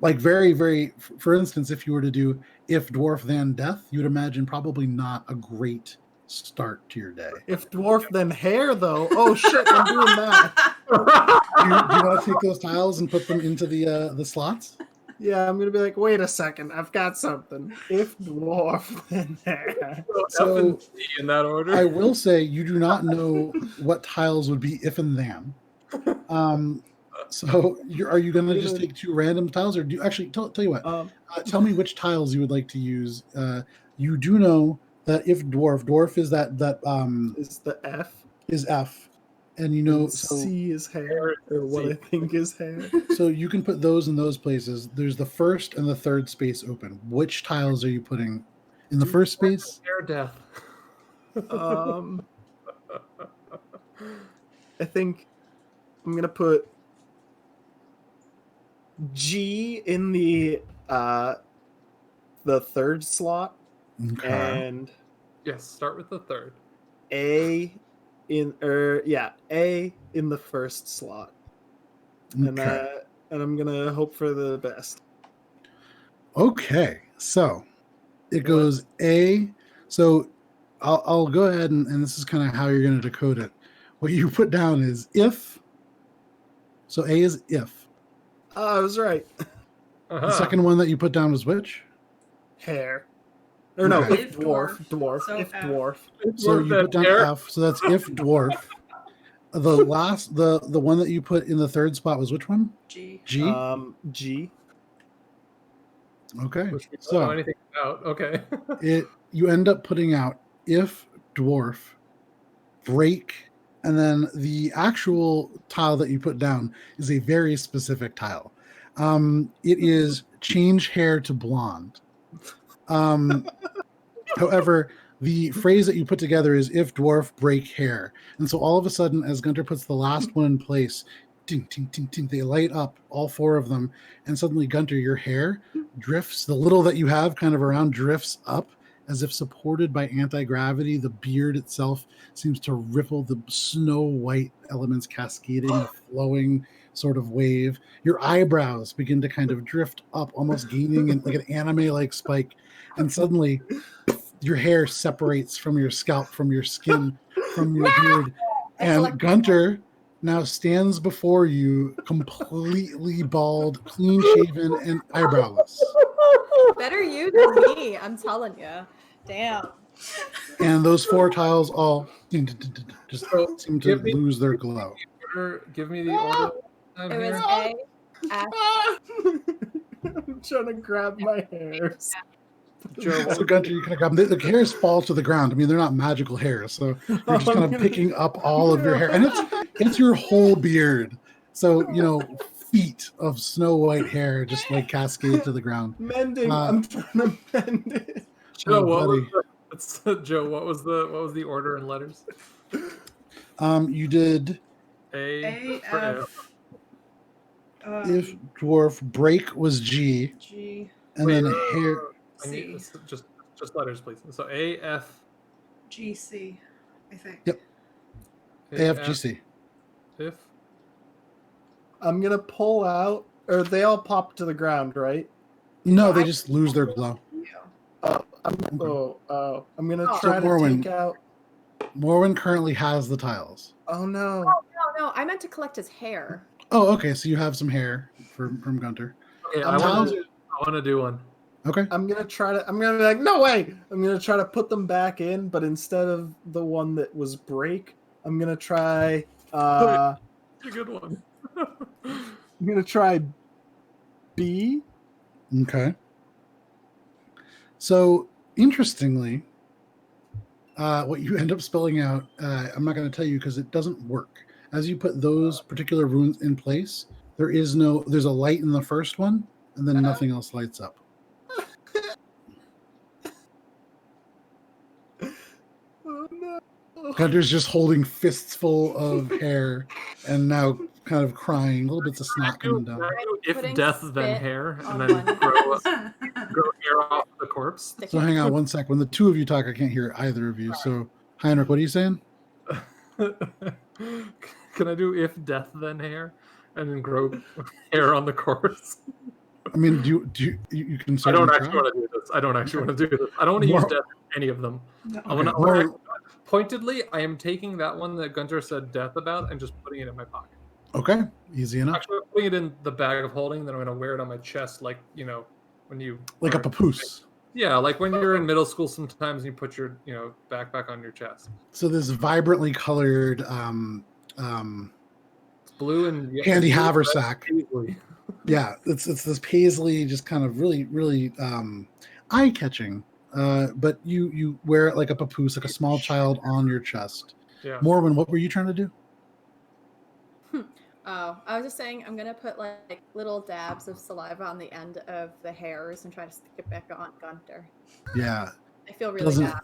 like very, very, for instance, if you were to do if dwarf then death, you'd imagine probably not a great start to your day. If dwarf, then hair, though. Oh shit, I'm doing that. Do you want to take those tiles and put them into the slots? Yeah, I'm gonna be like, wait a second, I've got something. If dwarf, then hair. So- F and C in that order. I will say you do not know what tiles would be if and then. So are you going to just take 2 random tiles, or do you actually tell you what? Tell me which tiles you would like to use. You do know that if dwarf is that Is the F? is F, and you know And so C is hair, or what C. I think is hair. so you can put those in those places. There's the first and the third space open. Which tiles are you putting in the first space? Hair death. I think I'm gonna put G in the third slot, Okay. and Yes, start with the third. A in A in the first slot, Okay. and I'm gonna hope for the best. Okay, so it goes A. So I'll go ahead and this is kind of how you're going to decode it. What you put down is if. So A is if. Oh, I was right. The second one that you put down was which? Hair. Or no, Okay. if dwarf. So If F. dwarf. So you put down hair. F. So that's if dwarf. The one that you put in the third spot was which one? G. G. G. Okay. Which we don't So know anything about. Okay. you end up putting out if dwarf, break, and then the actual tile that you put down is a very specific tile. It is change hair to blonde. However, the phrase that you put together is if dwarf, break hair. And so all of a sudden, as Gunter puts the last one in place, ting, ting, ting, ting, they light up, all 4 of them. And suddenly, Gunter, your hair drifts, the little that you have kind of around drifts up as if supported by anti-gravity. The beard itself seems to ripple, the snow white elements cascading, a flowing sort of wave. Your eyebrows begin to kind of drift up, almost gaining like an anime-like spike. And suddenly, your hair separates from your scalp, from your skin, from your beard. And Gunter now stands before you completely bald, clean shaven, and eyebrowless. Better you than me, I'm telling you. Damn. And those 4 tiles all just seem to Give me- lose their glow. Give me the order. It was A, F, I'm trying to grab my hairs. Joe, So Gunter, you kind of grab them. The hairs fall to the ground. I mean, they're not magical hairs, so you're just kind of picking up all of your hair, and it's your whole beard. So feet of snow white hair just like cascade to the ground. Mending. I'm trying to mend it. Joe, buddy. Joe, what was the order in letters? You did A, for F. if dwarf, break was G, G. and Wait, then hair. I need C. just letters, please. So A F G, C, I think. Yep. AFGC. If I'm gonna pull out, or they all pop to the ground, right? No, they just lose their glow. I'm gonna Oh. try So, to Morwen. take out. Morwen currently has the tiles. Oh no! No, I meant to collect his hair. Oh, okay. So you have some hair from Gunter. okay, Um, I want to do one. Okay. I'm gonna be like, no way! I'm gonna try to put them back in, but instead of the one that was break, I'm gonna try. A good one. I'm gonna try B. Okay. So interestingly, what you end up spelling out, I'm not going to tell you because it doesn't work. As you put those particular runes in place, there's a light in the first one, and then nothing else lights up. Oh no! Gunter's just holding fists full of hair and now kind of crying, little bits of snot coming down. If Putting death then spit hair, on and then one. grow hair off the corpse. So hang on one sec. When the 2 of you talk, I can't hear either of you. So Heinrich, what are you saying? Can I do if death then hair, and then grow hair on the corpse? I mean, do you can I certainly don't try. actually want to do this. I don't actually want to do this. I don't want to use death in any of them. No. I want Okay. to pointedly, I am taking that one that Gunter said death about and just putting it in my pocket. Okay, easy enough. Actually, I'm putting it in the bag of holding, then I'm going to wear it on my chest, like, when you Like a are- papoose. Yeah, like when you're in middle school sometimes you put your, backpack on your chest. So this vibrantly colored It's blue and handy blue and red haversack. paisley. Yeah, it's this paisley, just kind of really eye catching. But you wear it like a papoose, like a small child on your chest. Yeah. Morwen, what were you trying to do? Oh, I was just saying I'm gonna put like little dabs of saliva on the end of the hairs and try to stick it back on Gunter. Yeah, I feel really bad.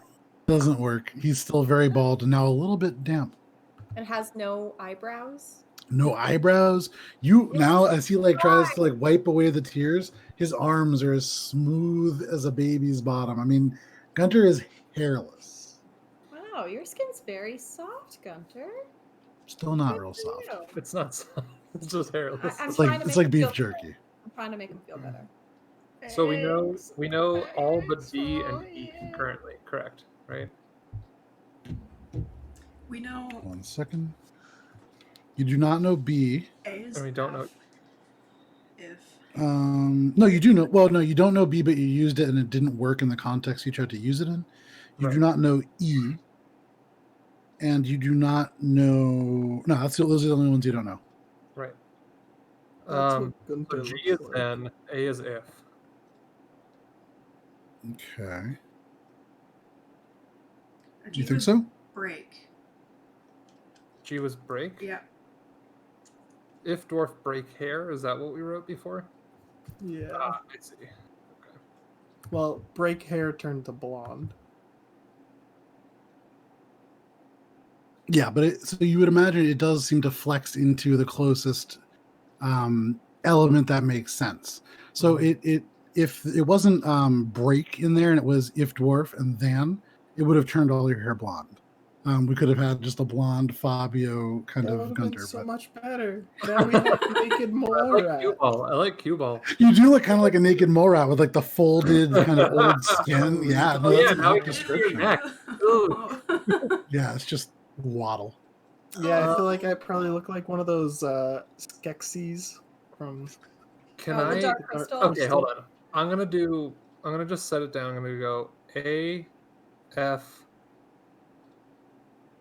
doesn't work. He's still very bald and now a little bit damp. And has no eyebrows. No eyebrows. You now, as he like tries to like wipe away the tears, his arms are as smooth as a baby's bottom. I mean, Gunter is hairless. Wow, your skin's very soft, Gunter. Still not Good real for soft. you. It's not soft. It's just hairless. I'm It's trying like to it's make like him feel beef jerky. better. I'm trying to make him feel better. So we know all but B and E currently, correct? Right? We know 1 second. You do not know B. A is And we don't know. F if No, you do know. Well, no, you don't know B, but you used it and it didn't work in the context you tried to use it in. You do Right. not know E, and you do not know. No, those are the only ones you don't know. Right. That's So what Gunter G looks is like. N, A is if. Okay. or Do you G think was so? break. G was break. Yeah. If dwarf break hair, is that what we wrote before? Yeah. I see. Well, break hair turned to blonde. Yeah, but so you would imagine it does seem to flex into the closest element that makes sense. So Mhm. if it wasn't break in there and it was if dwarf and then, it would have turned all your hair blonde. We could have had just a blonde Fabio kind That would of have been Gunter. so But much better. Now we have naked mole rat. I like cue ball. you do look kind of like a naked mole rat with like the folded kind of old skin. Yeah, no, Oh, that's yeah, an now we apt can see your description. neck. Yeah, it's just waddle. Yeah, I feel like I probably look like one of those Skeksis from. Can Oh, the I? dark crystal. Okay, hold on. I'm gonna just set it down. I'm gonna go A, F.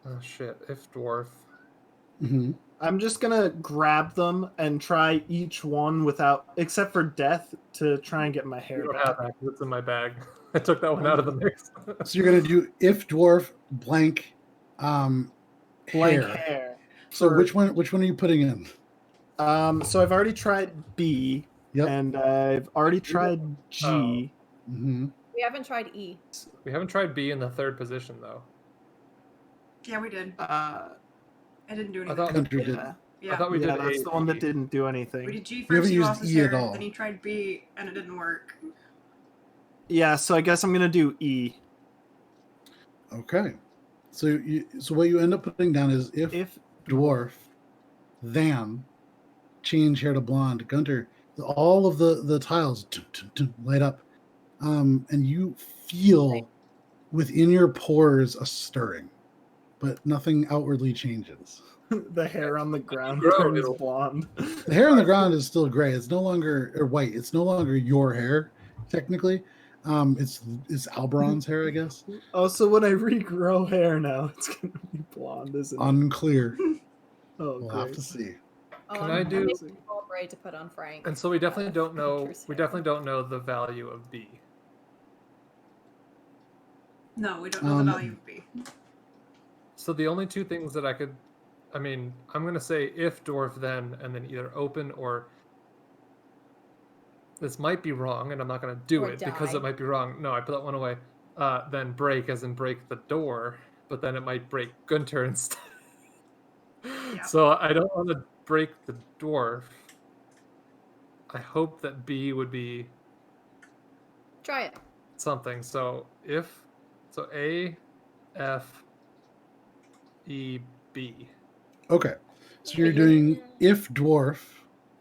Oh shit! If dwarf. Hmm. I'm just gonna grab them and try each one without, except for death, to try and get my You hair don't back. have that 'cause it's in my bag. I took that one out of the mix. So you're gonna do if dwarf blank Blank hair. hair. So For- which one are you putting in? So I've already tried B, Yep. and I've already tried G. Hmm. We haven't tried E. We haven't tried B in the third position though. Yeah, we did. Uh, I didn't do I anything. thought Gunter did. yeah, Yeah. I thought we yeah, did. that's A, the one that B. didn't do We anything. did G You first. haven't He used lost his E at hair. all. Then he tried B, and it didn't work. Yeah, so I guess I'm gonna do E. Okay. So what you end up putting down is if If dwarf, then change hair to blonde. Gunter, all of the tiles light up, and you feel within your pores a stirring, but nothing outwardly changes. the hair on the ground Grow, turns it'll- blonde. The hair on the ground is still gray. It's no longer or white. It's no longer your hair technically. It's Alberon's hair, I guess. Oh, so when I regrow hair now, it's gonna be blonde, isn't it? Unclear. Oh, We'll great. have to see. Oh, Can I'm I do- making a ball braid to put on Frank. And so we definitely don't know. Gunter's We hair. definitely don't know the value of B. No, we don't know the value of B. So the only two things that I could, I'm gonna say if dwarf then, and then either open or. This might be wrong, and I'm not gonna do Or it because die. it might be wrong. No, I put that one away. Then break, as in break the door, but then it might break Gunter instead. Yeah. So I don't want to break the dwarf. I hope that B would be Try it. something. So A, F, E, B. Okay. So you're doing if dwarf.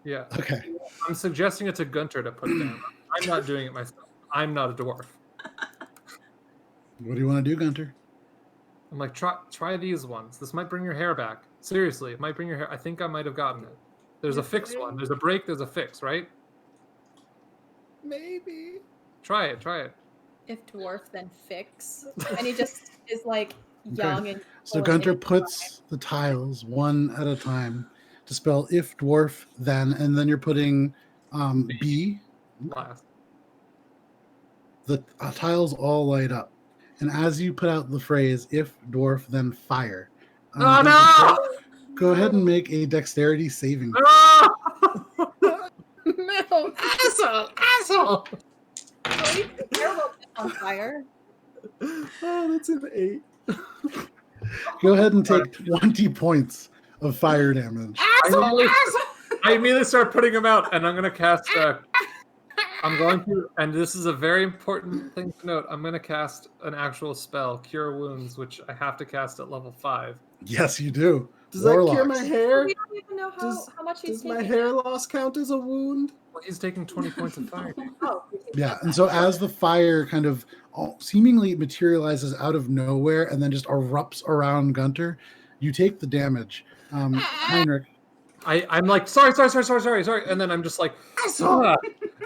Yeah. Okay. I'm suggesting it to Gunter to put down. I'm not doing it myself. I'm not a dwarf. What do you want to do, Gunter? I'm like, try these ones. This might bring your hair back. Seriously, it might bring your hair. I think I might have gotten it. There's a fixed one. There's a break. There's a fix, right? Maybe. Try it. If dwarf, then fix. And he just is like young and. So Gunter puts the tiles one at a time to spell if dwarf then, and then you're putting B. Last. The tiles all light up, and as you put out the phrase "if dwarf then fire," Oh no! Go ahead and make a dexterity saving. No, asshole! On fire. Oh, that's an 8. Go ahead and take 20 points of fire damage. I immediately start putting them out, and I'm going to cast. I'm going to, and this is a very important thing to note. I'm going to cast an actual spell, Cure Wounds, which I have to cast at level 5. Yes, you do. Does that cure my Warlocks. hair? We don't even know how much he's Does my taking. hair loss count as a wound? Well, he's taking 20 points of fire. Oh, Yeah, and so as the fire kind of seemingly materializes out of nowhere and then just erupts around Gunter, you take the damage. Heinrich, I'm like, sorry, and then I'm just like, "Ah,"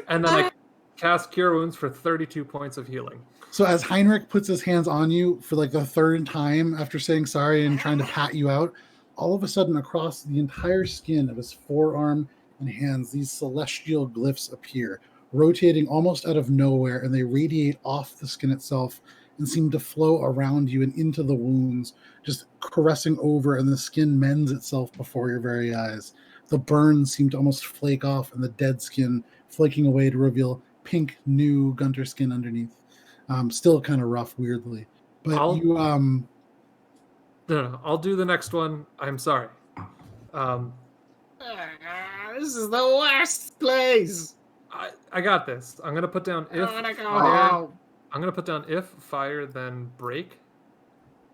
and then I cast Cure Wounds for 32 points of healing. so as Heinrich puts his hands on you for like the third time after saying sorry and trying to pat you out, all of a sudden across the entire skin of his forearm and hands, these celestial glyphs appear, rotating almost out of nowhere, and they radiate off the skin itself and seem to flow around you and into the wounds, just caressing over, and the skin mends itself before your very eyes. The burns seem to almost flake off, and the dead skin flaking away to reveal pink, new Gunter skin underneath. Still kind of rough, weirdly. But No, I'll do the next one. I'm sorry. This is the worst place. I got this. I'm gonna put down if I wanna go fire. home. I'm gonna put down if fire, then break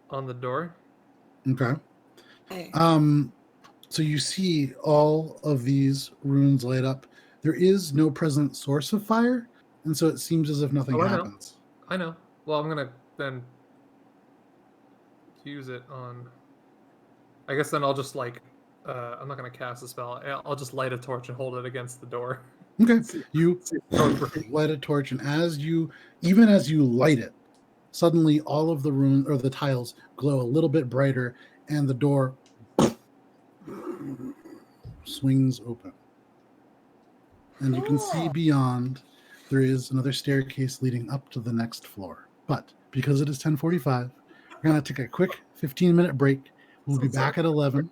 on the door. Okay. So you see all of these runes light up. There is no present source of fire, and so it seems as if nothing I know. happens. I know. Well, I'm gonna then use it on. I guess then I'll just like. I'm not gonna cast a spell. I'll just light a torch and hold it against the door. Okay. You light a torch, and even as you light it, suddenly all of the runes or the tiles glow a little bit brighter, and the door swings open. And you can see beyond there is another staircase leading up to the next floor. But because it is 10:45, we're gonna take a quick 15-minute break. We'll be back at 11.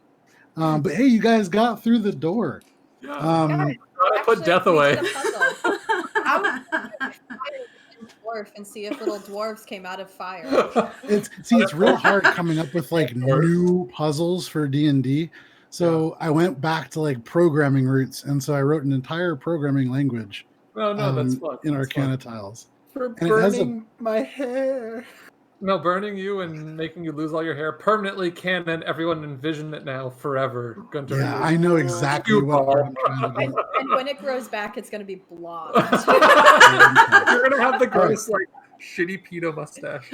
But hey, you guys got through the door. I put death away. Dwarf and see if little dwarves came out of fire. It's real hard coming up with like new puzzles for D&D. So I went back to like programming roots, and so I wrote an entire programming language. No, that's fun. In That's Arcana fun. tiles. For And it has a- burning my hair. No, burning you and making you lose all your hair permanently canon. Everyone envision it now forever. Gunter. Yeah, I know exactly what I'm trying to do. And when it grows back, it's going to be blonde. You're gonna have the gross, like shitty pedo mustache.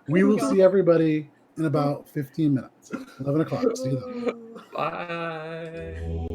We will see everybody in about 15 minutes. 11 o'clock. See you then. Bye.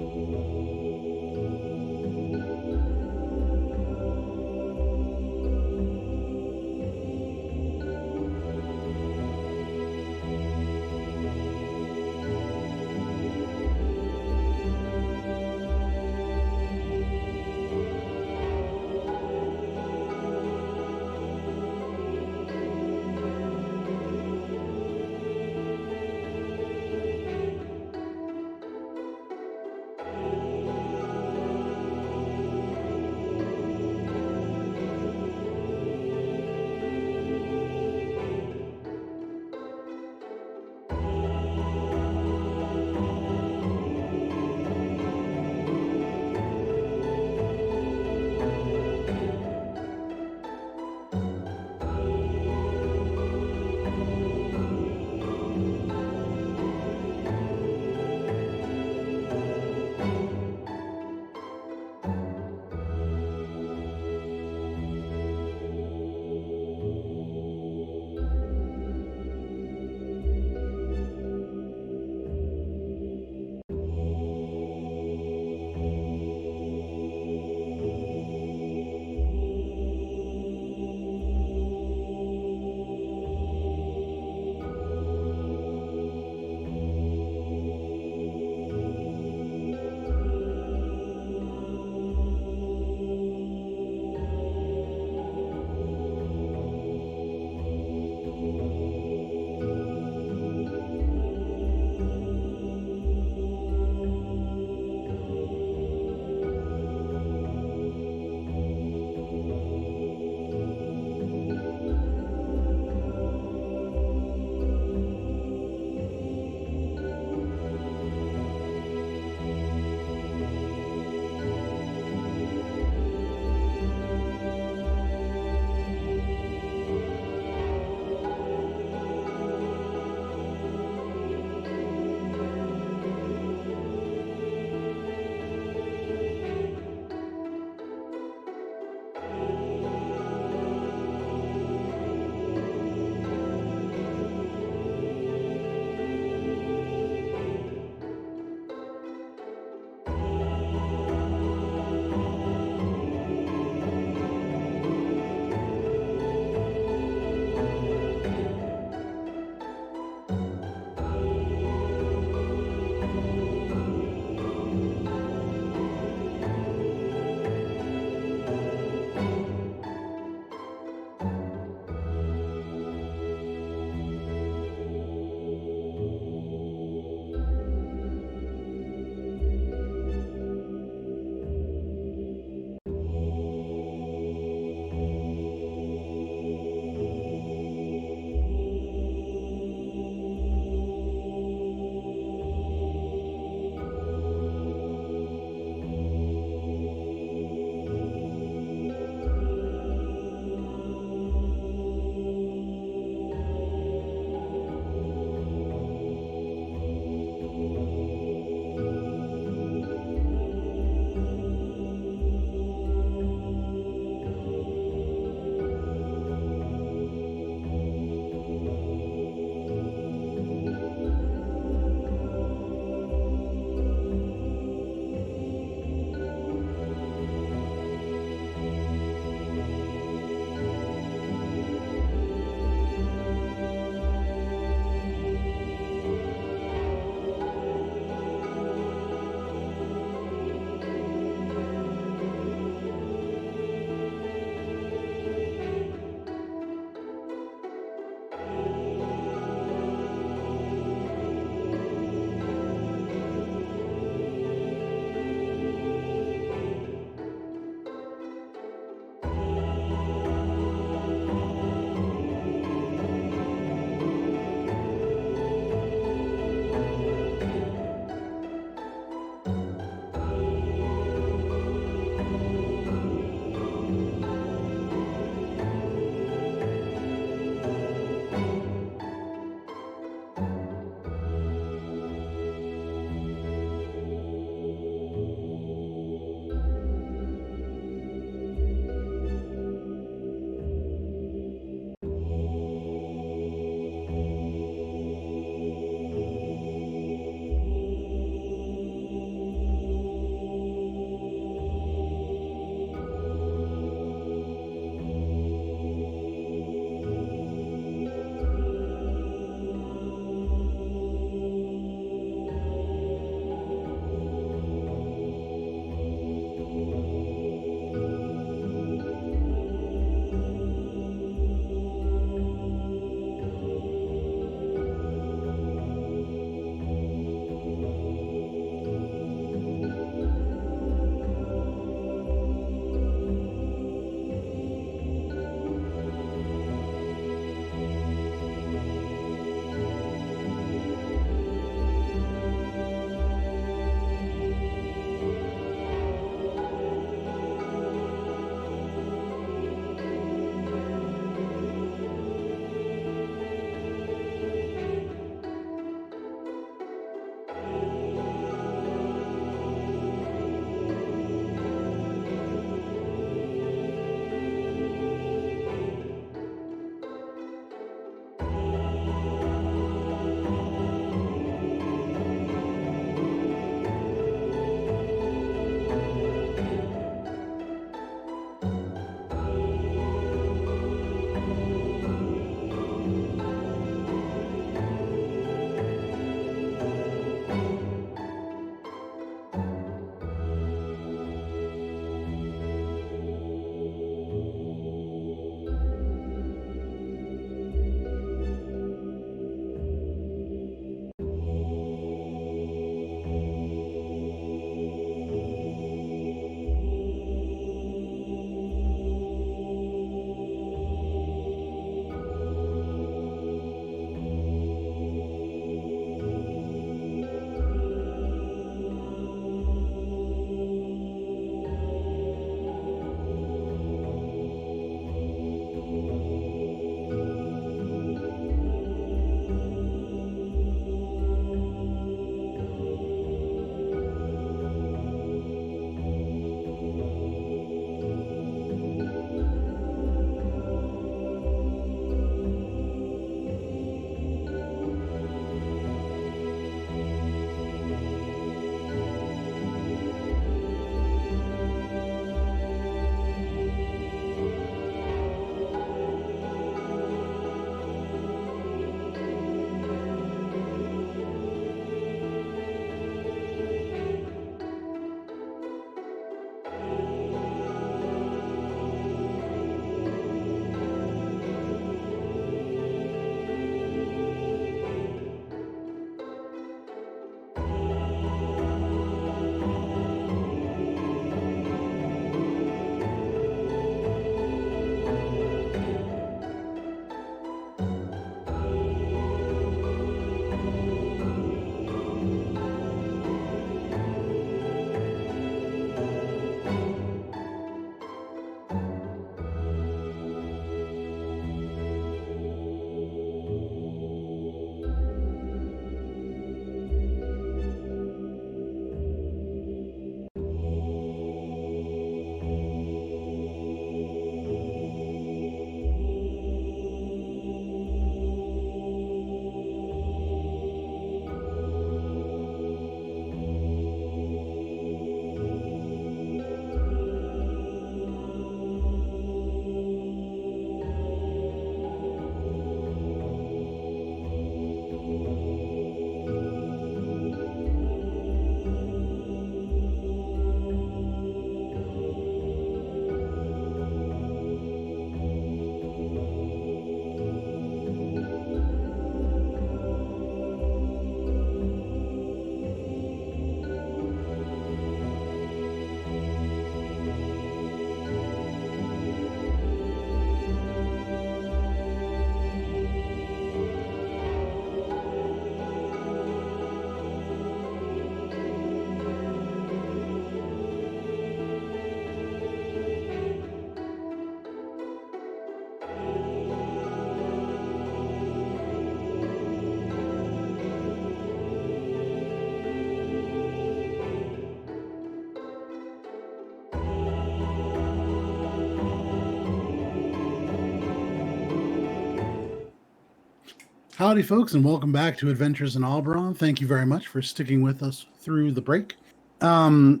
Howdy, folks, and welcome back to Adventures in Alberon. Thank you very much for sticking with us through the break. Wanted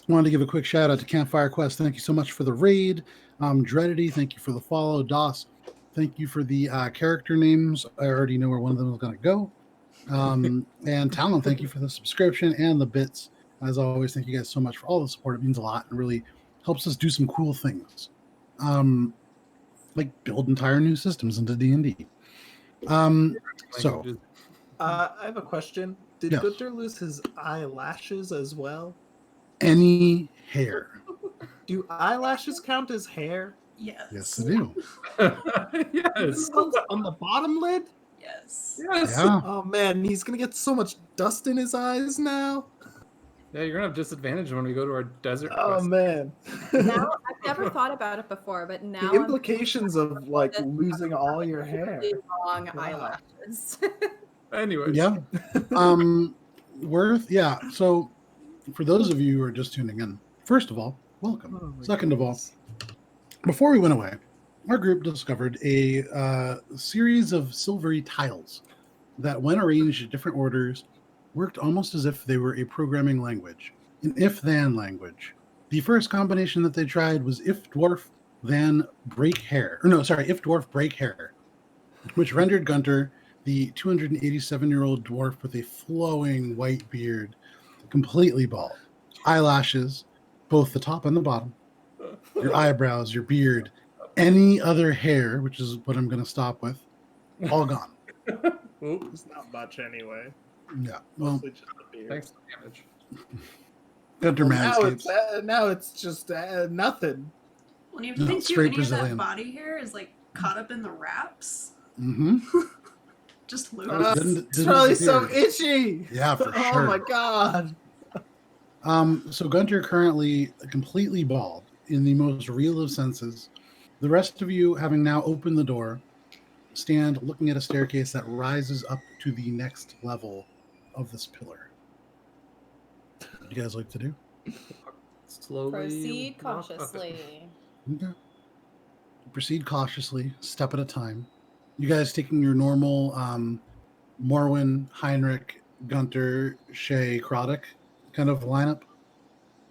to give a quick shout out to Campfire Quest. Thank you so much for the raid. Dreadity, thank you for the follow. Doss, thank you for the character names. I already know where one of them is going to go. And Talon, thank you for the subscription and the bits. As always, thank you guys so much for all the support. It means a lot and really helps us do some cool things, like build entire new systems into D&D. So I have a question. Did Yes. Gunter lose his eyelashes as well? any hair. Do eyelashes count as hair? Yes. Yes, they do. Yes. On the bottom lid? Yes. Yes. Yeah. Oh man, he's gonna get so much dust in his eyes now. Yeah, you're gonna have disadvantage when we go to our desert Oh quest. man. Now I've never thought about it before, but now The implications of like this- losing all your hair. really long Wow. eyelashes. Anyways. Yeah. Yeah. So for those of you who are just tuning in, first of all, welcome. Oh my Second of all, goodness. before we went away, our group discovered a series of silvery tiles that, when arranged in different orders, worked almost as if they were a programming language, an if-then language. The first combination that they tried was if dwarf, then break hair. Or no, sorry, if dwarf, break hair, which rendered Gunter, the 287-year-old dwarf with a flowing white beard, completely bald. Eyelashes, both the top and the bottom, your eyebrows, your beard, any other hair, which is what I'm going to stop with, all gone. Oop. It's not much anyway. Yeah. Well, Mostly just the beard. Thanks for the damage. Gunter Manscapes. Now it's just nothing. When you No, think too, straight any Brazilian. of that body hair is like caught up in the wraps. Mm-hmm. Just loose. It's probably so itchy. Yeah, for Oh sure. my god. So Gunter currently completely bald in the most real of senses. The rest of you, having now opened the door, stand looking at a staircase that rises up to the next level of this pillar. What do you guys like to do? Slowly. Proceed walk up it. cautiously. Okay. Proceed cautiously, step at a time. You guys taking your normal Morwin, Heinrich, Gunter, Shay, Kroddick kind of lineup?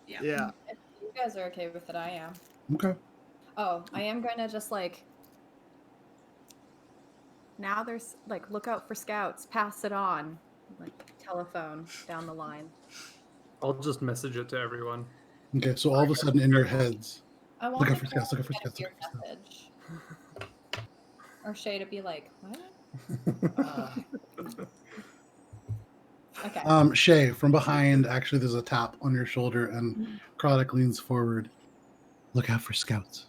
Yeah. If you guys are okay with it, I am. Okay. Oh, I am going to just like. Now there's like, look out for scouts, pass it on. Like, telephone down the line. I'll just message it to everyone. Okay, so all of a sudden in your heads, I want Look out the for scouts, look out for captain to scouts, hear look out for message. Or Shay to be like, what? Okay. Shay, from behind, actually there's a tap on your shoulder and Kroddick leans forward. Look out for scouts.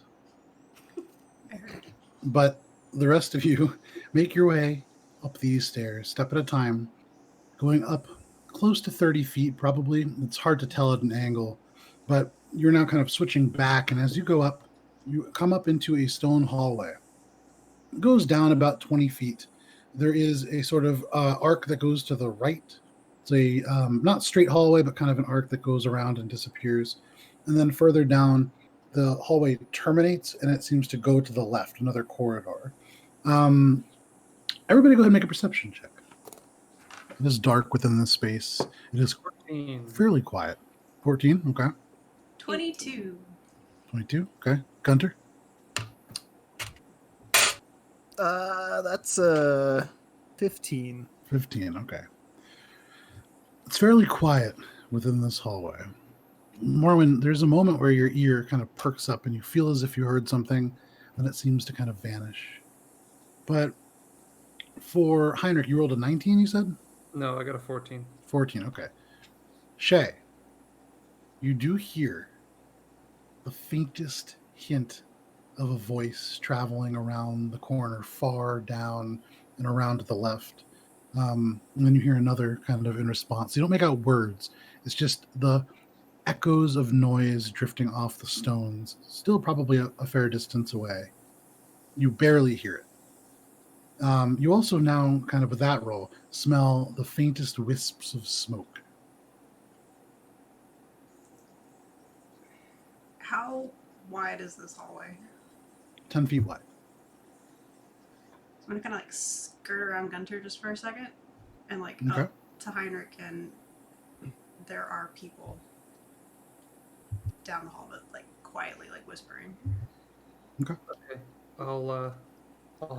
I heard. But the rest of you make your way up these stairs, step at a time, going up close to 30 feet, probably. It's hard to tell at an angle, but you're now kind of switching back. And as you go up, you come up into a stone hallway. It goes down about 20 feet. There is a sort of arc that goes to the right. It's a not straight hallway, but kind of an arc that goes around and disappears. And then further down, the hallway terminates, and it seems to go to the left, another corridor. Everybody go ahead and make a perception check. It is dark within this space. It is 14. fairly quiet. 14, okay. 22. 22, okay. Gunter? That's 15. 15, okay. It's fairly quiet within this hallway. Morwin, there's a moment where your ear kind of perks up and you feel as if you heard something, and it seems to kind of vanish. But for Heinrich, you rolled a 19, you said? No, I got a 14. 14, okay. Shay, you do hear the faintest hint of a voice traveling around the corner, far down and around to the left. And then you hear another kind of in response. You don't make out words. It's just the echoes of noise drifting off the stones, still probably a fair distance away. You barely hear it. You also now, kind of with that roll, smell the faintest wisps of smoke. How wide is this hallway? 10 feet wide. I'm gonna kind of like skirt around Gunter just for a second, and like Okay. up to Heinrich, and there are people down the hall, but like quietly, like whispering. Okay. I'll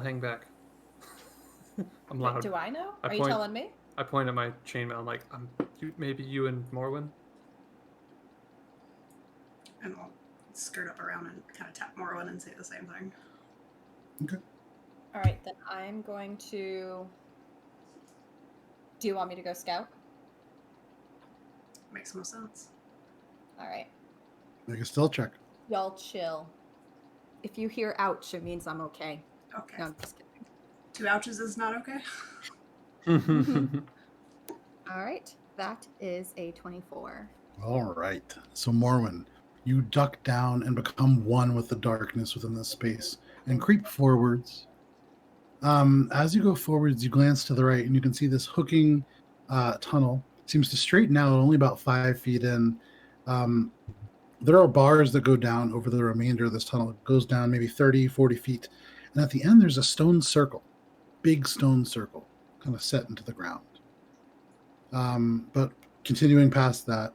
hang back. I'm loud. Do I know? I Are you point- telling me? I point at my chainmail. I'm like, maybe you and Morwen. And I'll skirt up around and kind of tap Morwen and say the same thing. All right, then I'm going to. Do you want me to go scout? Makes no sense. All right. Make a stealth check. Y'all chill. If you hear ouch, it means I'm okay. Okay. No, I'm just kidding. 2 ouches is not okay. All right, that is a 24. All right. So, Morwen, you duck down and become one with the darkness within this space and creep forwards. As you go forwards, you glance to the right and you can see this hooking tunnel. Seems to straighten out only about 5 feet in. There are bars that go down over the remainder of this tunnel. It goes down maybe 30, 40 feet. And at the end, there's a stone circle, big stone circle, kind of set into the ground. But continuing past that,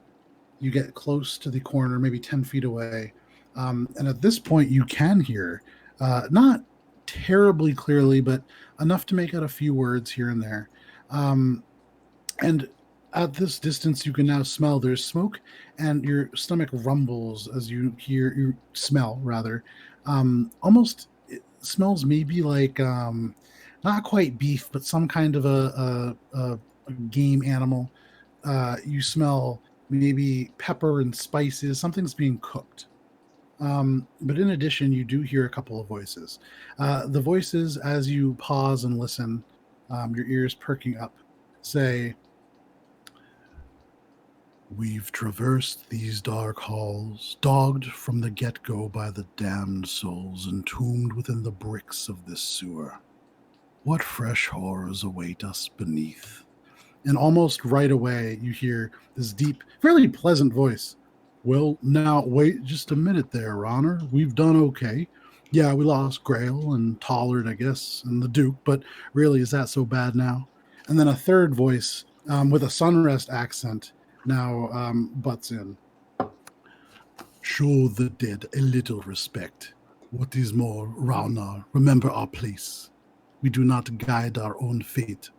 you get close to the corner, maybe 10 feet away. And at this point, you can hear, not terribly clearly, but enough to make out a few words here and there. And at this distance, you can now smell there's smoke, and your stomach rumbles as you smell, rather. Almost, it smells maybe like, not quite beef, but some kind of a game animal. You smell maybe pepper and spices. Something's being cooked. But in addition, you do hear a couple of voices. The voices, as you pause and listen, your ears perking up, say, "We've traversed these dark halls, dogged from the get-go by the damned souls entombed within the bricks of this sewer. What fresh horrors await us beneath?" And almost right away, you hear this deep, fairly pleasant voice. "Well, now, wait just a minute there, Honor. We've done okay. Yeah, we lost Grail and Tollard, I guess, and the Duke, but really, is that so bad now?" And then a third voice with a Sunrest accent now butts in. "Show the dead a little respect. What is more, Raunar, remember our place. We do not guide our own fate.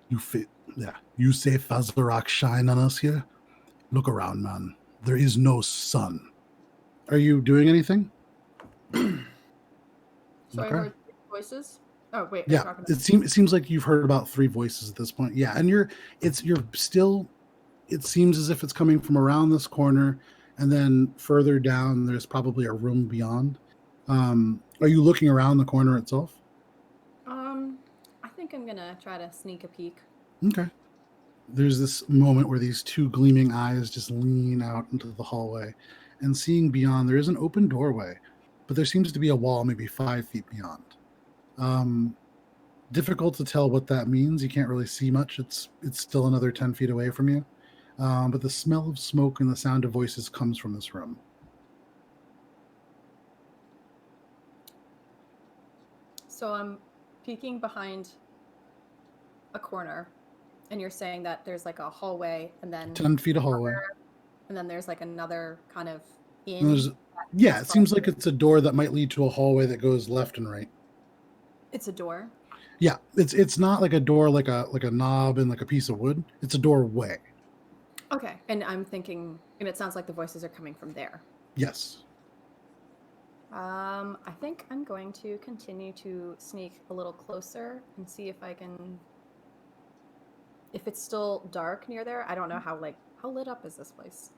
You say Fazarak shine on us here? Look around, man. There is no sun." Are you doing anything? So I Okay. heard 3 voices. Oh wait, are you Yeah, talking it seems like you've heard about 3 voices at this point. Yeah, and you're still. It seems as if it's coming from around this corner, and then further down, there's probably a room beyond. Are you looking around the corner itself? I think I'm gonna try to sneak a peek. Okay. There's this moment where these 2 gleaming eyes just lean out into the hallway, and seeing beyond, there is an open doorway, but there seems to be a wall maybe 5 feet beyond. Difficult to tell what that means. You can't really see much. It's still another 10 feet away from you. But the smell of smoke and the sound of voices comes from this room. So I'm peeking behind a corner, and you're saying that there's like a hallway, and then 10 feet of hallway. and then there's like another kind of And there's, in. yeah, it seems like it's a door that might lead to a hallway that goes left and right. It's a door. Yeah, it's not like a door like a knob and like a piece of wood. It's a doorway. Okay, and I'm thinking, and it sounds like the voices are coming from there. Yes. I think I'm going to continue to sneak a little closer and see if I can. If it's still dark near there, I don't know how lit up is this place.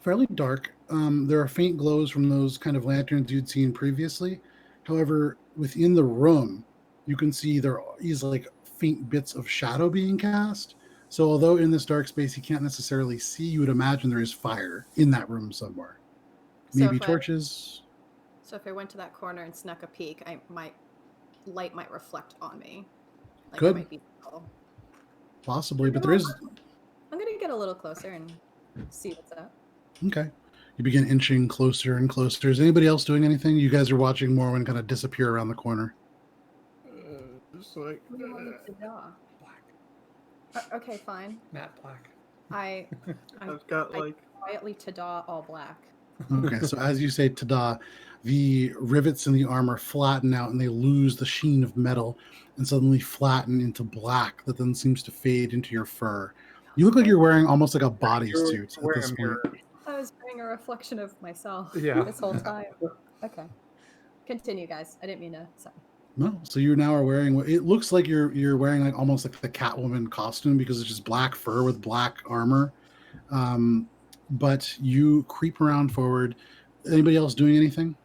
Fairly dark. There are faint glows from those kind of lanterns you'd seen previously. However, within the room, you can see there is like faint bits of shadow being cast. So although in this dark space you can't necessarily see, you would imagine there is fire in that room somewhere. Maybe torches. So if I went to that corner and snuck a peek, light might reflect on me. Like Could. it might be dull. Possibly, but there is. I'm gonna get a little closer and see what's up. Okay. You begin inching closer and closer. Is anybody else doing anything? You guys are watching Morwen kind of disappear around the corner. just like, Who do you want me to draw? Black. Okay, fine. Matte black. I I've got I- like, quietly Tada all black. Okay, so as you say, tada, the rivets in the armor flatten out and they lose the sheen of metal and suddenly flatten into black that then seems to fade into your fur. You look like you're wearing almost like a bodysuit at wearing this a point. mirror. I was being a reflection of myself Yeah. this whole time. Okay. Continue, guys. I didn't mean to. Sorry. No, so you now are wearing what it looks like you're wearing like almost like the Catwoman costume because it's just black fur with black armor. But you creep around forward. Anybody else doing anything?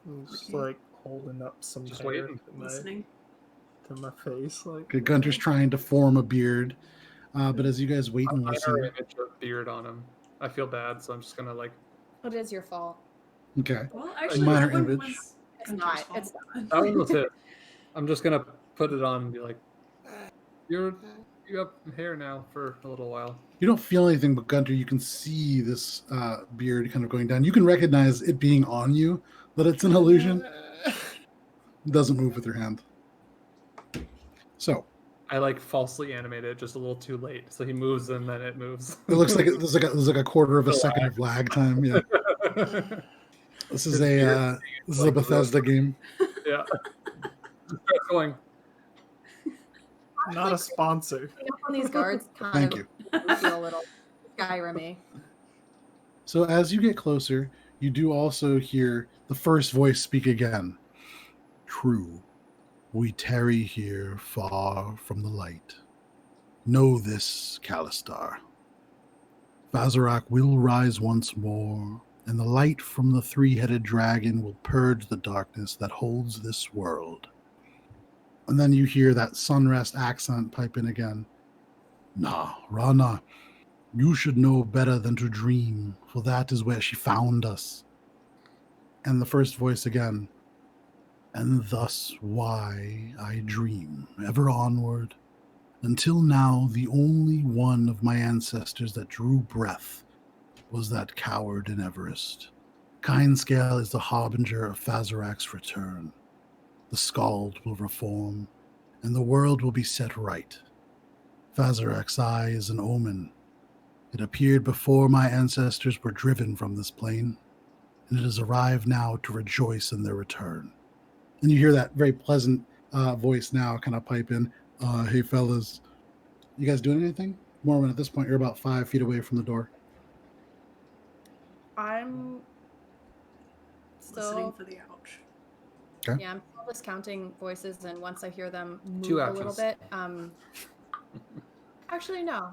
I'm just Okay. like holding up some Just hair waiting. Listening. to my face. Like, Okay, Gunter's trying to form a beard. But as you guys wait and I listen, already image a beard on him. I feel bad, so I'm just gonna like. It is your fault. okay. Well, actually, Minor that one image. was It's Gunter's not. fault. It's That one was it. I'm just gonna put it on and be like, you have hair now for a little while. You don't feel anything, but Gunter, you can see this beard kind of going down. You can recognize it being on you, that it's an illusion. It doesn't move with your hand. So I like falsely animate it just a little too late, so he moves and then it moves. it looks like there's like a quarter of a second of lag time. Yeah, this is a Bethesda game. Yeah. Just starts going. not a sponsor. Putting up on these guards kind Thank of you. makes me feel a little Skyrim-y. So as you get closer, you do also hear the first voice speak again. True, we tarry here far from the light. Know this, Kalistar. Vazarak will rise once more, and the light from the three-headed dragon will purge the darkness that holds this world. And then you hear that Sunrest accent pipe in again. Nah, Rana, you should know better than to dream, for that is where she found us. And the first voice again. And thus why I dream, ever onward, until now the only one of my ancestors that drew breath was that coward in Everest. Kinescale is the harbinger of Fazarak's return. The Skald will reform, and the world will be set right. Fazarak's eye is an omen. It appeared before my ancestors were driven from this plane, and it has arrived now to rejoice in their return. And you hear that very pleasant voice now kind of pipe in. Hey, fellas, you guys doing anything? Morwen, at this point, you're about 5 feet away from the door. I'm Listening still for the ouch. yeah, I'm still just counting voices, and once I hear them move Two a little ouches. bit, actually no.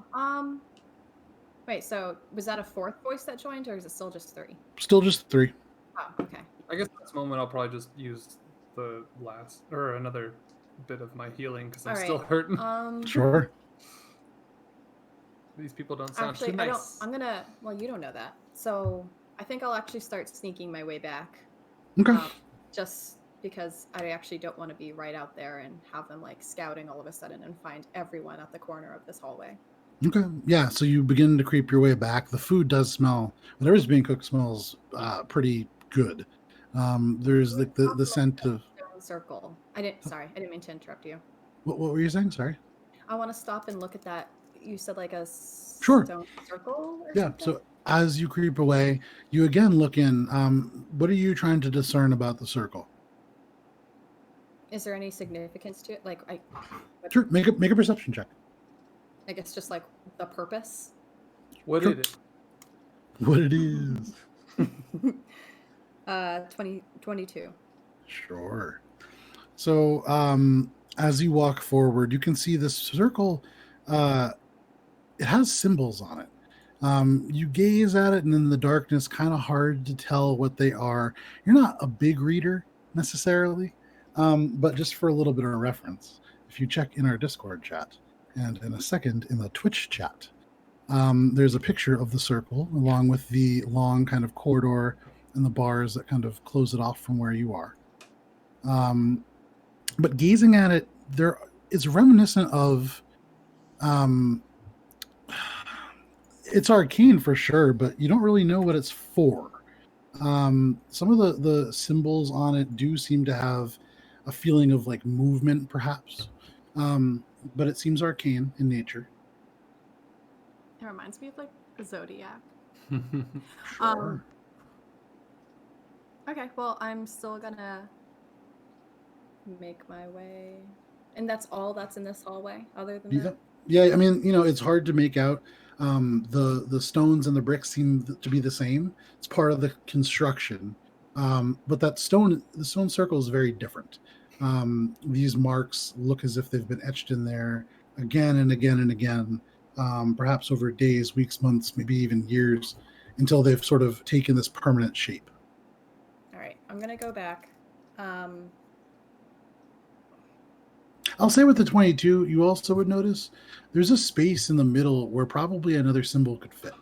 Wait, so was that a fourth voice that joined, or is it still just 3? Still just 3. Oh, okay. I guess at this moment I'll probably just use the last or another bit of my healing because I'm All still right. hurting. Sure. These people don't sound Actually, too I don't. nice. I'm gonna. Well, you don't know that, so I think I'll actually start sneaking my way back. Okay. Just because I actually don't want to be right out there and have them like scouting all of a sudden and find everyone at the corner of this hallway. Okay. Yeah, so you begin to creep your way back. The food does smell. Whatever's being cooked smells pretty good. There's like the scent of... Stone circle. I didn't mean to interrupt you. What were you saying? Sorry. I want to stop and look at that. You said like a Sure. stone circle or Yeah, something? so as you creep away, you again look in. What are you trying to discern about the circle? Is there any significance to it? Like Sure, make a perception check. I guess just like the purpose. What Sure. is it? What it is. 22. Sure. So as you walk forward, you can see this circle. It has symbols on it. You gaze at it, and in the darkness, kind of hard to tell what they are. You're not a big reader necessarily, but just for a little bit of a reference, if you check in our Discord chat and in a second in the Twitch chat, there's a picture of the circle along with the long kind of corridor and the bars that kind of close it off from where you are. But gazing at it, it's reminiscent of it's arcane for sure, but you don't really know what it's for. Some of the symbols on it do seem to have a feeling of like movement, perhaps. But it seems arcane in nature. It reminds me of like the Zodiac. Sure. Okay, well, I'm still gonna make my way. And that's all that's in this hallway, other than that? Yeah, I mean, it's hard to make out. The stones and the bricks seem to be the same. It's part of the construction. But the stone circle is very different. These marks look as if they've been etched in there again and again and again, perhaps over days, weeks, months, maybe even years, until they've sort of taken this permanent shape. All right, I'm gonna go back. I'll say with the 22, you also would notice there's a space in the middle where probably another symbol could fit,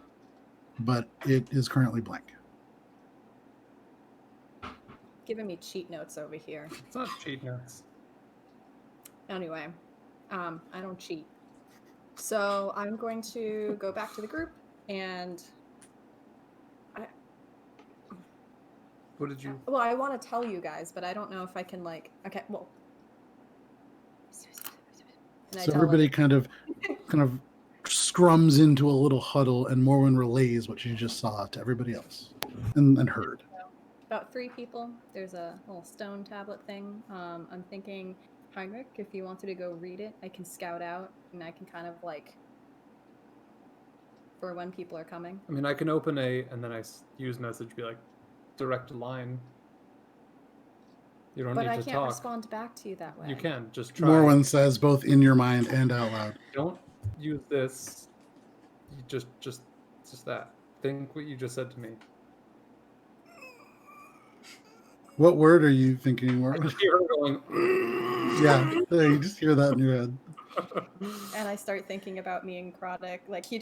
but it is currently blank. Giving me cheat notes over here. It's not cheat notes. Anyway, I don't cheat. So I'm going to go back to the group and What did you? well, I want to tell you guys, but I don't know if I can like. Okay, well. And I So tell everybody them, kind of scrums into a little huddle, and Morwen relays what you just saw to everybody else and heard. about 3 people. There's a little stone tablet thing. I'm thinking, Heinrich, if you wanted to go read it, I can scout out and I can kind of like for when people are coming. I mean, I can open and then I use message, be like, direct line. You don't But need I to can't talk. respond back to you that way. You can just try. Morwen says both in your mind and out loud. Don't use this. You just that. Think what you just said to me. What word are you thinking, I Morwen? just hear her going. Yeah, you just hear that in your head. And I start thinking about me and Krodek. Like he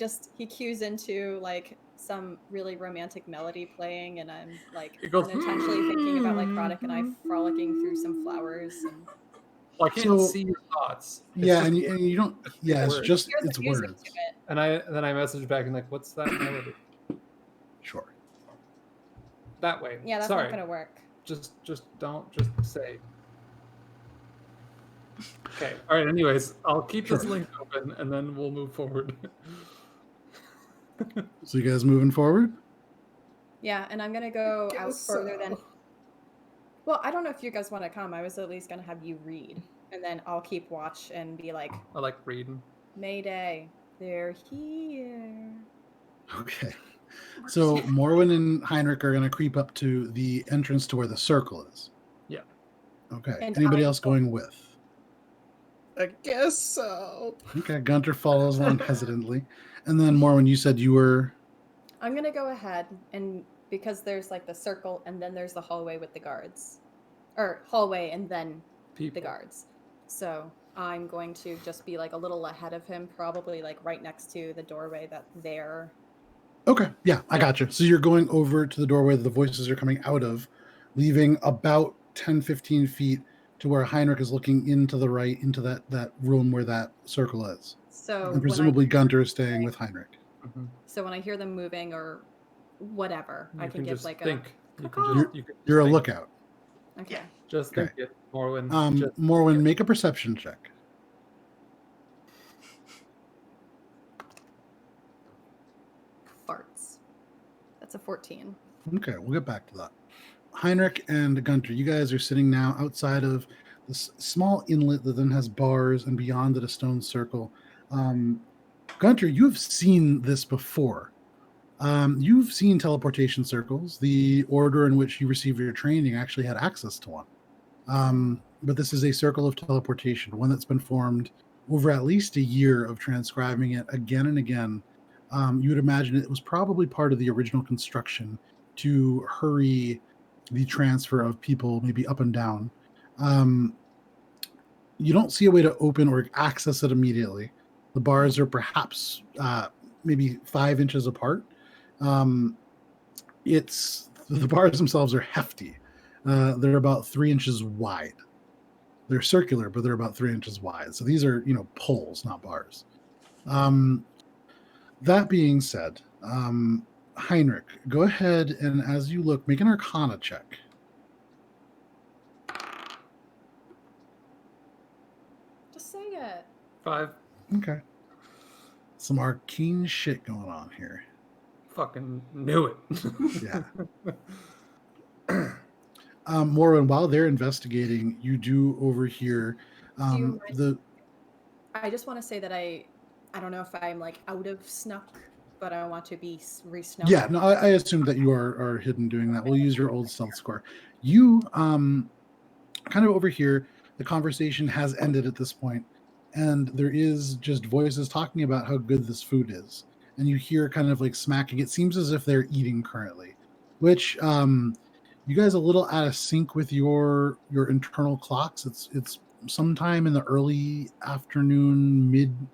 cues into like some really romantic melody playing, and I'm like He goes, unintentionally thinking about like Krodek and I frolicking through some flowers. And Well, I can't So- see your thoughts. It's Yeah, just- and you don't. Yeah, it's words. just here's it's the music words. to it. And then I message back and like, what's that melody? Sure. That way. Yeah, that's Sorry. not gonna work. Just don't just say. Okay. All right. Anyways, I'll keep this Sure. link open and then we'll move forward. So you guys moving forward? Yeah, and I'm gonna go out Guess further than. so. Well, I don't know if you guys want to come. I was at least gonna have you read, and then I'll keep watch and be like, I like reading. Mayday, they're here. Okay. So Morwen and Heinrich are going to creep up to the entrance to where the circle is. Yeah. Okay. And Anybody I- else going with? I guess so. Okay. Gunter follows along hesitantly. And then Morwen, you said you were. I'm gonna go ahead and because there's like the circle and then there's the hallway with the guards, or hallway and then People. the guards. So I'm going to just be like a little ahead of him, probably like right next to the doorway that they're. Okay. Yeah, I got you. So you're going over to the doorway that the voices are coming out of, leaving about 10, 15 feet to where Heinrich is looking into the right, into that room where that circle is. So And presumably Gunter is staying with Heinrich. Mhm. So when I hear them moving or whatever, I You can give just like think. You can caw-caw. just. You can You're a think. lookout. a. Okay. Just Okay. think it, Morwen. just Morwen, make a perception check. Farts. That's a 14. Okay, we'll get back to that. Heinrich and Gunter, you guys are sitting now outside of this small inlet that then has bars, and beyond it a stone circle. Gunter, you have seen this before. You've seen teleportation circles. The order in which you received your training actually had access to one. But this is a circle of teleportation, one that's been formed over at least a year of transcribing it again and again. You would imagine it was probably part of the original construction to hurry the transfer of people maybe up and down. You don't see a way to open or access it immediately. The bars are perhaps maybe 5 inches apart. The bars themselves are hefty. They're about 3 inches wide. They're circular, but they're about 3 inches wide. So these are, poles, not bars. That being said, Heinrich, go ahead and as you look, make an Arcana check. say it. 5. Okay. Some arcane shit going on here. Fucking knew it. Yeah. Morwen, while they're investigating, you do overhear Do you mind? the. I just want to say that I don't know if I'm like out of snuck, but I want to be re-snuck. Yeah, no, I assume that you are hidden doing that. We'll use your old stealth score. You kind of overhear the conversation has ended at this point, and there is just voices talking about how good this food is, and you hear kind of like smacking. It seems as if they're eating currently, which you guys a little out of sync with your internal clocks. It's sometime in the early afternoon,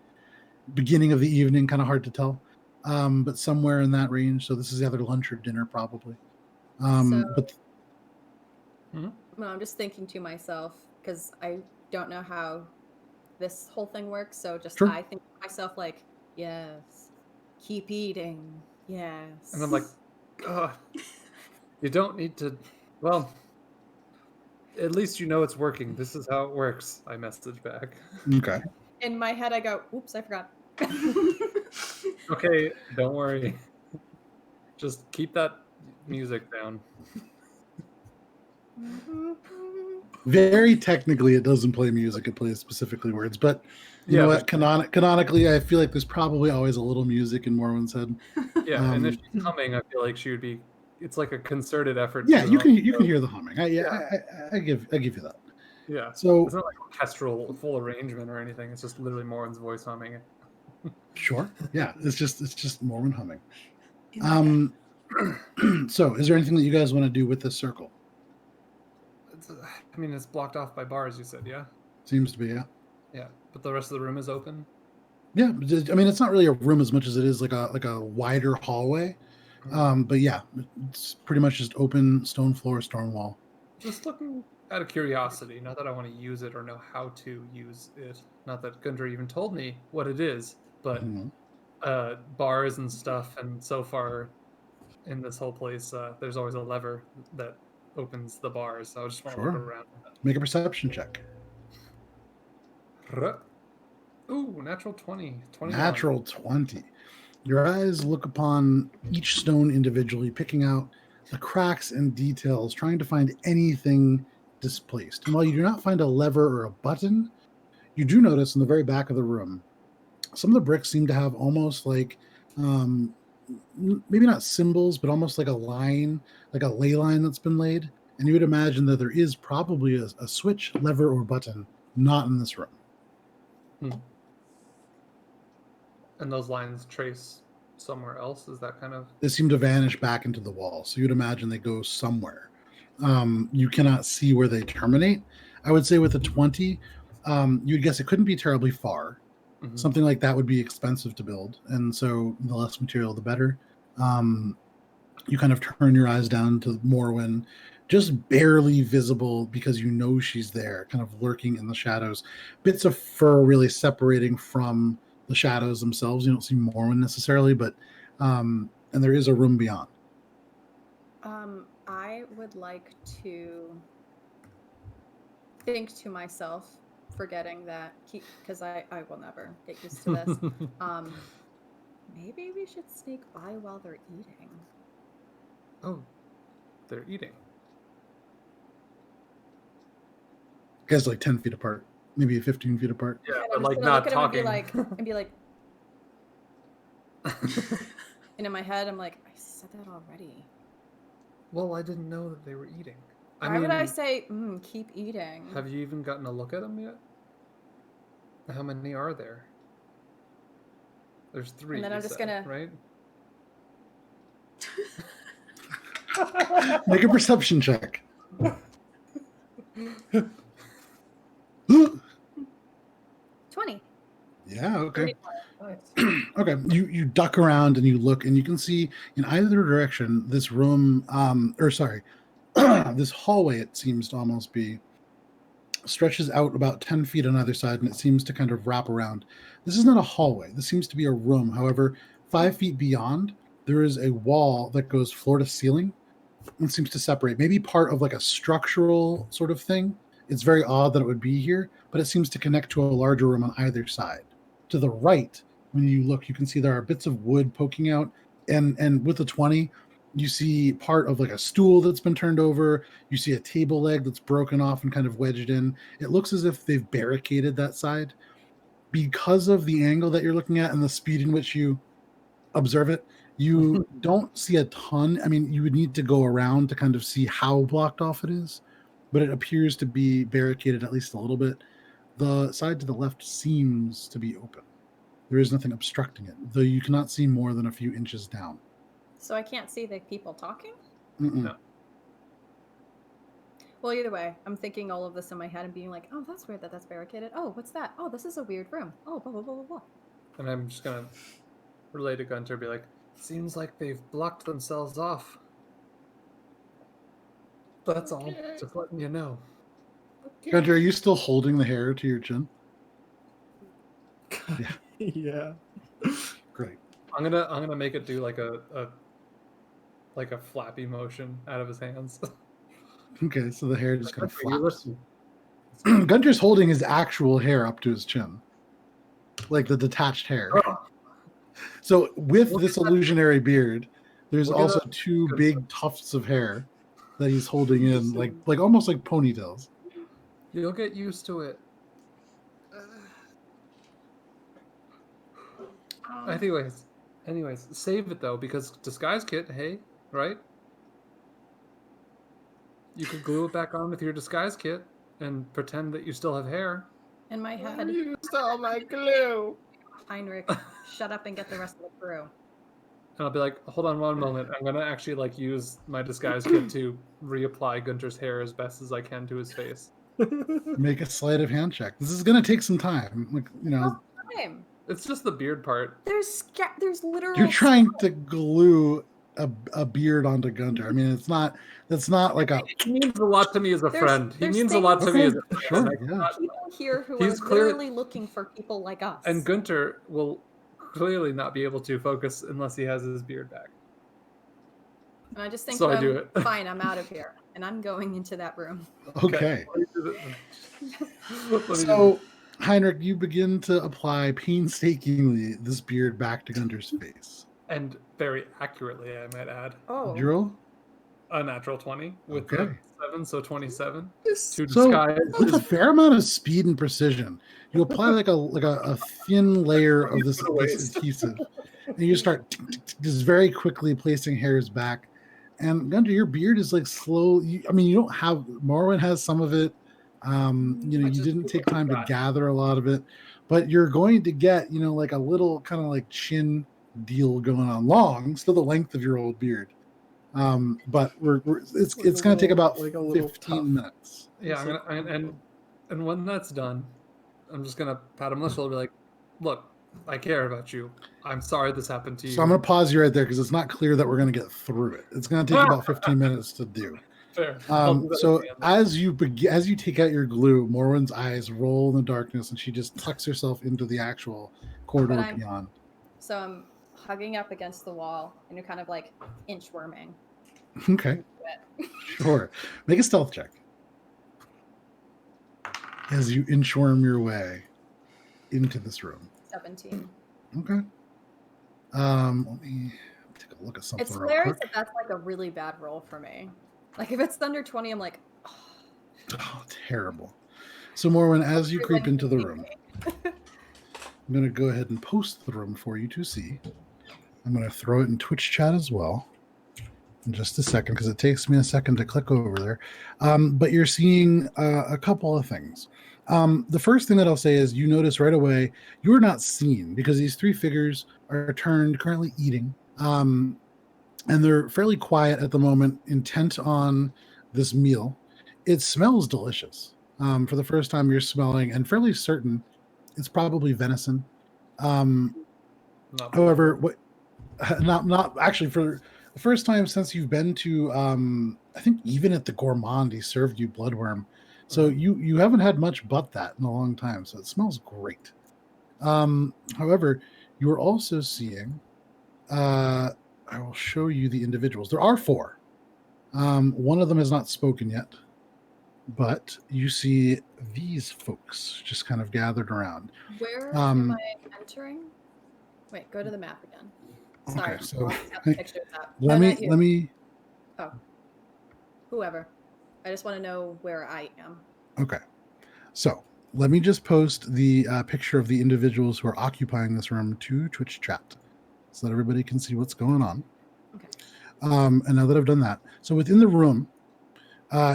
beginning of the evening, kind of hard to tell, but somewhere in that range. So this is either lunch or dinner, probably. But No, I'm just thinking to myself because I don't know how this whole thing works. So just Sure. I think to myself like, yes, keep eating, yes. And I'm like, God, you don't need to. Well, at least you know it's working. This is how it works. I message back. okay. In my head, I go, "Oops, I forgot." Okay, don't worry. Just keep that music down. Very technically, it doesn't play music; it plays specifically words. But you Yeah, know but what? Canonically, I feel like there's probably always a little music in Morwen's head. Yeah, and if Um, she's humming, I feel like she would be. It's like a concerted effort. Yeah, to you can hum. hear the humming. I give you that. Yeah, So it's not like orchestral full arrangement or anything. It's just literally Morin's voice humming it. sure, yeah, it's just Morwen humming. In my head. So is there anything that you guys want to do with this circle? I mean, it's blocked off by bars. You said, yeah, Seems to be, yeah. yeah, but the rest of the room is open. Yeah, I mean, it's not really a room as much as it is like a wider hallway. But yeah, it's pretty much just open stone floor, stone wall. Just looking out of curiosity, not that I want to use it or know how to use it. Not that Gunter even told me what it is, but Mhm. bars and stuff. And so far in this whole place, there's always a lever that opens the bars. So I just want to Sure. look around. Make a perception check. Ooh, natural 20. 21. Natural 20. Your eyes look upon each stone individually, picking out the cracks and details, trying to find anything displaced. And while you do not find a lever or a button, you do notice in the very back of the room, some of the bricks seem to have almost like, maybe not symbols, but almost like a line, like a ley line that's been laid. And you would imagine that there is probably a switch, lever, or button not in this room. And those lines trace somewhere else? Is that kind of... They seem to vanish back into the wall. So you'd imagine they go somewhere. You cannot see where they terminate. I would say with a 20, you'd guess it couldn't be terribly far. Mhm. Something like that would be expensive to build. And so the less material, the better. You kind of turn your eyes down to Morwen, just barely visible because you know she's there, kind of lurking in the shadows. Bits of fur really separating from the shadows themselves. You don't see Morwen necessarily, but and there is a room beyond. I would like to think to myself, forgetting that, because I will never get used to this. Maybe we should sneak by while they're eating. Oh, they're eating. Guys, like 10 feet apart, maybe 15 feet apart. Yeah, And but I'm like just gonna not look at him talking. and be like, and in my head, I'm like, I said that already. Well, I didn't know that they were eating. Why would I say, keep eating? Have you even gotten a look at them yet? How many are there? There's 3. And then I'm just said, gonna- right? Make a perception check. 20. Yeah, okay. Nice. Okay, you duck around and you look and you can see in either direction this room, this hallway, it seems to almost be, stretches out about 10 feet on either side and it seems to kind of wrap around. This is not a hallway. This seems to be a room. However, 5 feet beyond, there is a wall that goes floor to ceiling and seems to separate. Maybe part of like a structural sort of thing. It's very odd that it would be here, but it seems to connect to a larger room on either side. To the right, when you look, you can see there are bits of wood poking out, and with the 20, you see part of like a stool that's been turned over. You see a table leg that's broken off and kind of wedged in. It looks as if they've barricaded that side. Because of the angle that you're looking at and the speed in which you observe it, you don't see a ton. I mean, you would need to go around to kind of see how blocked off it is, but it appears to be barricaded at least a little bit. The side to the left seems to be open. There is nothing obstructing it, though you cannot see more than a few inches down. So I can't see the people talking? Mm-mm. No. Well, either way, I'm thinking all of this in my head and being like, oh, that's weird that that's barricaded. Oh, what's that? Oh, this is a weird room. Oh, blah, blah, blah, blah, blah. And I'm just gonna relay to Gunter, be like, seems like they've blocked themselves off. That's all. Just letting you know. Gunter, are you still holding the hair to your chin? Yeah. Yeah. Great. I'm gonna make it do like a flappy motion out of his hands. Okay, so the hair just kind of You flaps. listen. Gunter's holding his actual hair up to his chin, like the detached hair. So with Look this at that. illusionary beard, there's Look at also that. two Good big tufts of hair that he's holding in, like almost like ponytails. You'll get used to it. Anyways, save it though, because disguise kit, hey, right? You could glue it back on with your disguise kit and pretend that you still have hair. In my I head, used all my glue. Heinrich, shut up and get the rest of the crew. And I'll be like, hold on one moment. I'm gonna actually like use my disguise kit to reapply Gunter's hair as best as I can to his face. Make a sleight of hand check. This is going to take some time. Like, you know, Time. It's just the beard part. There's literal. you're trying to glue a beard onto Gunter. I mean, that's not like a He means a lot to me as a There's- friend. He there's means a lot to me as a Okay, friend. sure, I yeah. cannot- people here who He's are clearly- literally looking for people like us. And Gunter will clearly not be able to focus unless he has his beard back. And I just think, So I do it. fine, I'm out of here, and I'm going into that room. okay. Let me do this. So, Heinrich, you begin to apply painstakingly this beard back to Gunter's face. And very accurately, I might add. Oh, Drill? A natural 20 with Okay. the 7, so 27. This- To So, disguise. with a fair amount of speed and precision, you apply like a thin layer of this adhesive, and you start just very quickly placing hairs back. And Gunter, your beard is like slow. I mean, you don't have. Morwen has some of it. You didn't take time to gather a lot of it, but you're going to get, like a little kind of like chin deal going on. Long, still the length of your old beard. But it's going to take about like a little 15 tuft. minutes. Yeah, and when that's done, I'm just gonna pat him on the shoulder, and be like, "Look, I care about you. I'm sorry this happened to you." So I'm going to pause you right there because it's not clear that we're going to get through it. It's going to take about 15 minutes to do. Fair. I'll do that So at the end. as you take out your glue, Morwen's eyes roll in the darkness, and she just tucks herself into the actual corridor But I'm- beyond. so I'm hugging up against the wall, and you're kind of like inchworming. Okay, sure. Make a stealth check as you inchworm your way into this room. 17. Okay. Let me take a look at something It's real hilarious quick. that that's like a really bad roll for me. Like if it's under 20, I'm like, oh, Oh, terrible. So Morwen, as you creep into the room, I'm going to go ahead and post the room for you to see. I'm going to throw it in Twitch chat as well in just a second because it takes me a second to click over there. But you're seeing a couple of things. The first thing that I'll say is you notice right away you're not seen because these three figures are turned currently eating. And they're fairly quiet at the moment, intent on this meal. It smells delicious. For the first time, you're smelling and fairly certain it's probably venison. Not- However, not actually for the first time since you've been to, I think even at the Gourmand, he served you bloodworm. So you haven't had much but that in a long time. So it smells great. However, you are also seeing, I will show you the individuals. There are four. One of them has not spoken yet. but you see these folks just kind of gathered around. Where am I entering? Wait, go to the map again. Sorry, Okay, so I'll just have the pictures up. let Not me you. Oh, whoever. I just want to know where I am. okay. So let me just post the picture of the individuals who are occupying this room to Twitch chat so that everybody can see what's going on. Okay. And now that I've done that, so within the room,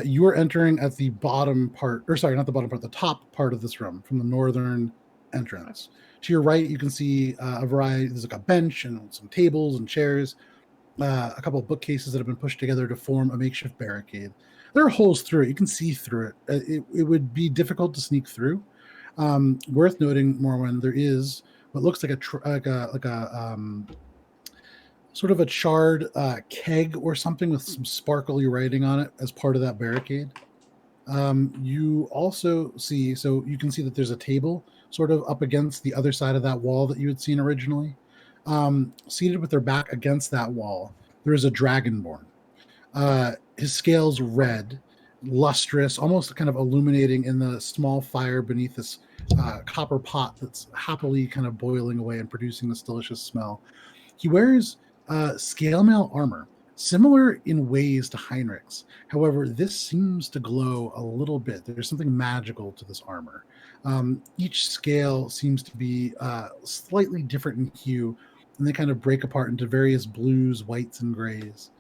you are entering at the bottom part, or sorry, not the bottom part, the top part of this room from the northern entrance. To your right, you can see a variety. There's like a bench and some tables and chairs, a couple of bookcases that have been pushed together to form a makeshift barricade. There are holes through it. You can see through it. It would be difficult to sneak through. Worth noting, Morwen, there is what looks like a sort of a charred keg or something with some sparkly writing on it as part of that barricade. You also see, so you can see that there's a table sort of up against the other side of that wall that you had seen originally. Seated with their back against that wall, there is a dragonborn. His scales red, lustrous, almost kind of illuminating in the small fire beneath this copper pot that's happily kind of boiling away and producing this delicious smell. He wears scale mail armor, similar in ways to Heinrich's. However, this seems to glow a little bit. There's something magical to this armor. Each scale seems to be slightly different in hue, and they kind of break apart into various blues, whites, and grays.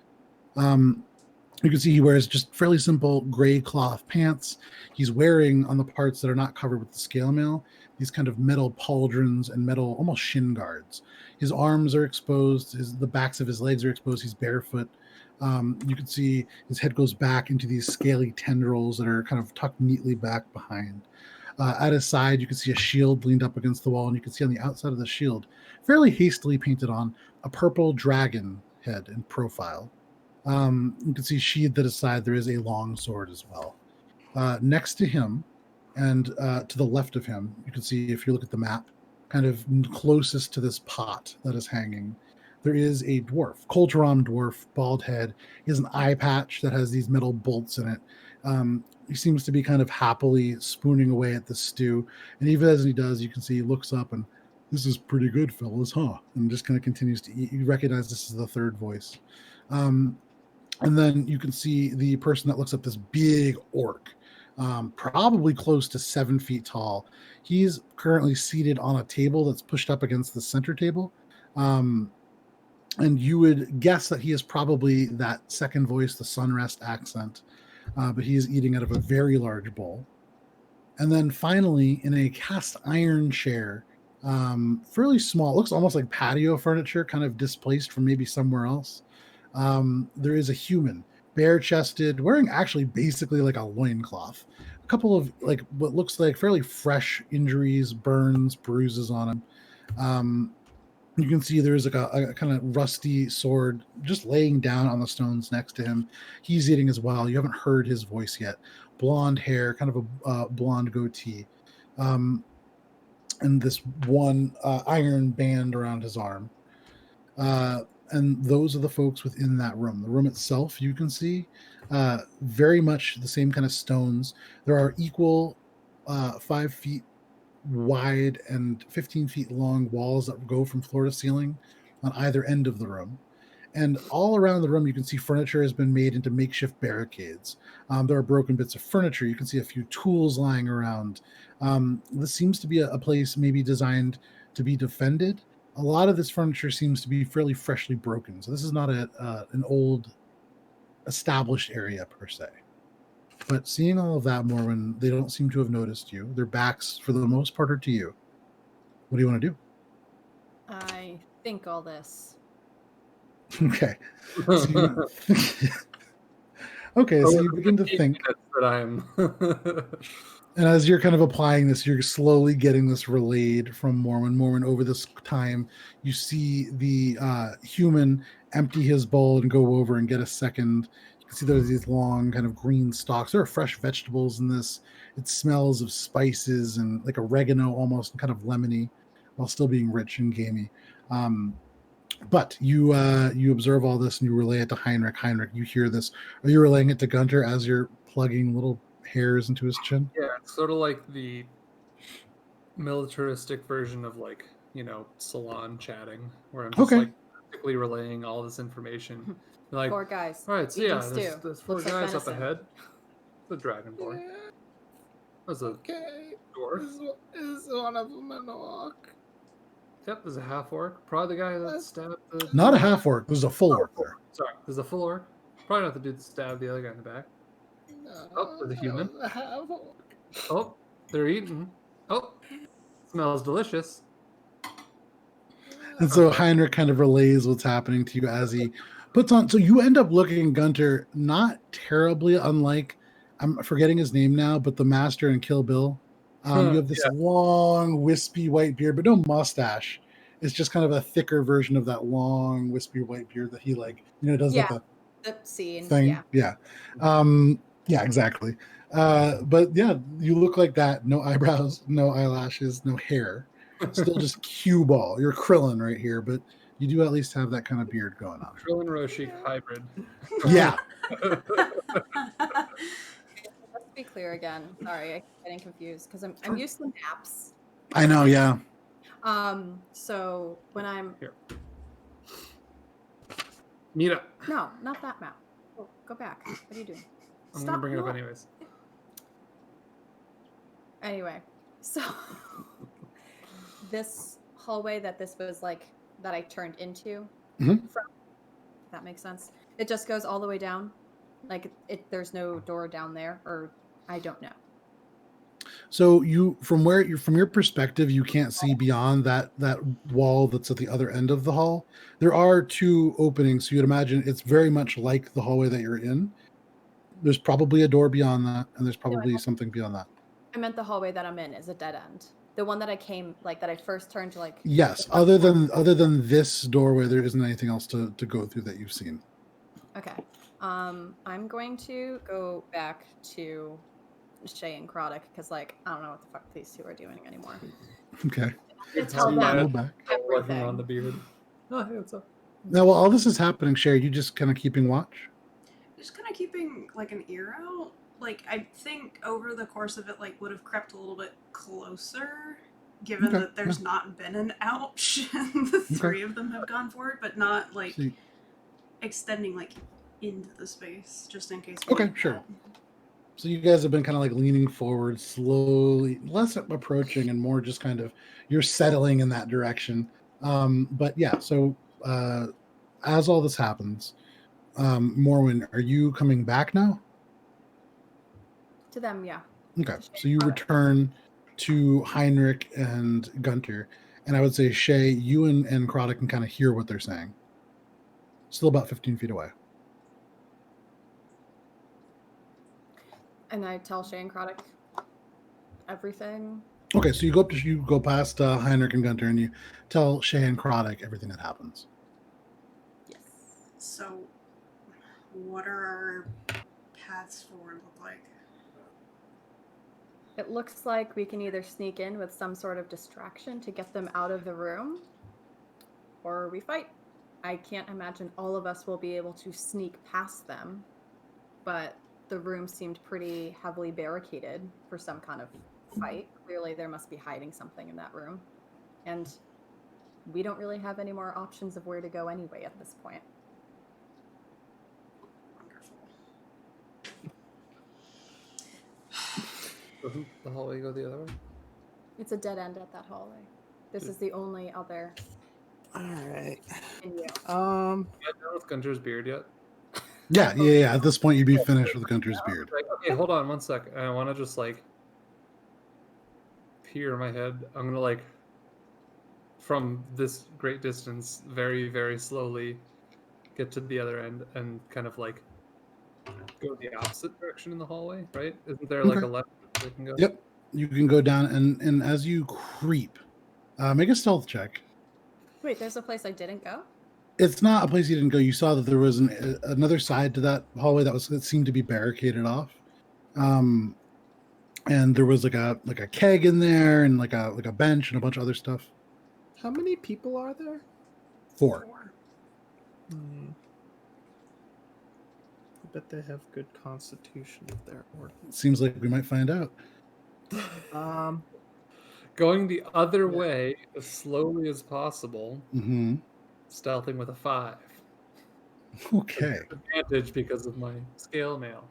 You can see he wears just fairly simple gray cloth pants. He's wearing, on the parts that are not covered with the scale mail, these kind of metal pauldrons and metal, almost shin guards. His arms are exposed. The backs of his legs are exposed. He's barefoot. You can see his head goes back into these scaly tendrils that are kind of tucked neatly back behind. At his side, you can see a shield leaned up against the wall, and you can see on the outside of the shield, fairly hastily painted on, a purple dragon head in profile. You can see sheathed at his side, there is a long sword as well. Next to him, and to the left of him, you can see, if you look at the map, kind of closest to this pot that is hanging, there is a dwarf, Colteron dwarf, bald head. He has an eye patch that has these metal bolts in it. He seems to be kind of happily spooning away at the stew. And even as he does, you can see he looks up and, "This is pretty good, fellas, huh?" And just kind of continues to eat. You recognize this is the third voice. And then you can see the person that looks up, this big orc, probably close to 7 feet tall. He's currently seated on a table that's pushed up against the center table. And you would guess that he is probably that second voice, the Sunrest accent, but he is eating out of a very large bowl. And then finally, in a cast iron chair, fairly small, looks almost like patio furniture, kind of displaced from maybe somewhere else. There is a human, bare-chested, wearing actually basically like a loincloth. A couple of like what looks like fairly fresh injuries, burns, bruises on him. You can see there's like a kind of rusty sword just laying down on the stones next to him. He's eating as well. You haven't heard his voice yet. Blonde hair, kind of a blonde goatee. And this one iron band around his arm. And those are the folks within that room. The room itself, you can see, very much the same kind of stones. There are equal 5 feet wide and 15 feet long walls that go from floor to ceiling on either end of the room. And all around the room, you can see furniture has been made into makeshift barricades. There are broken bits of furniture. You can see a few tools lying around. This seems to be a place maybe designed to be defended. A lot of this furniture seems to be fairly freshly broken. So this is not an old established area per se. But seeing all of that, Morwen, they don't seem to have noticed you. Their backs, for the most part, are to you. What do you want to do? I think all this. Okay. So you begin to think. That I'm. And as you're kind of applying this, you're slowly getting this relayed from Morwen. Morwen, over this time, you see the human empty his bowl and go over and get a second. You can see there's these long kind of green stalks. There are fresh vegetables in this. It smells of spices and like oregano almost, and kind of lemony, while still being rich and gamey. But you observe all this and you relay it to Heinrich. Heinrich, you hear this. Are you relaying it to Gunter as you're plugging little hairs into his chin. Yeah, it's sort of like the militaristic version of like, salon chatting, where I'm just Okay. like practically relaying all this information. Like, 4 guys. all right, so eating yeah, stew. there's 4 Looks like guys up venison. ahead. The dragonborn. There's a Okay. dwarf. Is one of them an orc? Yep, there's a half orc. Probably the guy that That's- stabbed the. Not a half orc. There's a full orc there. Sorry, there's a full orc. Probably not the dude that stabbed the other guy in the back. No, Oh, there's a human. that was a half orc. Oh, they're eating. Oh, smells delicious. And so Heinrich kind of relays what's happening to you as he puts on. So you end up looking, Gunter, not terribly unlike, I'm forgetting his name now, but the master in Kill Bill. You have this long, wispy white beard, but no mustache. It's just kind of a thicker version of that long, wispy white beard that he does Yeah. like The scene. the thing. Yeah. Yeah, exactly. But yeah, you look like that. No eyebrows, no eyelashes, no hair. Still just cue ball. You're Krillin right here, but you do at least have that kind of beard going on. Krillin Roshi hybrid. Yeah. Let's be clear again. Sorry, I'm getting confused because I'm used to maps. I know, yeah. So when I'm Mira. no, not that map. Oh, go back. What are you doing? I'm gonna bring it up no. anyways. Anyway, so this hallway that this was like that I turned into Mhm. from, if that makes sense. It just goes all the way down. Like there's no door down there, or I don't know. So from your perspective, you can't see beyond that wall that's at the other end of the hall. There are 2 openings, so you'd imagine it's very much like the hallway that you're in. There's probably a door beyond that, and there's probably something beyond that. I meant the hallway that I'm in is a dead end. The one that I came that I first turned to like. Yes, other than this doorway, there isn't anything else to go through that you've seen. Okay. I'm going to go back to Shay and Krodok because I don't know what the fuck these 2 are doing anymore. Okay. It's Tell tell me them Go back. Working on everything. the beard. Oh, hey, what's up? Now, while all this is happening, Sherry, you just kind of keeping watch? Just kind of keeping like an ear out. Like I think over the course of it, would have crept a little bit closer, given Okay, that there's not been an ouch, and the 3 of them have gone for it, but not See, extending into the space, just in case. Okay, sure. So you guys have been kind of leaning forward slowly, less approaching and more just kind of you're settling in that direction. But yeah, so as all this happens, Morwen, are you coming back now? To them, yeah. Okay, so you return to Heinrich and Gunter, and I would say Shay, you and Krodok can kind of hear what they're saying. Still about 15 feet away. And I tell Shay and Krodok everything. Okay, so you go past Heinrich and Gunter, and you tell Shay and Krodok everything that happens. Yes. So, what are our paths forward look like? It looks like we can either sneak in with some sort of distraction to get them out of the room, or we fight. I can't imagine all of us will be able to sneak past them, but the room seemed pretty heavily barricaded for some kind of fight. Clearly, there must be hiding something in that room. And we don't really have any more options of where to go anyway at this point. Wonderful. Doesn't the hallway go the other way? It's a dead end at that hallway. This is the only other All right. venue. You guys done with Gunter's beard yet? Yeah. At this point, you'd be finished with Gunter's beard. Okay, hold on 1 sec. I want to just peer my head. I'm gonna from this great distance, very very slowly, get to the other end and kind of go the opposite direction in the hallway. Right? Isn't there a Okay. left they can go? Yep, you can go down, and as you creep, make a stealth check. Wait, there's a place I didn't go? It's not a place you didn't go. You saw that there was another side to that hallway that seemed to be barricaded off, and there was like a keg in there and like a bench and a bunch of other stuff. How many people are there? 4. bet they have good constitution if they're orc. Seems like we might find out. Going the other Yeah. way as slowly as possible, Mm-hmm. stealthing with a 5. Okay. Advantage because of my scale mail.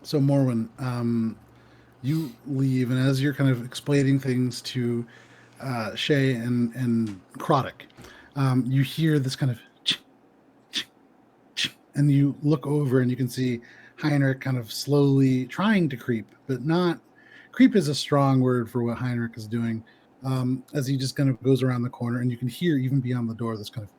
So Morwen, you leave, and as you're kind of explaining things to Shay and Croddick, you hear this kind of and you look over and you can see Heinrich kind of slowly trying to creep, but not creep is a strong word for what Heinrich is doing. As he just kind of goes around the corner, and you can hear even beyond the door this kind of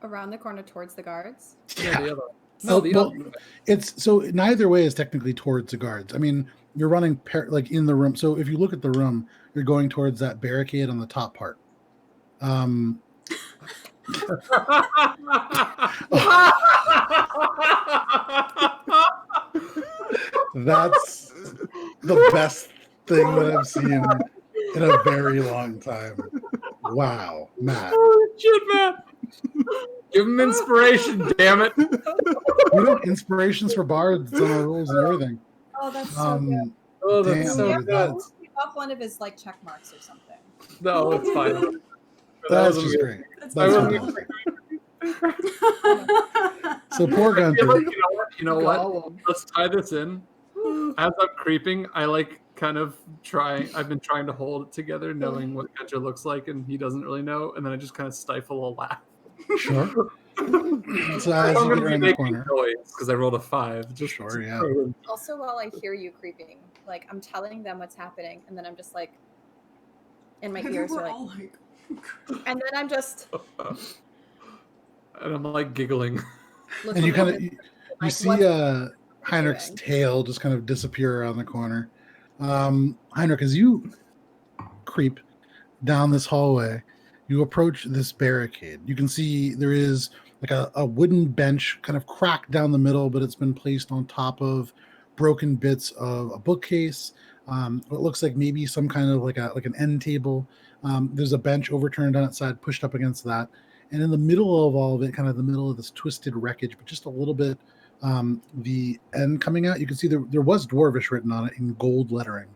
Around the corner towards the guards. Yeah, the other. Oh, No, the well, other. way. it's so neither way is technically towards the guards. I mean, you're running like in the room. So if you look at the room, you're going towards that barricade on the top part. That's the best thing that I've seen in a very long time. Wow, Matt. Oh, shit, Matt. Give him inspiration, damn it. We have inspirations for bards on our rules and everything. Oh, that's so good. Oh, that's Damn, so dude, good. that's- Off one of his like check marks or something. No, it's fine. That That's was just amazing. great. That's That's wasn't- fantastic. So poor I feel Gunter. like, you know what? Gollum. Let's tie this in. As I'm creeping, I like kind of trying. I've been trying to hold it together, knowing what Gunter looks like, and he doesn't really know. And then I just kind of stifle a laugh. Sure. So as I'm you gonna get be around the making corner. noise because I rolled a 5. Just Sure, yeah. Also, while I hear you creeping, like I'm telling them what's happening, and then I'm just like, and my ears We're are like, all like, and then I'm just And I'm like giggling. looking. And you kind at of it, you like, see what- Heinrich's doing? tail just kind of disappear around the corner. Heinrich, as you creep down this hallway, you approach this barricade. You can see there is like a wooden bench kind of cracked down the middle, but it's been placed on top of broken bits of a bookcase. What looks like maybe some kind of like an end table. There's a bench overturned on its side, pushed up against that. And in the middle of all of it, kind of the middle of this twisted wreckage, but just a little bit the end coming out, you can see there was Dwarvish written on it in gold lettering.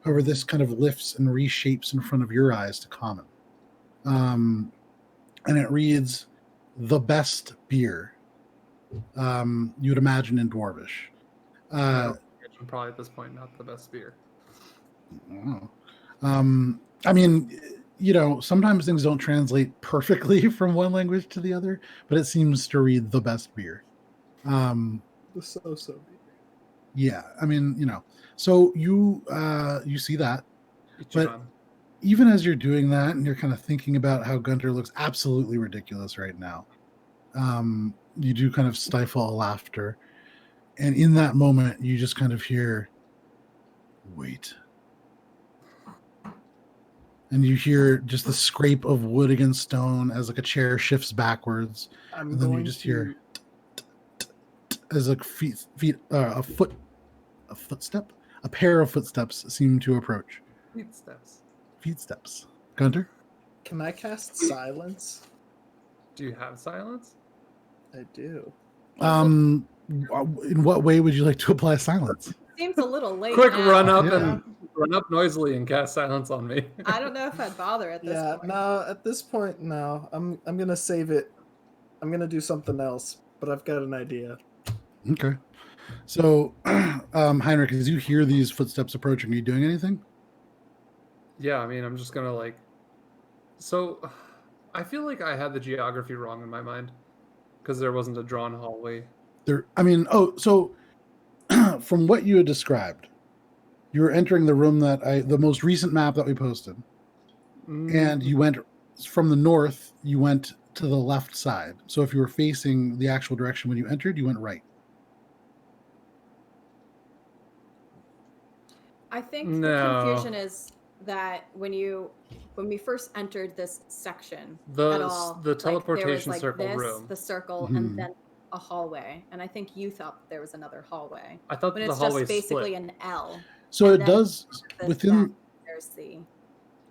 However, this kind of lifts and reshapes in front of your eyes to common. And it reads, "The best beer." You'd imagine in Dwarvish. Probably at this point, not the best beer. I mean, you know, sometimes things don't translate perfectly from one language to the other, but it seems to read "the best beer." The so-so beer. Yeah, I mean, you know, so you see that, but Ichiban. even as you're doing that and you're kind of thinking about how Gunter looks absolutely ridiculous right now, you do kind of stifle a laughter, and in that moment, you just kind of hear, "Wait." And you hear just the scrape of wood against stone as like a chair shifts backwards, I'm and then you going just to hear as like a footstep, a pair of footsteps seem to approach. Feet steps. Feet steps. Gunter? Can I cast silence? Do you have silence? I do. In what way would you like to apply silence? Seems a little late. Quick now. run up Yeah. and run up noisily and cast silence on me. I don't know if I'd bother at this Yeah, point. no, at this point, no. I'm gonna save it. I'm gonna do something else, but I've got an idea. Okay. So, Heinrich, as you hear these footsteps approaching, are you doing anything? Yeah, I mean, I'm just gonna like. So, I feel like I had the geography wrong in my mind because there wasn't a drawn hallway. So from what you had described, you were entering the room the most recent map that we posted, and you went from the north, you went to the left side. So if you were facing the actual direction when you entered, you went right. I think No. the confusion is that when we first entered this section The- at all, the like, there was, teleportation like, circle this, room. the circle, Mhm. and then a hallway. And I think you thought there was another hallway, I thought but the it's hallway just basically split. an L. So And it then does This, within that, there's the.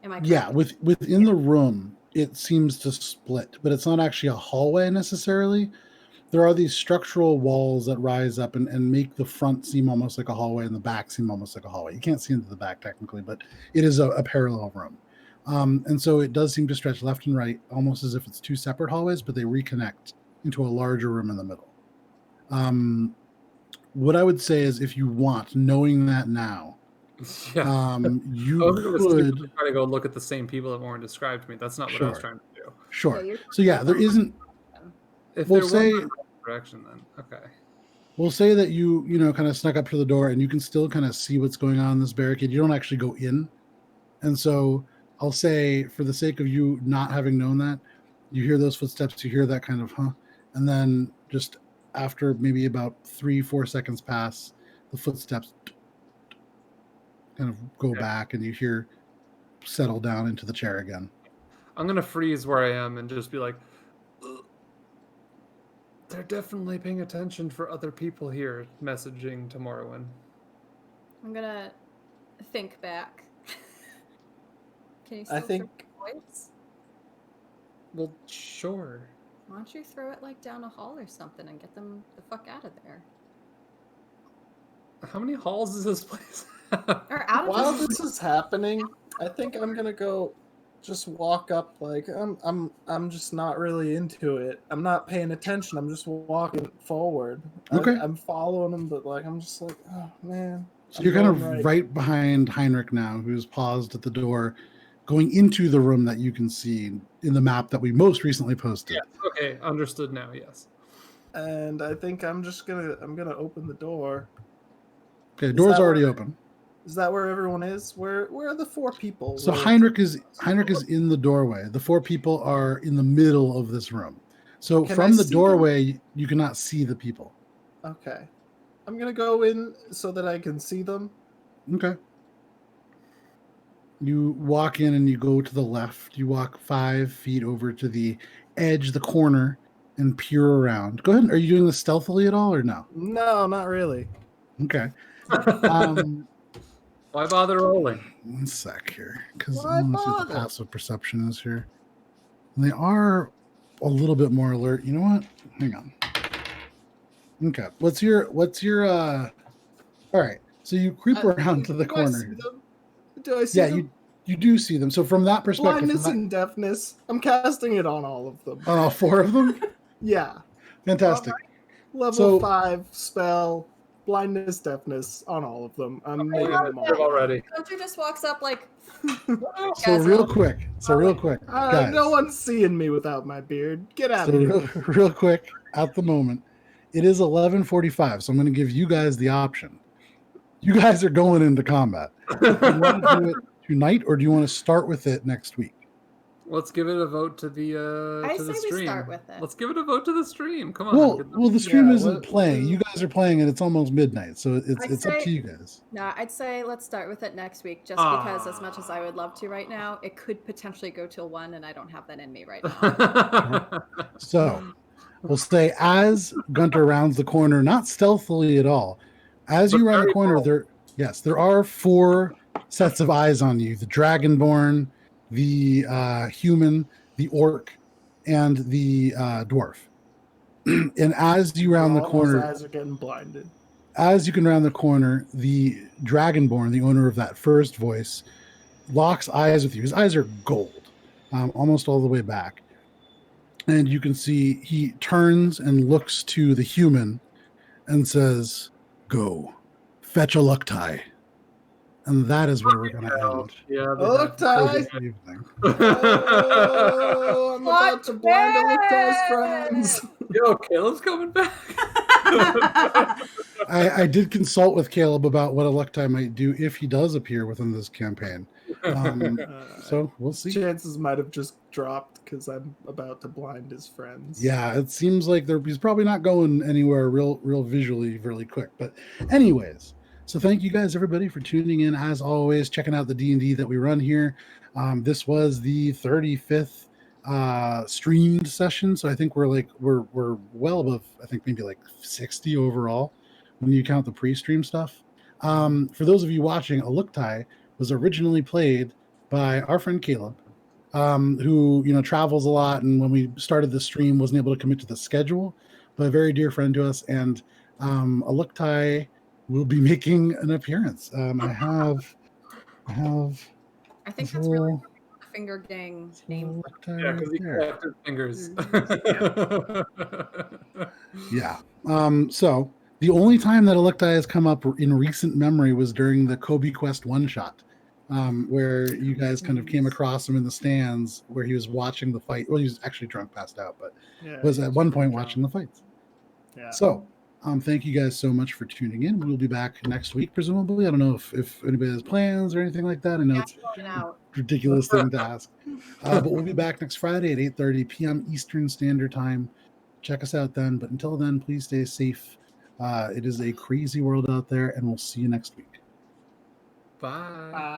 Am I correct? yeah, within the room, it seems to split, but it's not actually a hallway necessarily. There are these structural walls that rise up and make the front seem almost like a hallway and the back seem almost like a hallway. You can't see into the back technically, but it is a parallel room. And so it does seem to stretch left and right, almost as if it's two separate hallways, but they reconnect into a larger room in the middle. What I would say is, if you want, knowing that now, Yeah. you I was could trying to go look at the same people that Warren described to me. That's not what I was Sure. trying to do. sure. you're So yeah, there isn't. If We'll they're say- one direction, then okay. We'll say that you kind of snuck up to the door and you can still kind of see what's going on in this barricade. You don't actually go in, and so I'll say, for the sake of you not having known that, you hear those footsteps, you hear that kind of and then just after maybe about 3-4 seconds pass, the footsteps kind of go Okay. back, and you hear settle down into the chair again. I'm gonna freeze where I am and just be like, "Ugh. They're definitely paying attention for other people here." Messaging to Morrowind. I'm gonna think back. Can you still I think throw voice? Well, sure. Why don't you throw it like down a hall or something and get them the fuck out of there? How many halls is this place? Or out of while this. this is happening, I think I'm gonna go just walk up like I'm just not really into it. I'm not paying attention. I'm just walking forward. Okay. I'm following him, but like I'm just like, oh man. So I'm you're kind of going right behind Heinrich now, who's paused at the door, going into the room that you can see in the map that we most recently posted. Yes. Okay, understood now. Yes. and I think I'm gonna open the door. Okay, Is door's that already where- open. Is that where everyone is? Where are the four people? So Where- Heinrich is in the doorway. The four people are in the middle of this room. So Can I from the see them? doorway, you cannot see the people. Okay. I'm gonna go in so that I can see them. Okay. You walk in and you go to the left. You walk 5 feet over to the edge, the corner, and peer around. Go ahead. Are you doing this stealthily at all or no? No, not really. Okay. Why bother rolling? One sec here, because Why I want to see what the bother? passive perception is here. And they are a little bit more alert. You know what? Hang on. Okay. What's your all right. So you creep around to the Do I see corner. them? Do I see Yeah, them? you do see them. So from that perspective, Blindness from that, and deafness. I'm casting it on all of them. on all 4 of them? Yeah. Fantastic. Level So- 5 spell. Blindness, deafness on all of them. I'm making them all. Already. Hunter just walks up like, So Guys, real quick, guys. No one's seeing me without my beard. Get out So of here. real quick, at the moment, it is 11:45. So I'm going to give you guys the option. You guys are going into combat. Do you want to do it tonight, or do you want to start with it next week? Let's give it a vote to the I to the say we stream. start with it. Let's give it a vote to the stream. Come on. Well, the stream Yeah, isn't what- playing. You guys are playing, and it's almost midnight, so it's I'd up say- to you guys. nah, I'd say let's start with it next week just because as much as I would love to right now, it could potentially go till 1 and I don't have that in me right now. So we'll say as Gunter rounds the corner, not stealthily at all. As But you round the very corner, there are 4 sets of eyes on you: the Dragonborn, the human, the orc, and the dwarf. And as you round the All those corner, eyes are getting blinded. as you can round the corner, the Dragonborn, the owner of that first voice, locks eyes with you. His eyes are gold, almost all the way back. And you can see he turns and looks to the human and says, "Go, fetch a luck tie." And that is where we're going to end Yeah. Look, for Ty. this evening. Oh, I'm about to blind all of those friends. Yo, Caleb's coming back. I did consult with Caleb about what a luck tie might do if he does appear within this campaign. So we'll see. Chances might have just dropped because I'm about to blind his friends. Yeah, it seems like he's probably not going anywhere real visually really quick. But anyways, so thank you guys everybody for tuning in, as always, checking out the D&D that we run here. This was the 35th streamed session, so I think we're well above, I think maybe like 60 overall when you count the pre-stream stuff. For those of you watching, a look tie was originally played by our friend Caleb, who travels a lot, and when we started the stream wasn't able to commit to the schedule, but a very dear friend to us. And Aluktai will be making an appearance. I have I think this that's really little the Finger Gang name. Aluktai Yeah, right because he there. collected fingers. Yeah. So the only time that Aluktai has come up in recent memory was during the Kobe Quest one shot, where you guys kind of came across him in the stands where he was watching the fight. Well, he was actually drunk, passed out, but Yeah, was he at one point drunk. watching the fights. Yeah. So, thank you guys so much for tuning in. We'll be back next week, presumably. I don't know if anybody has plans or anything like that. I know it's Going out. a ridiculous thing to ask, but we'll be back next Friday at 8:30 p.m. Eastern Standard Time. Check us out then. But until then, please stay safe. It is a crazy world out there, and we'll see you next week. Bye.